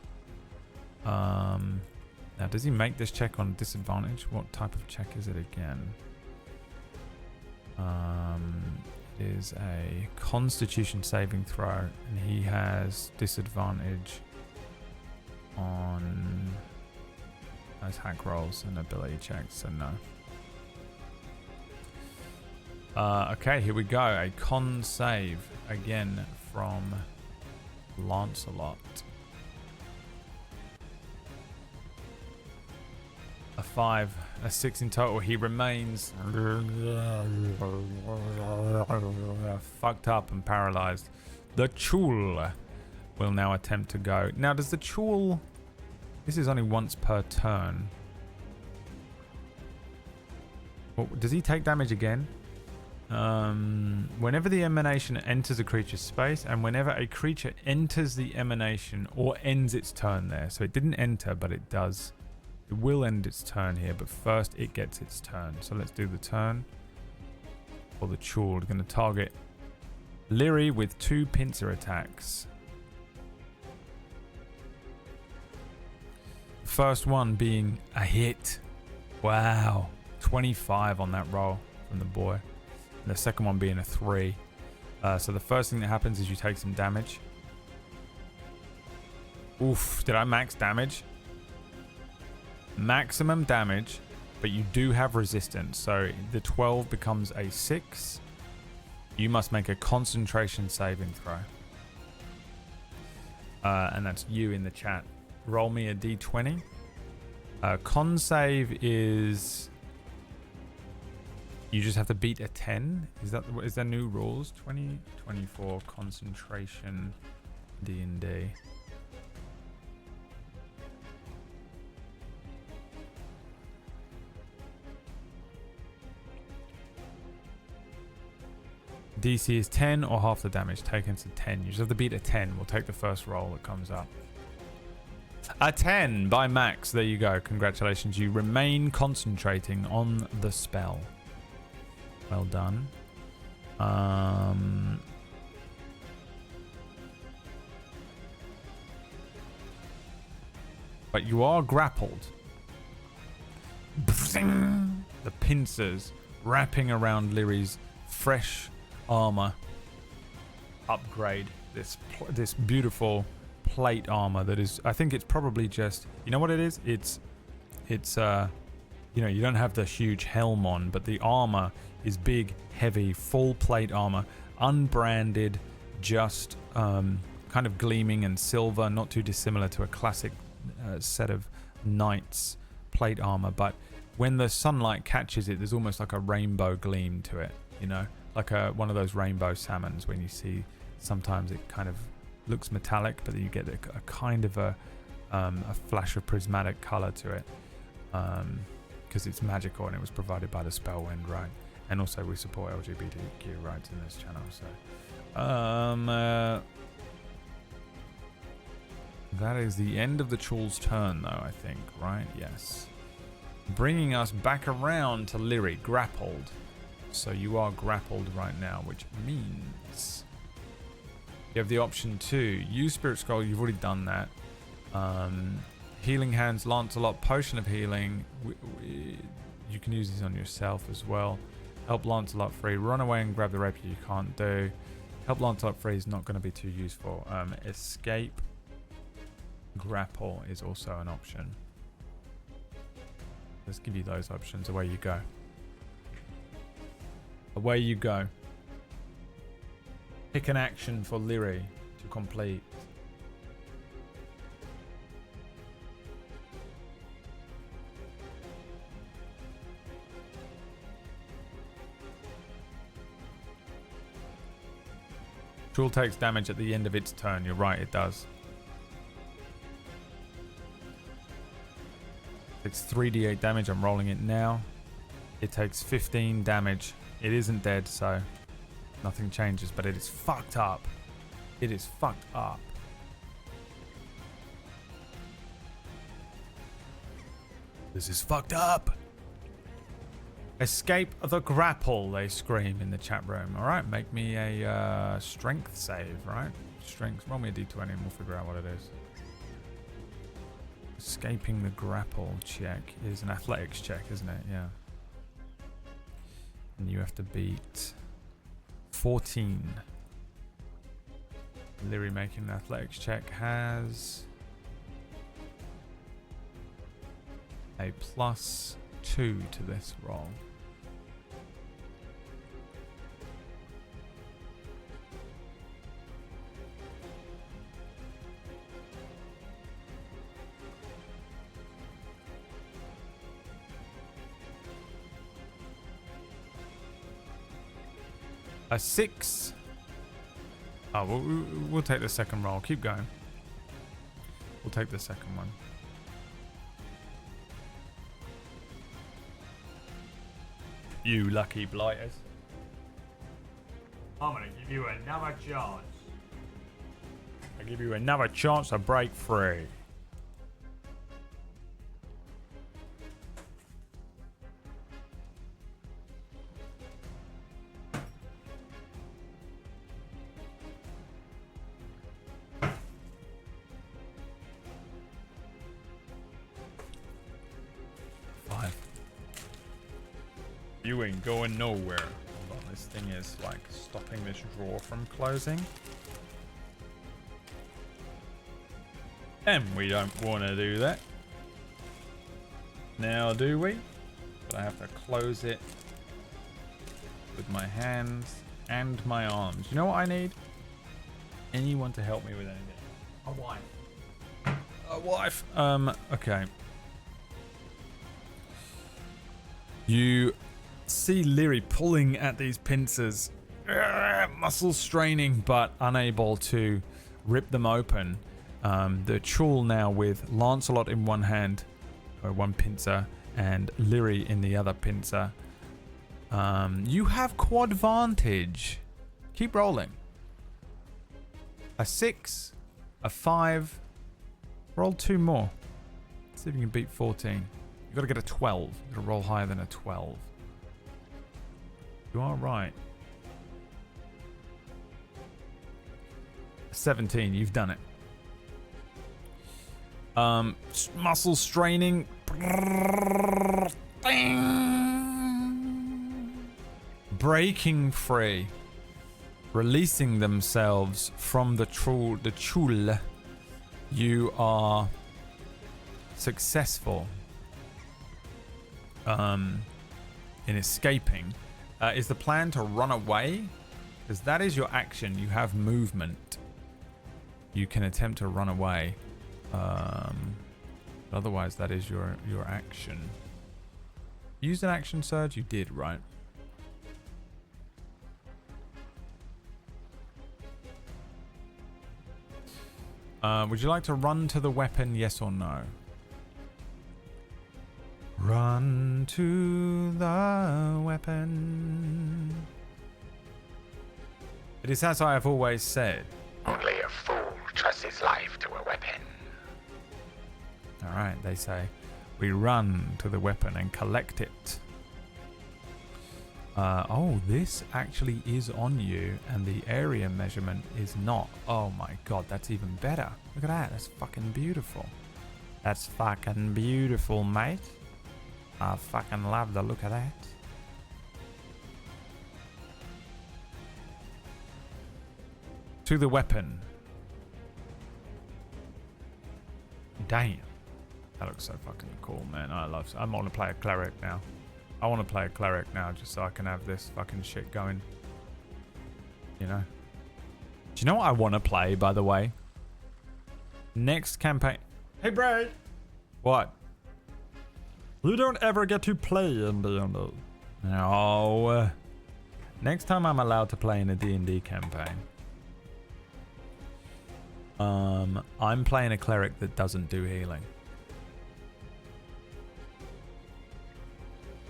Now, does he make this check on disadvantage? What type of check is it again? It is a Constitution saving throw, and he has disadvantage on those hack rolls and ability checks, so no. Okay, here we go. A con save again from Lancelot. A 5, a 6 in total. He remains fucked up and paralyzed. The Chul will now attempt to go. Now, does the Chul... This is only once per turn. Well, does he take damage again? Whenever the emanation enters a creature's space, and whenever a creature enters the emanation or ends its turn there. So it didn't enter, but it does. It will end its turn here, but first it gets its turn. So let's do the turn. For the Chul, we're going to target Leary with 2 pincer attacks. First one being a hit. Wow. 25 on that roll from the boy. And the second one being a 3. So the first thing that happens is you take some damage. Oof. Did I max damage? Maximum damage, but you do have resistance. So the 12 becomes a 6. You must make a concentration saving throw. And that's you in the chat. Roll me a d20. Con save is... You just have to beat a 10. Is there new rules? 20, 24, concentration, D&D. DC is 10 or half the damage taken to 10. You just have to beat a 10. We'll take the first roll that comes up. A 10 by Max. There you go. Congratulations. You remain concentrating on the spell. Well done. But you are grappled. The pincers wrapping around Lyri's fresh armor upgrade. This beautiful plate armor that is, I think it's probably just, you know what it is? It's you know, you don't have the huge helm on, but the armor is big, heavy, full plate armor, unbranded, just kind of gleaming and silver, not too dissimilar to a classic set of knights plate armor, but when the sunlight catches it, there's almost like a rainbow gleam to it, you know, like one of those rainbow salmons when you see sometimes it kind of looks metallic, but then you get a kind of a flash of prismatic color to it, because it's magical and it was provided by the Spellwind, right? And also we support LGBTQ rights in this channel, so that is the end of the Chul's turn, though, I think, right? Yes. Bringing us back around to Lyri, grappled. So you are grappled right now, which means you have the option to use Spirit Scroll. You've already done that. Healing Hands, Lancelot, Potion of Healing. You can use these on yourself as well. Help Lancelot free. Run away and grab the rapier you can't do. Help Lancelot free is not going to be too useful. Escape. Grapple is also an option. Let's give you those options. Away you go. Away you go. Pick an action for Lyri to complete. Chul takes damage at the end of its turn. You're right, it does. It's 3d8 damage. I'm rolling it now. It takes 15 damage. It isn't dead, so nothing changes, but it is fucked up. It is fucked up. This is fucked up. Escape the grapple, they scream in the chat room. All right, make me a strength save, right? Strength. Roll me a d20 and we'll figure out what it is. Escaping the grapple check is an athletics check, isn't it? Yeah. And you have to beat 14. Lyri making an athletics check has a +2 to this roll. A 6. Oh, we'll take the second roll. Keep going. We'll take the second one. You lucky blighters. I'm gonna give you another chance. I give you another chance to break free. You ain't going nowhere. Hold on, this thing is like stopping this drawer from closing. And we don't want to do that. Now do we? But I have to close it with my hands and my arms. You know what I need? Anyone to help me with anything. A wife. A wife. Okay. You see Lyri pulling at these pincers, muscles straining but unable to rip them open. The Chul now with Lancelot in one hand, or one pincer, and Lyri in the other pincer. You have quadvantage. Keep rolling. A 6, a 5. Roll 2 more. See if you can beat 14. You've got to get a 12. You've got to roll higher than a 12. You are right. 17. You've done it. Muscle straining. Breaking free. Releasing themselves from the chul. You are successful in escaping. Is the plan to run away? Because that is your action. You have movement. You can attempt to run away. Otherwise, that is your action. Used an action surge? You did, right? Would you like to run to the weapon, yes or no? Run to the weapon. It is as I have always said. Only a fool trusts his life to a weapon. Alright, they say. We run to the weapon and collect it. Oh, this actually is on you, and the area measurement is not. Oh my god, that's even better. Look at that. That's fucking beautiful. That's fucking beautiful, mate. I fucking love the look of that. To the weapon. Damn. That looks so fucking cool, man. I want to play a cleric now. I want to play a cleric now just so I can have this fucking shit going. You know? Do you know what I want to play, by the way? Next campaign. Hey, Brad. What? You don't ever get to play in D&D. No. Next time I'm allowed to play in a D&D campaign. I'm playing a cleric that doesn't do healing.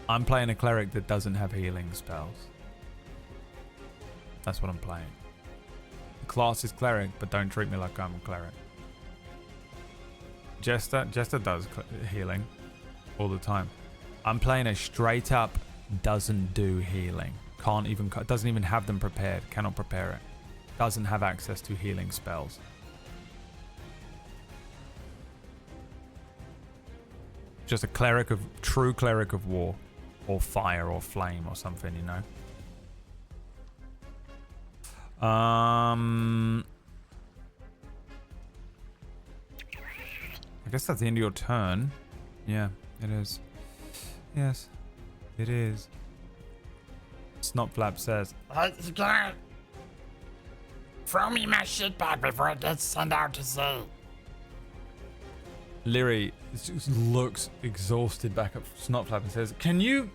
I'm playing a cleric that doesn't have healing spells. That's what I'm playing. The class is cleric, but don't treat me like I'm a cleric. Jester does healing all the time. I'm playing a straight up doesn't do healing. Doesn't even have them prepared. Cannot prepare it. Doesn't have access to healing spells. Just a true cleric of war. Or fire or flame or something, you know. I guess that's the end of your turn. Yeah, it is. Yes, it is. Snotflap says, You gotta throw me my shit back before it gets sent out to sea. Lyri just looks exhausted back at Snotflap and says, can you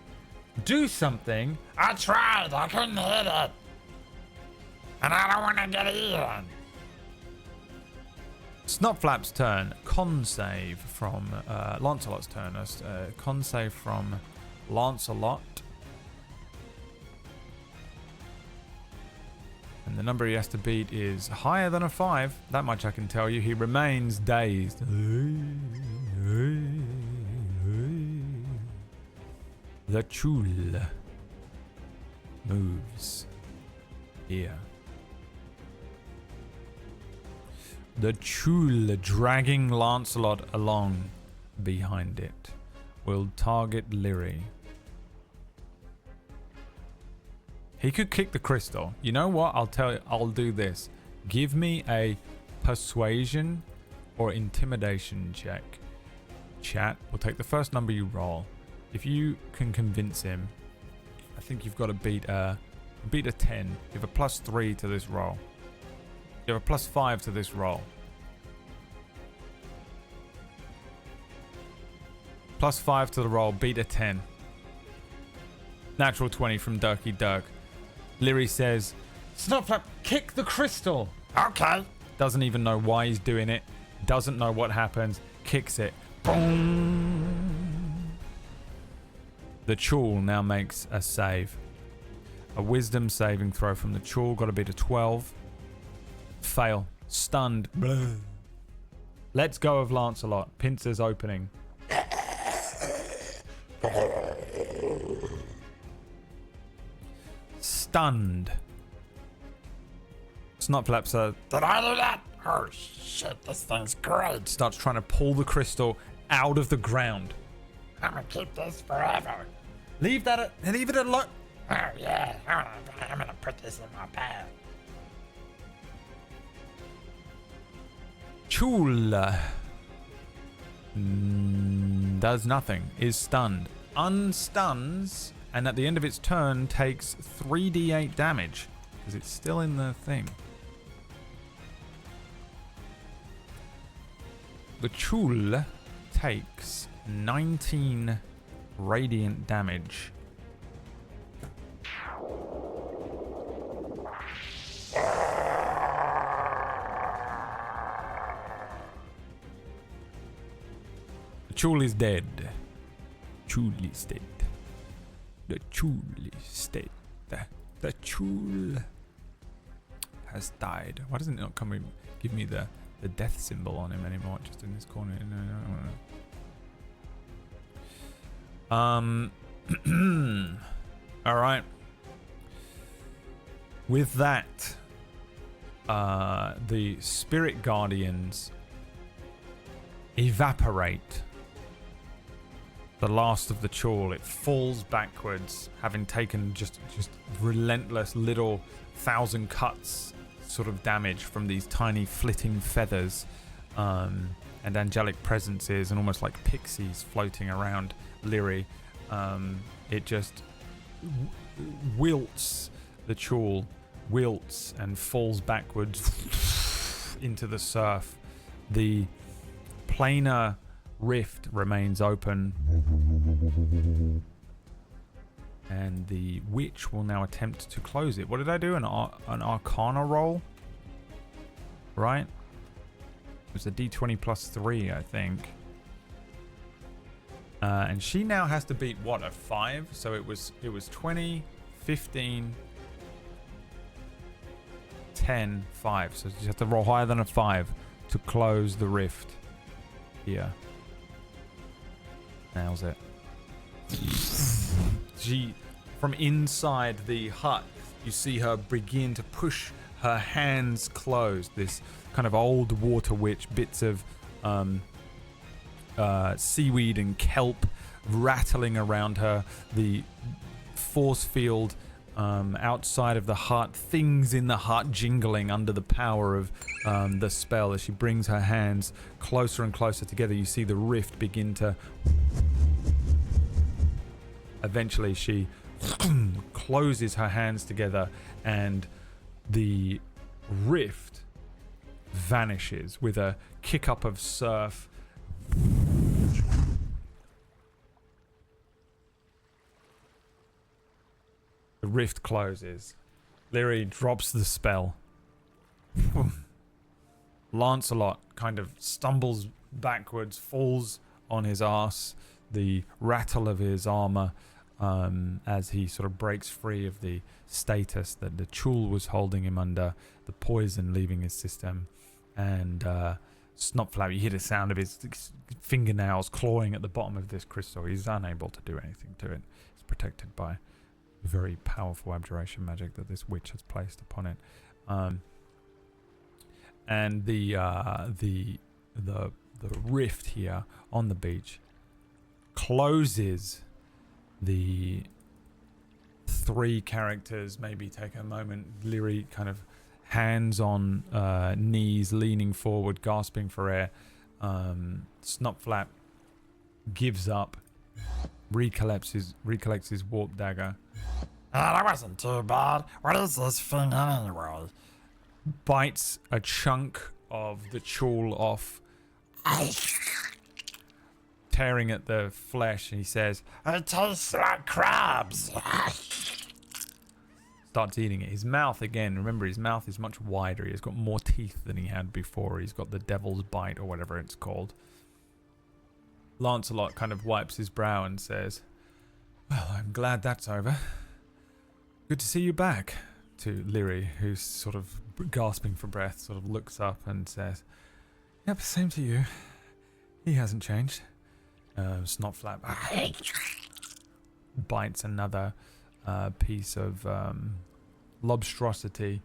do something? I tried. I couldn't hit it. And I don't want to get eaten. Snotflap's turn. Con save from Lancelot's turn. Con save from Lancelot. And the number he has to beat is higher than a 5. That much I can tell you. He remains dazed. The Chul moves here. The Chul, dragging Lancelot along behind it, will target Lyri. He could kick the crystal. You know what? I'll do this. Give me a persuasion or intimidation check. Chat, we'll take the first number you roll. If you can convince him, I think you've got to beat a 10. You have a +3 to this roll. You have a +5 to this roll. +5 to the roll, beat a 10. Natural 20 from Dirky Dirk. Lyri says, Snotflap, kick the crystal. Okay. Doesn't even know why he's doing it. Doesn't know what happens. Kicks it. Boom. The Chul now makes a save. A wisdom saving throw from the Chul. Got to beat a 12. Fail. Stunned. Blah. Let's go of Lancelot. Pincers opening. Stunned. Snotflaps Did I do that? Oh shit, this thing's great. starts trying to pull the crystal out of the ground. I'm gonna keep this forever. Leave it alone. Oh yeah, I'm gonna put this in my bag. Chul does nothing. Is stunned. Unstuns, and at the end of its turn takes 3d8 damage because it's still in the thing. The Chul takes 19 radiant damage. The Chul is dead. Chul is dead. The Chul is dead. The Chul has died. Why doesn't it not come and give me the death symbol on him anymore? Just in this corner. No. All right. With that, the spirit guardians evaporate. The last of the Chul, it falls backwards, having taken just relentless little 1,000 cuts sort of damage from these tiny flitting feathers, and angelic presences and almost like pixies floating around Lyri. It just wilts, the Chul wilts and falls backwards into the surf. The planar rift remains open, and the witch will now attempt to close it. What did I do? An Arcana roll, right? It was a D20 plus 3, I think. And she now has to beat what, a 5? So it was 20, 15, 10, 5. So you have to roll higher than a 5 to close the rift here. Nails it. She, from inside the hut, you see her begin to push her hands closed. This kind of old water witch, bits of seaweed and kelp rattling around her. The force field outside of the hut, things in the hut jingling under the power of the spell. As she brings her hands closer and closer together, you see the rift begin to... Eventually she closes her hands together and the rift vanishes with a kick up of surf. The rift closes. Lyri drops the spell. Lancelot kind of stumbles backwards, falls on his ass, the rattle of his armor as he sort of breaks free of the status that the Chul was holding him under, the poison leaving his system, and Snotflap, you hear the sound of his fingernails clawing at the bottom of this crystal. He's unable to do anything to it. It's protected by very powerful abjuration magic that this witch has placed upon it. And the rift here on the beach closes. The three characters maybe take a moment. Lyri kind of hands on knees, leaning forward, gasping for air. Snotflap gives up, recollects his warp dagger. That wasn't too bad. What is this thing anyway? Bites a chunk of the Chul off, tearing at the flesh, and he says, It tastes like crabs. starts eating it. His mouth, again, remember his mouth is much wider. He's got more teeth than he had before. He's got the devil's bite or whatever it's called. Lancelot kind of wipes his brow and says, well, I'm glad that's over. Good to see you back. To Leary, who's sort of gasping for breath, sort of looks up and says, "Yep, same to you. He hasn't changed." Snotflap bites another piece of lobstrosity.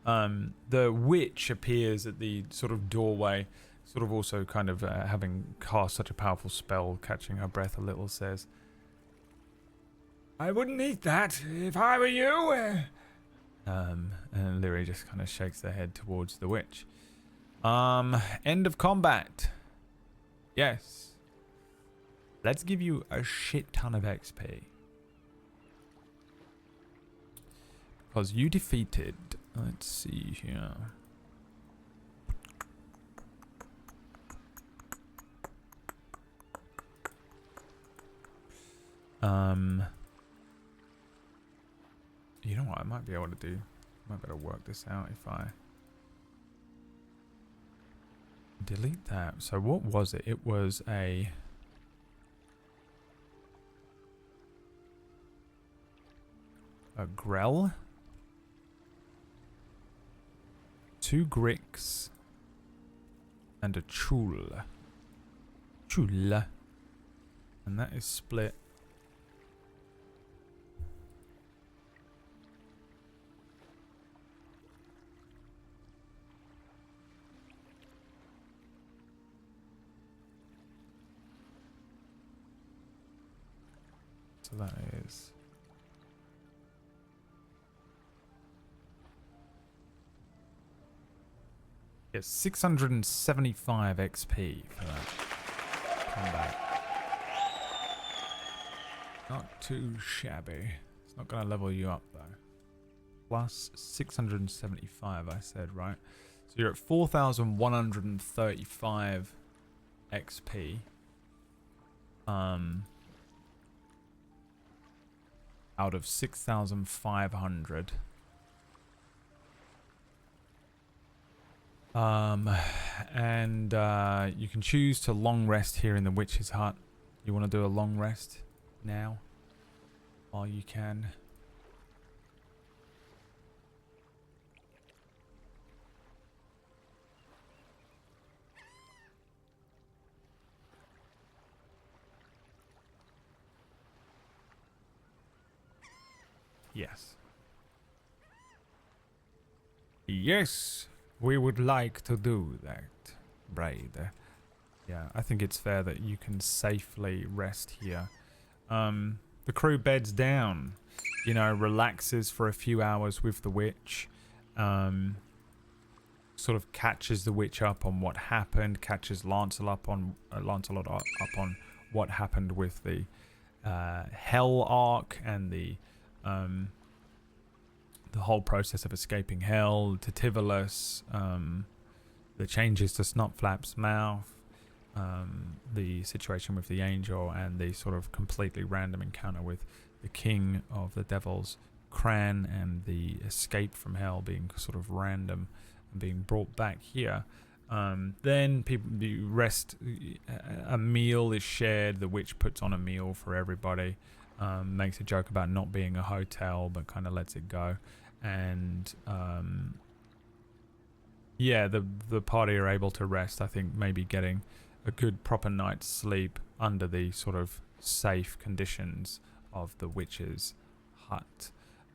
The witch appears at the sort of doorway, sort of also kind of having cast such a powerful spell, catching her breath a little, says, "I wouldn't eat that if I were you." And Leary just kind of shakes their head towards the witch. End of combat. Yes. Let's give you a shit ton of XP. Because you defeated... Let's see here. You know what? I might be able to do... Might be able to work this out if I... delete that. So what was it? It was a... Grell? 2 Gricks. And a Chul. Chul. And that is split. So that is... Yes, 675 XP for that combat. Not too shabby. It's not going to level you up though. Plus 675 I said, right? So you're at 4,135 XP. Out of 6,500. And you can choose to long rest here in the witch's hut. You want to do a long rest now while you can. Yes. Yes, we would like to do that, Braid. Yeah, I think it's fair that you can safely rest here. The crew beds down, you know, relaxes for a few hours with the witch. Sort of catches the witch up on what happened, catches Lancelot up on what happened with the Hell arc and the whole process of escaping Hell, to Tivolus, the changes to Snotflap's mouth, the situation with the angel, and the sort of completely random encounter with the king of the devils, Cran, and the escape from Hell being sort of random and being brought back here. Then people rest, a meal is shared, the witch puts on a meal for everybody. Makes a joke about not being a hotel, but kind of lets it go. And yeah, the party are able to rest. I think maybe getting a good proper night's sleep under the sort of safe conditions of the witch's hut.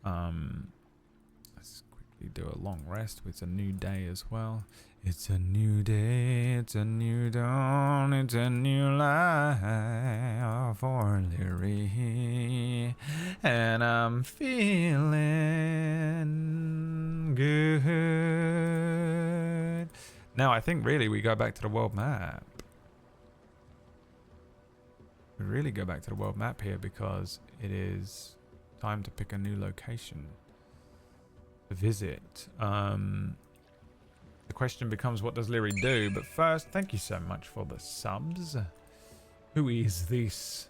Let's quickly do a long rest. It's a new day as well. It's a new day, it's a new dawn, it's a new life for Leary, and I'm feeling good. Now I think really we go back to the world map. We really go back to the world map here because it is time to pick a new location to visit. The question becomes, what does Leary do? But first, thank you so much for the subs. Who is this?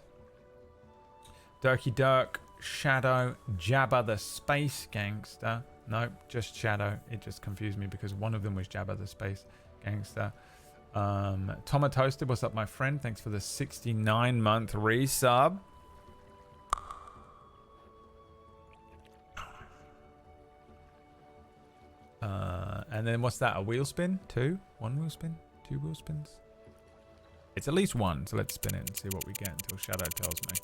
Dirky Dirk, Shadow, Jabba the Space Gangster. Nope, just Shadow. It just confused me because one of them was Jabba the Space Gangster. Toma Toasted, what's up, my friend? Thanks for the 69-month resub. And then what's that? A wheel spin? 2? 1 wheel spin? 2 wheel spins? It's at least 1, so let's spin it and see what we get until Shadow tells me.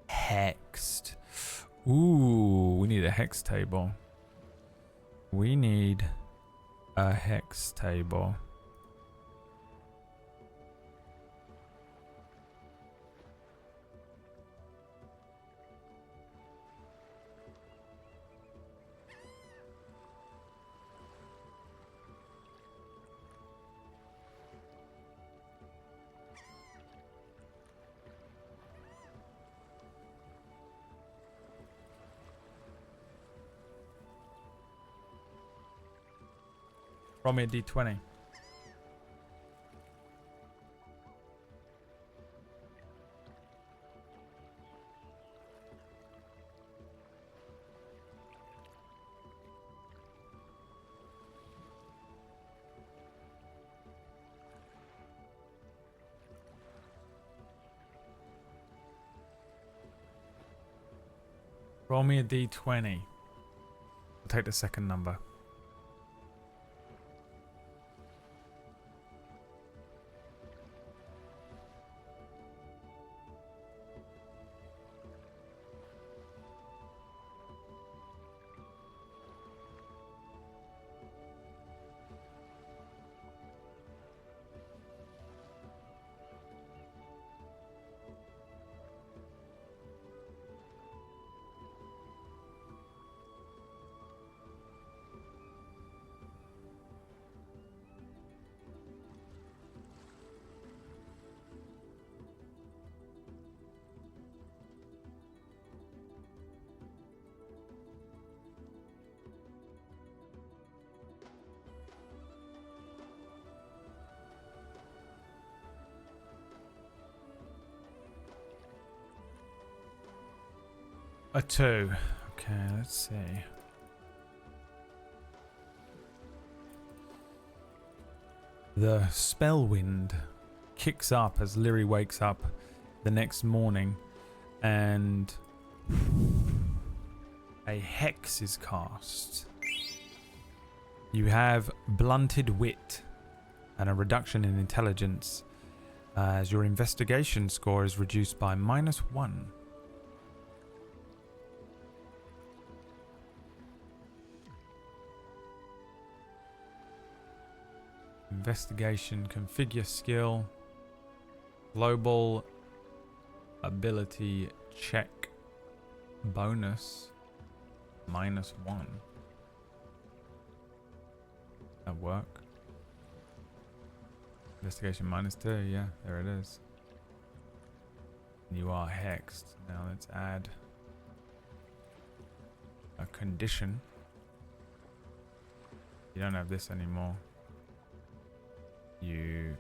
Hexed. Ooh, we need a hex table. We need a hex table. Roll me a d20. Roll me a d20. I'll take the second number. A 2. Okay, let's see. The spell wind kicks up as Lyri wakes up the next morning, and a hex is cast. You have blunted wit and a reduction in intelligence, as your investigation score is reduced by -1. Investigation, configure skill, global ability check bonus -1. That work? Investigation -2, yeah, there it is. You are hexed. Now let's add a condition. You don't have this anymore. You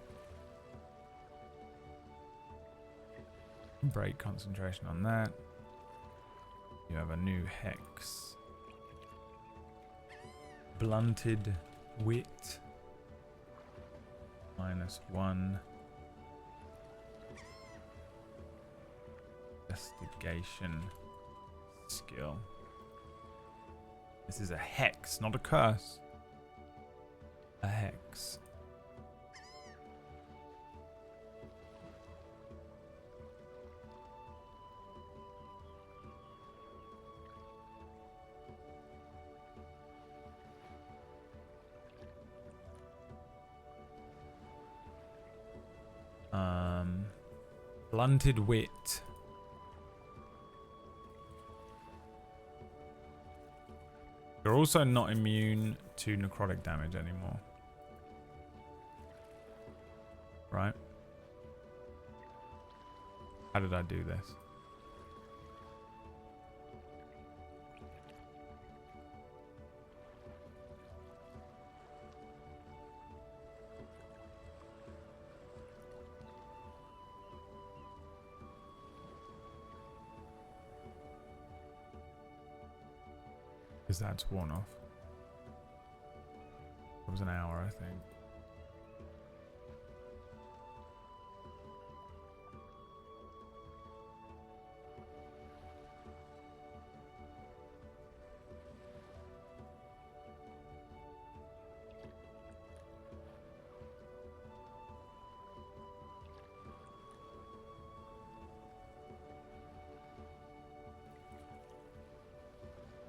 break concentration on that. You have a new hex. Blunted wit -1. Investigation skill. This is a hex, not a curse. A hex. Blunted wit. You're also not immune to necrotic damage anymore. Right? How did I do this? Because that's worn off. It was an hour, I think.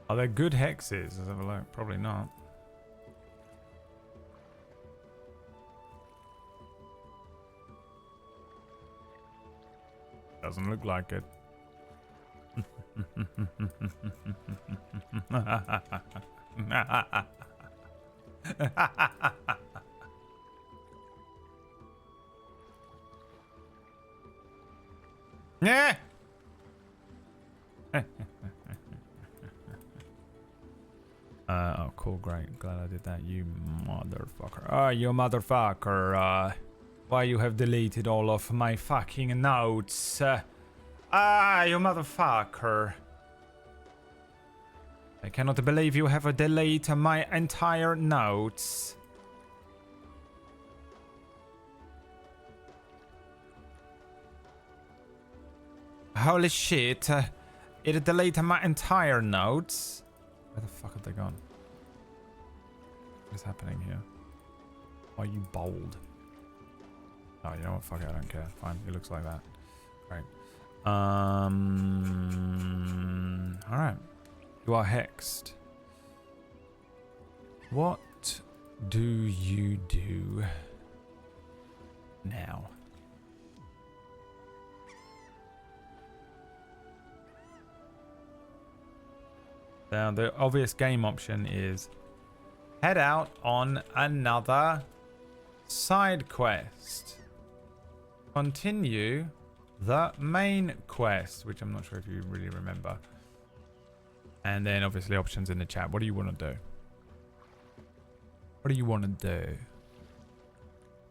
Are there good hexes? Let's have a look. Probably not. Doesn't look like it. Yeah. Oh, cool, great. Glad I did that. You motherfucker. Oh, you motherfucker. Why you have deleted all of my fucking notes? You motherfucker. I cannot believe you have deleted my entire notes. Holy shit. It deleted my entire notes. Where the fuck have they gone? What is happening here? Why are you bold? Oh, you know what? Fuck it, I don't care. Fine, it looks like that. Great. Alright. You are hexed. What do you do now? Now, the obvious game option is head out on another side quest. Continue the main quest, which I'm not sure if you really remember. And then obviously options in the chat. What do you want to do? What do you want to do?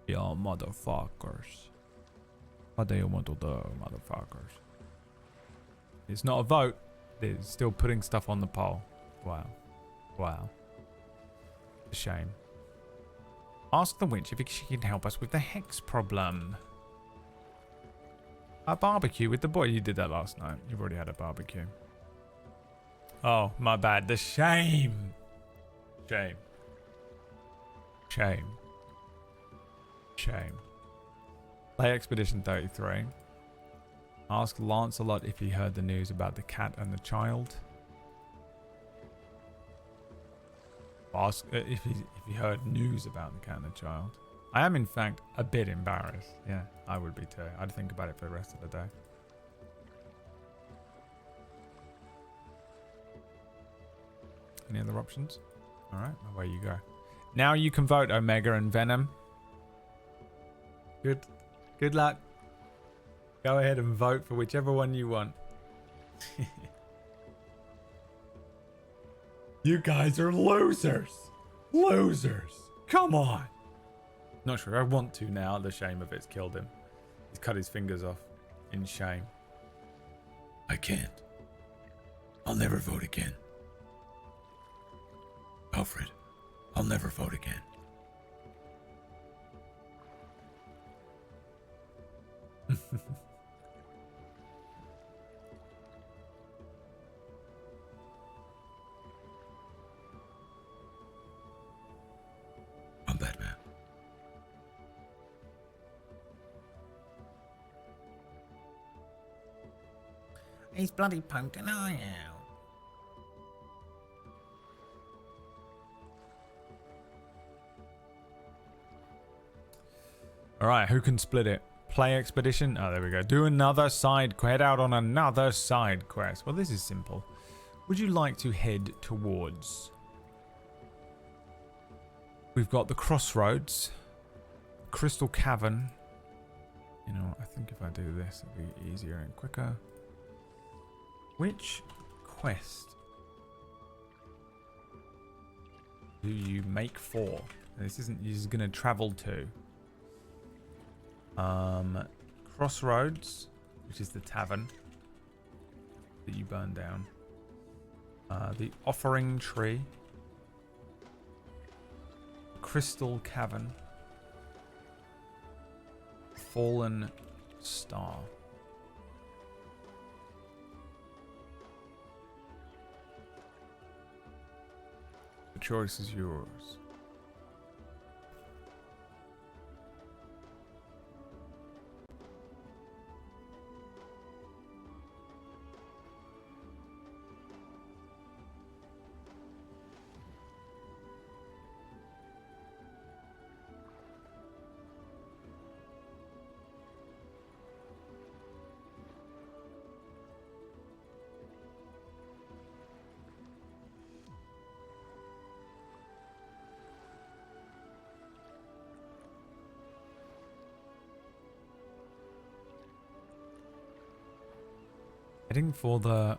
Yo, motherfuckers. What do you want to do, motherfuckers? It's not a vote. It's still putting stuff on the poll. Wow. Wow. A shame. Ask the witch if she can help us with the hex problem. A barbecue with the boy. You did that last night. You've already had a barbecue. Oh, my bad. The shame. Shame. Shame. Shame. Play Expedition 33. Ask Lancelot if he heard the news about the cat and the child. Ask if he heard news about the cat and the child. I am in fact a bit embarrassed. Yeah, I would be too. I'd think about it for the rest of the day. Any other options? Alright, away you go. Now you can vote, Omega and Venom. Good luck. Go ahead and vote for whichever one you want. You guys are losers. Losers. Come on. Not sure I want to now. The shame of it's killed him. He's cut his fingers off in shame. I can't. I'll never vote again. Alfred, I'll never vote again. I'm Batman. He's bloody poking eye out. Alright, who can split it? Play Expedition? Oh, there we go. Do another side quest. Head out on another side quest. Well, this is simple. Would you like to head towards... We've got the Crossroads, Crystal Cavern. You know, I think if I do this, it'll be easier and quicker. Which quest do you make for? This isn't. This is going to travel to. Crossroads, which is the tavern that you burn down. The Offering Tree. Crystal Cavern. Fallen Star. The choice is yours. Heading for the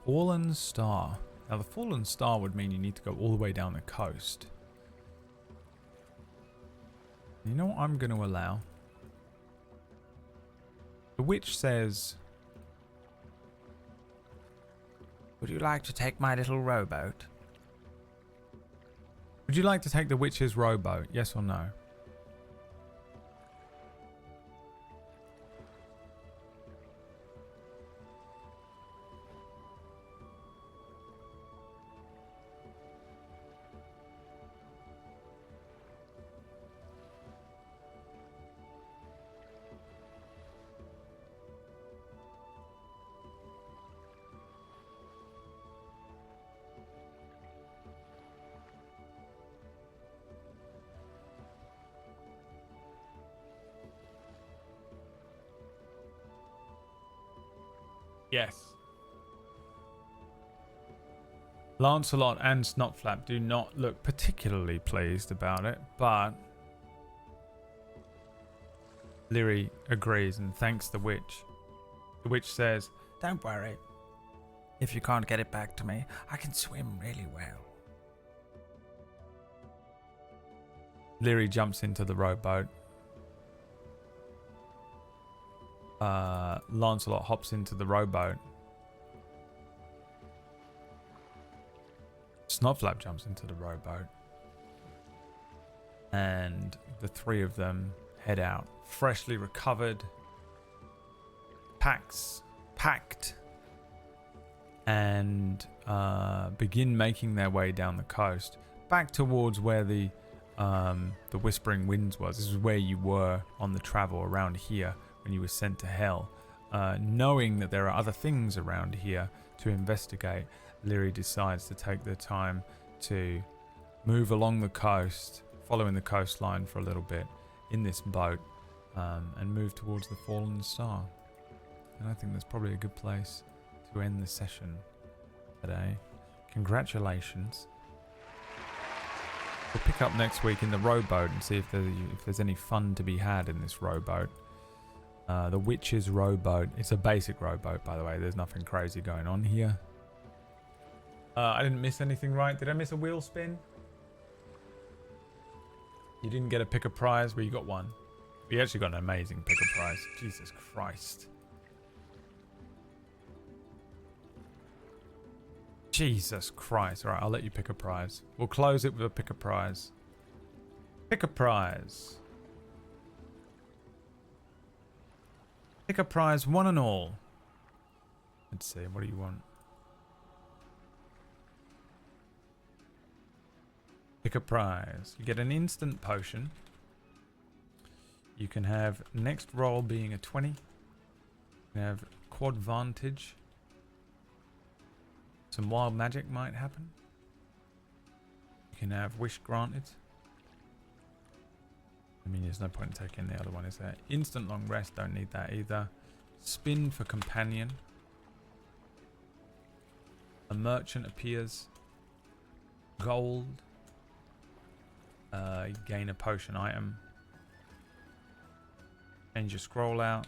Fallen Star. Now the Fallen Star would mean you need to go all the way down the coast. You know what I'm going to allow? The witch says, Would you like to take my little rowboat? would you like to take the witch's rowboat? Yes or no? Yes. Lancelot and Snotflap do not look particularly pleased about it, but Lyri agrees and thanks the witch. The witch says, Don't worry. If you can't get it back to me, I can swim really well. Lyri jumps into the rowboat. Lancelot hops into the rowboat. Snotflap jumps into the rowboat. And the three of them head out. Freshly recovered. Packed. And begin making their way down the coast. Back towards where the Whispering Winds was. This is where you were on the travel around here when you were sent to hell. Knowing that there are other things around here to investigate, Lyri decides to take the time to move along the coast, following the coastline for a little bit in this boat, and move towards the Fallen Star. And I think that's probably a good place to end the session today. Congratulations. We'll pick up next week in the rowboat and see if there's any fun to be had in this rowboat. The Witch's Rowboat. It's a basic rowboat, by the way. There's nothing crazy going on here. I didn't miss anything, right? Did I miss a wheel spin? You didn't get a pick a prize? Well, you got one. You actually got an amazing pick a prize. Jesus Christ. Jesus Christ. Alright, I'll let you pick a prize. We'll close it with a pick a prize. Pick a prize. Pick a prize, one and all. Let's see, what do you want? Pick a prize. You get an instant potion. You can have next roll being a 20. You can have quadvantage. Some wild magic might happen. You can have wish granted. I mean, there's no point in taking the other one, is there? Instant long rest, don't need that either. Spin for companion. A merchant appears. Gold. Gain a potion item. Change your scroll out.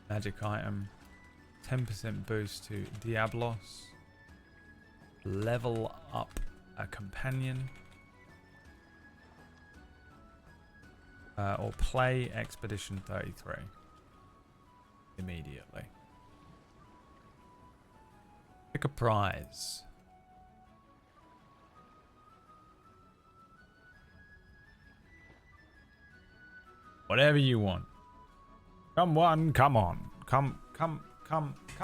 Magic item. 10% boost to Diablos. Level up a companion. Or play Expedition 33 immediately. Pick a prize. Whatever you want. Come on, come on. Come. Come on, come.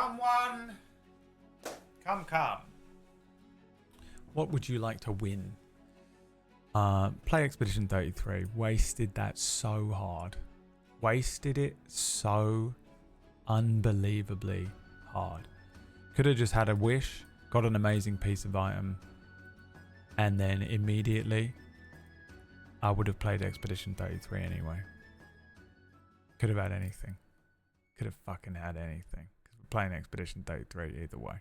Someone! Come. What would you like to win? Play Expedition 33. Wasted that so hard. Wasted it so unbelievably hard. Could have just had a wish, got an amazing piece of item, and then immediately I would have played Expedition 33 anyway. Could have had anything. Could have fucking had anything. Because we're playing Expedition 33 either way.